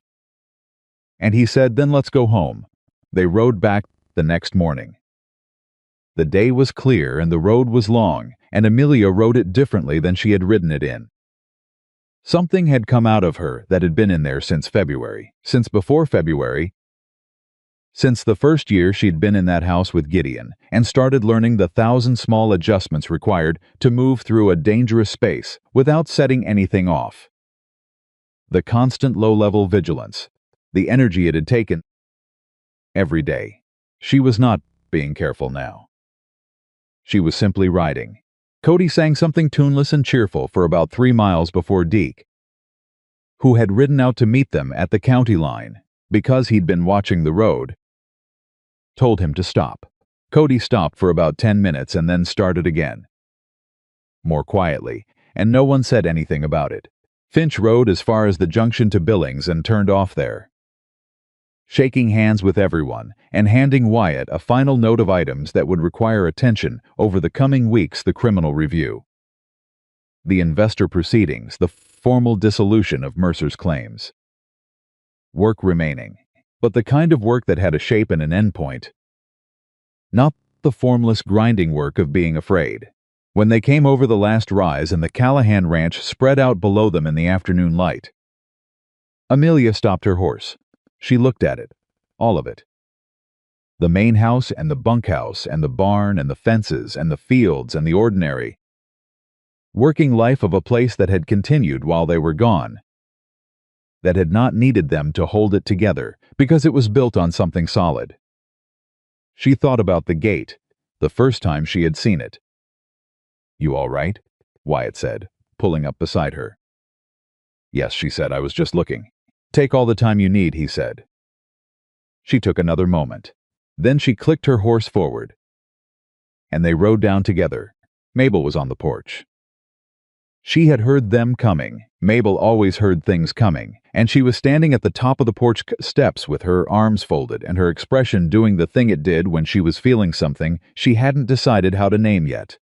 Speaker 1: And he said, "Then let's go home." They rode back the next morning. The day was clear and the road was long, and Amelia rode it differently than she had ridden it in. Something had come out of her that had been in there since February, since before February, since the first year she'd been in that house with Gideon, and started learning the 1,000 small adjustments required to move through a dangerous space without setting anything off. The constant low-level vigilance, the energy it had taken every day. She was not being careful now. She was simply riding. Cody sang something tuneless and cheerful for about 3 miles before Deke, who had ridden out to meet them at the county line, because he'd been watching the road, told him to stop. Cody stopped for about 10 minutes and then started again. More quietly, and no one said anything about it. Finch rode as far as the junction to Billings and turned off there, shaking hands with everyone and handing Wyatt a final note of items that would require attention over the coming weeks: the criminal review, the investor proceedings, the formal dissolution of Mercer's claims. Work remaining, but the kind of work that had a shape and an endpoint. Not the formless grinding work of being afraid. When they came over the last rise and the Callahan ranch spread out below them in the afternoon light, Amelia stopped her horse. She looked at it, all of it. The main house and the bunkhouse and the barn and the fences and the fields and the ordinary, working life of a place that had continued while they were gone, that had not needed them to hold it together because it was built on something solid. She thought about the gate, the first time she had seen it. "You all right?" Wyatt said, pulling up beside her. "Yes," she said, "I was just looking." "Take all the time you need," he said. She took another moment. Then she clicked her horse forward, and they rode down together. Mabel was on the porch. She had heard them coming. Mabel always heard things coming, and she was standing at the top of the porch steps with her arms folded and her expression doing the thing it did when she was feeling something she hadn't decided how to name yet.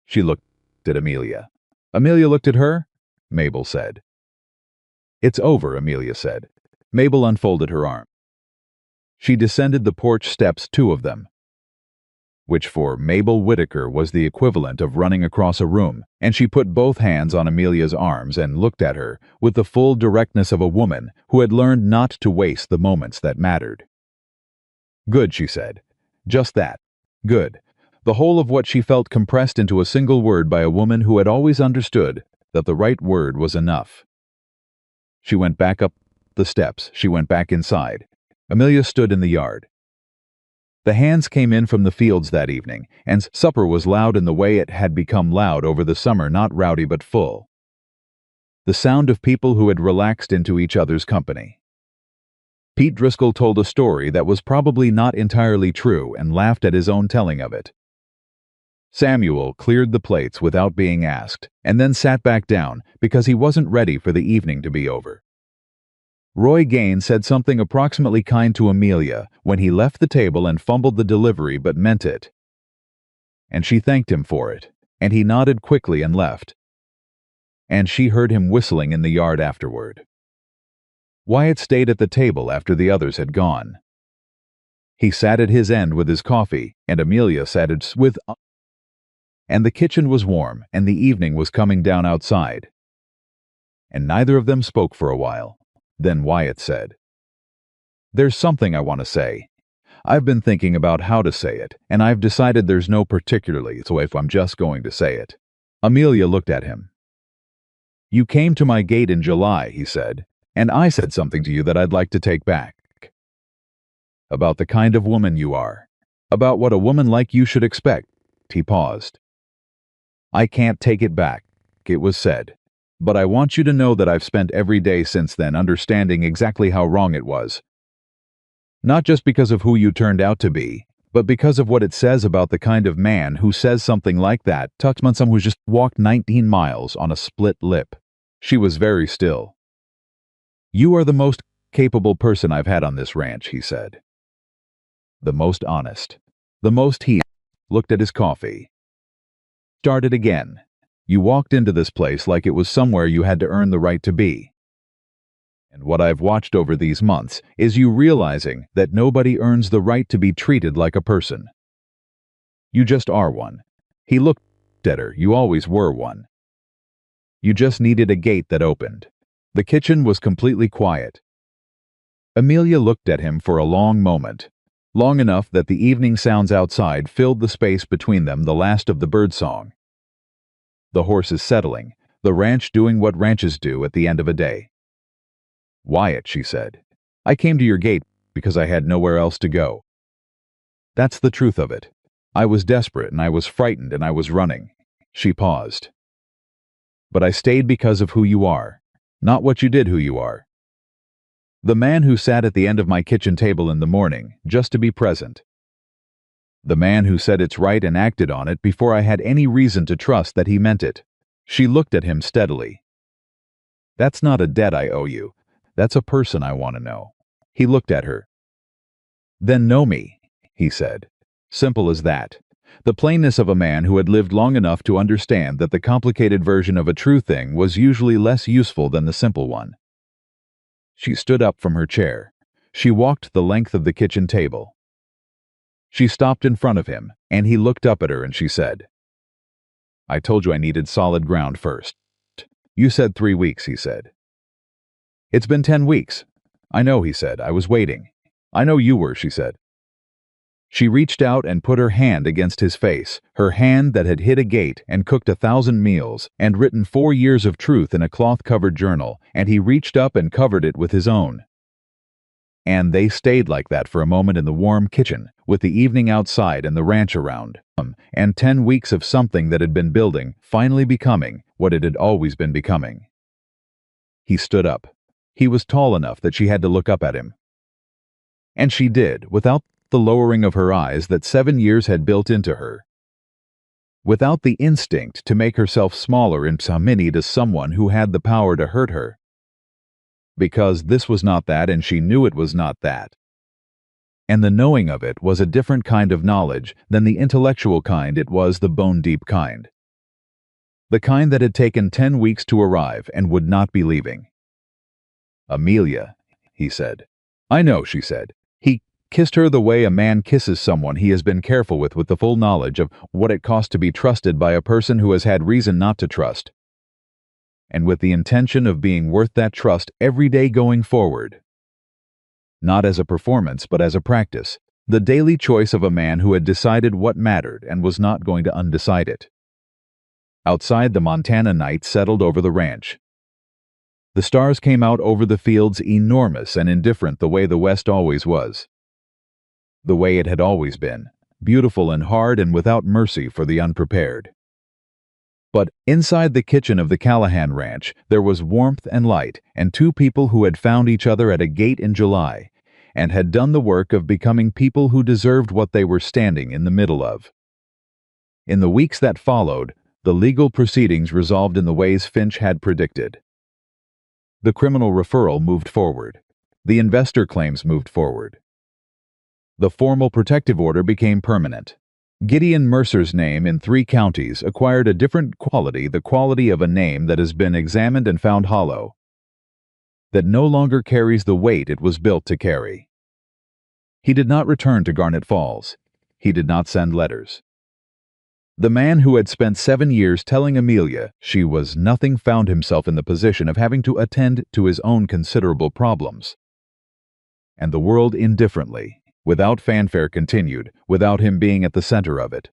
Speaker 1: She looked at Amelia. Amelia looked at her. Mabel said. "It's over," Amelia said. Mabel unfolded her arm. She descended the porch steps, two of them, which for Mabel Whitaker was the equivalent of running across a room, and she put both hands on Amelia's arms and looked at her with the full directness of a woman who had learned not to waste the moments that mattered. "Good," she said. "Just that. Good." The whole of what she felt compressed into a single word by a woman who had always understood that the right word was enough. She went back up the steps. She went back inside. Amelia stood in the yard. The hands came in from the fields that evening, and supper was loud in the way it had become loud over the summer, not rowdy but full. The sound of people who had relaxed into each other's company. Pete Driscoll told a story that was probably not entirely true and laughed at his own telling of it. Samuel cleared the plates without being asked, and then sat back down because he wasn't ready for the evening to be over. Roy Gaines said something approximately kind to Amelia when he left the table and fumbled the delivery but meant it. And she thanked him for it, and he nodded quickly and left. And she heard him whistling in the yard afterward. Wyatt stayed at the table after the others had gone. He sat at his end with his coffee, and Amelia sat with. And the kitchen was warm, and the evening was coming down outside. And neither of them spoke for a while. Then Wyatt said, "There's something I want to say. I've been thinking about how to say it, and I've decided there's no particularly, so if I'm just going to say it." Amelia looked at him. "You came to my gate in July," he said, "and I said something to you that I'd like to take back. About the kind of woman you are. About what a woman like you should expect." He paused. "I can't take it back," it was said. "But I want you to know that I've spent every day since then understanding exactly how wrong it was. Not just because of who you turned out to be, but because of what it says about the kind of man who says something like that to someone who's just walked 19 miles on a split lip." She was very still. "You are the most capable person I've had on this ranch," he said. "The most honest. The most." He looked at his coffee. "Started again. You walked into this place like it was somewhere you had to earn the right to be. And what I've watched over these months is you realizing that nobody earns the right to be treated like a person. You just are one." He looked at her. "You always were one. You just needed a gate that opened." The kitchen was completely quiet. Amelia looked at him for a long moment, long enough that the evening sounds outside filled the space between them, the last of the birdsong. The horses settling, the ranch doing what ranches do at the end of a day. "Wyatt," she said, "I came to your gate because I had nowhere else to go. That's the truth of it. I was desperate and I was frightened and I was running." She paused. "But I stayed because of who you are, not what you did, who you are. The man who sat at the end of my kitchen table in the morning, just to be present. The man who said it's right and acted on it before I had any reason to trust that he meant it." She looked at him steadily. "That's not a debt I owe you. That's a person I want to know." He looked at her. "Then know me," he said. Simple as that. The plainness of a man who had lived long enough to understand that the complicated version of a true thing was usually less useful than the simple one. She stood up from her chair. She walked the length of the kitchen table. She stopped in front of him, and he looked up at her and she said, "I told you I needed solid ground first." "You said 3 weeks," he said. "It's been 10 weeks. I know," he said. "I was waiting." "I know you were," she said. She reached out and put her hand against his face, her hand that had hit a gate and cooked 1,000 meals and written 4 years of truth in a cloth-covered journal, and he reached up and covered it with his own. And they stayed like that for a moment in the warm kitchen, with the evening outside and the ranch around, and 10 weeks of something that had been building, finally becoming what it had always been becoming. He stood up. He was tall enough that she had to look up at him. And she did, without the lowering of her eyes that 7 years had built into her. Without the instinct to make herself smaller and submit to someone who had the power to hurt her. Because this was not that, and she knew it was not that. And the knowing of it was a different kind of knowledge than the intellectual kind. It was the bone-deep kind. The kind that had taken 10 weeks to arrive and would not be leaving. "Amelia," he said. "I know," she said. He kissed her the way a man kisses someone he has been careful with the full knowledge of what it costs to be trusted by a person who has had reason not to trust, and with the intention of being worth that trust every day going forward. Not as a performance, but as a practice, the daily choice of a man who had decided what mattered and was not going to undecide it. Outside, the Montana night settled over the ranch. The stars came out over the fields, enormous and indifferent, the way the West always was. The way it had always been, beautiful and hard and without mercy for the unprepared. But inside the kitchen of the Callahan Ranch, there was warmth and light, and 2 people who had found each other at a gate in July, and had done the work of becoming people who deserved what they were standing in the middle of. In the weeks that followed, the legal proceedings resolved in the ways Finch had predicted. The criminal referral moved forward. The investor claims moved forward. The formal protective order became permanent. Gideon Mercer's name in 3 counties acquired a different quality, the quality of a name that has been examined and found hollow, that no longer carries the weight it was built to carry. He did not return to Garnet Falls. He did not send letters. The man who had spent 7 years telling Amelia she was nothing found himself in the position of having to attend to his own considerable problems. And the world indifferently, without fanfare, continued, without him being at the center of it.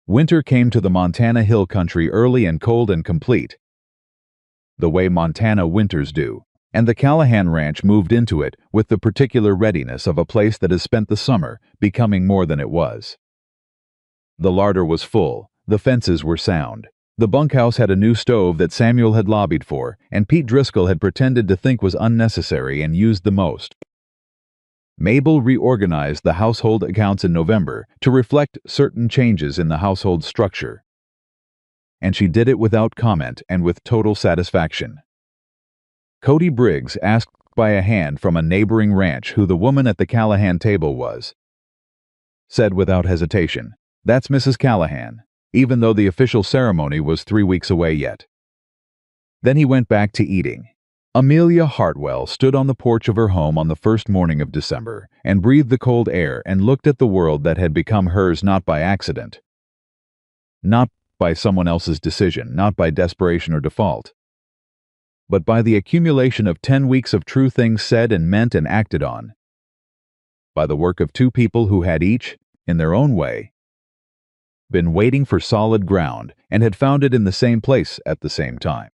Speaker 1: Winter came to the Montana hill country early and cold and complete, the way Montana winters do, and the Callahan Ranch moved into it with the particular readiness of a place that has spent the summer becoming more than it was. The larder was full, the fences were sound, the bunkhouse had a new stove that Samuel had lobbied for, and Pete Driscoll had pretended to think was unnecessary and used the most. Mabel reorganized the household accounts in November to reflect certain changes in the household structure. And she did it without comment and with total satisfaction. Cody Briggs asked by a hand from a neighboring ranch who the woman at the Callahan table was. Said without hesitation, "That's Mrs. Callahan," even though the official ceremony was 3 weeks away yet. Then he went back to eating. Amelia Hartwell stood on the porch of her home on the first morning of December and breathed the cold air and looked at the world that had become hers not by accident, not by someone else's decision, not by desperation or default, but by the accumulation of 10 weeks of true things said and meant and acted on, by the work of 2 people who had each, in their own way, been waiting for solid ground and had found it in the same place at the same time.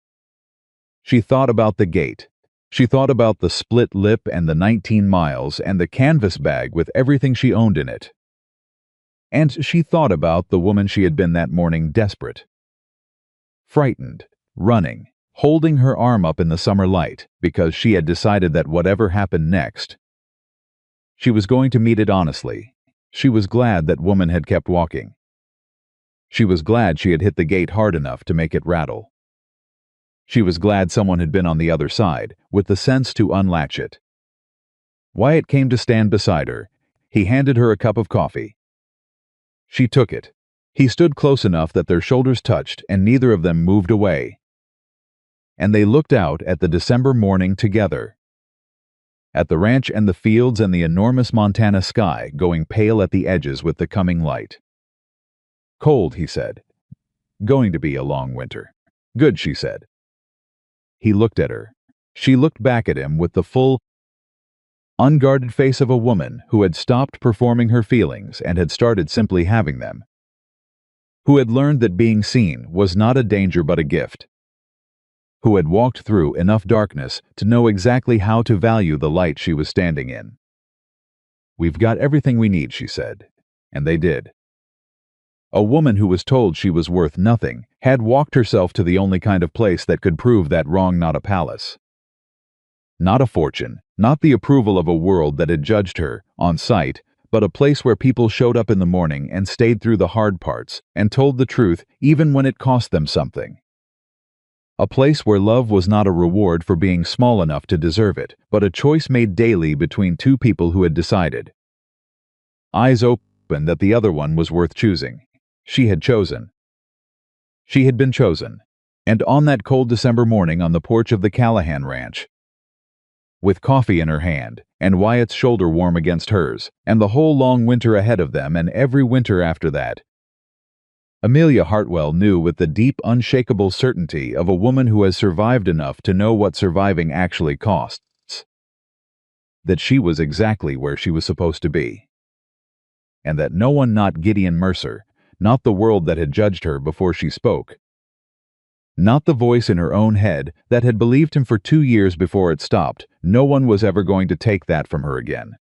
Speaker 1: She thought about the gate. She thought about the split lip and the 19 miles and the canvas bag with everything she owned in it. And she thought about the woman she had been that morning, desperate, frightened, running, holding her arm up in the summer light because she had decided that whatever happened next, she was going to meet it honestly. She was glad that woman had kept walking. She was glad she had hit the gate hard enough to make it rattle. She was glad someone had been on the other side, with the sense to unlatch it. Wyatt came to stand beside her. He handed her a cup of coffee. She took it. He stood close enough that their shoulders touched and neither of them moved away. And they looked out at the December morning together. At the ranch and the fields and the enormous Montana sky going pale at the edges with the coming light. "Cold," he said. "Going to be a long winter." "Good," she said. He looked at her. She looked back at him with the full unguarded face of a woman who had stopped performing her feelings and had started simply having them. Who had learned that being seen was not a danger but a gift. Who had walked through enough darkness to know exactly how to value the light she was standing in. "We've got everything we need," she said. And they did. A woman who was told she was worth nothing had walked herself to the only kind of place that could prove that wrong. Not a palace. Not a fortune, not the approval of a world that had judged her, on sight, but a place where people showed up in the morning and stayed through the hard parts and told the truth even when it cost them something. A place where love was not a reward for being small enough to deserve it, but a choice made daily between two people who had decided. Eyes open that the other one was worth choosing. She had chosen. She had been chosen. And on that cold December morning on the porch of the Callahan Ranch, with coffee in her hand, and Wyatt's shoulder warm against hers, and the whole long winter ahead of them and every winter after that, Amelia Hartwell knew with the deep, unshakable certainty of a woman who has survived enough to know what surviving actually costs, that she was exactly where she was supposed to be. And that no one, not Gideon Mercer, not the world that had judged her before she spoke, not the voice in her own head that had believed him for 2 years before it stopped, no one was ever going to take that from her again.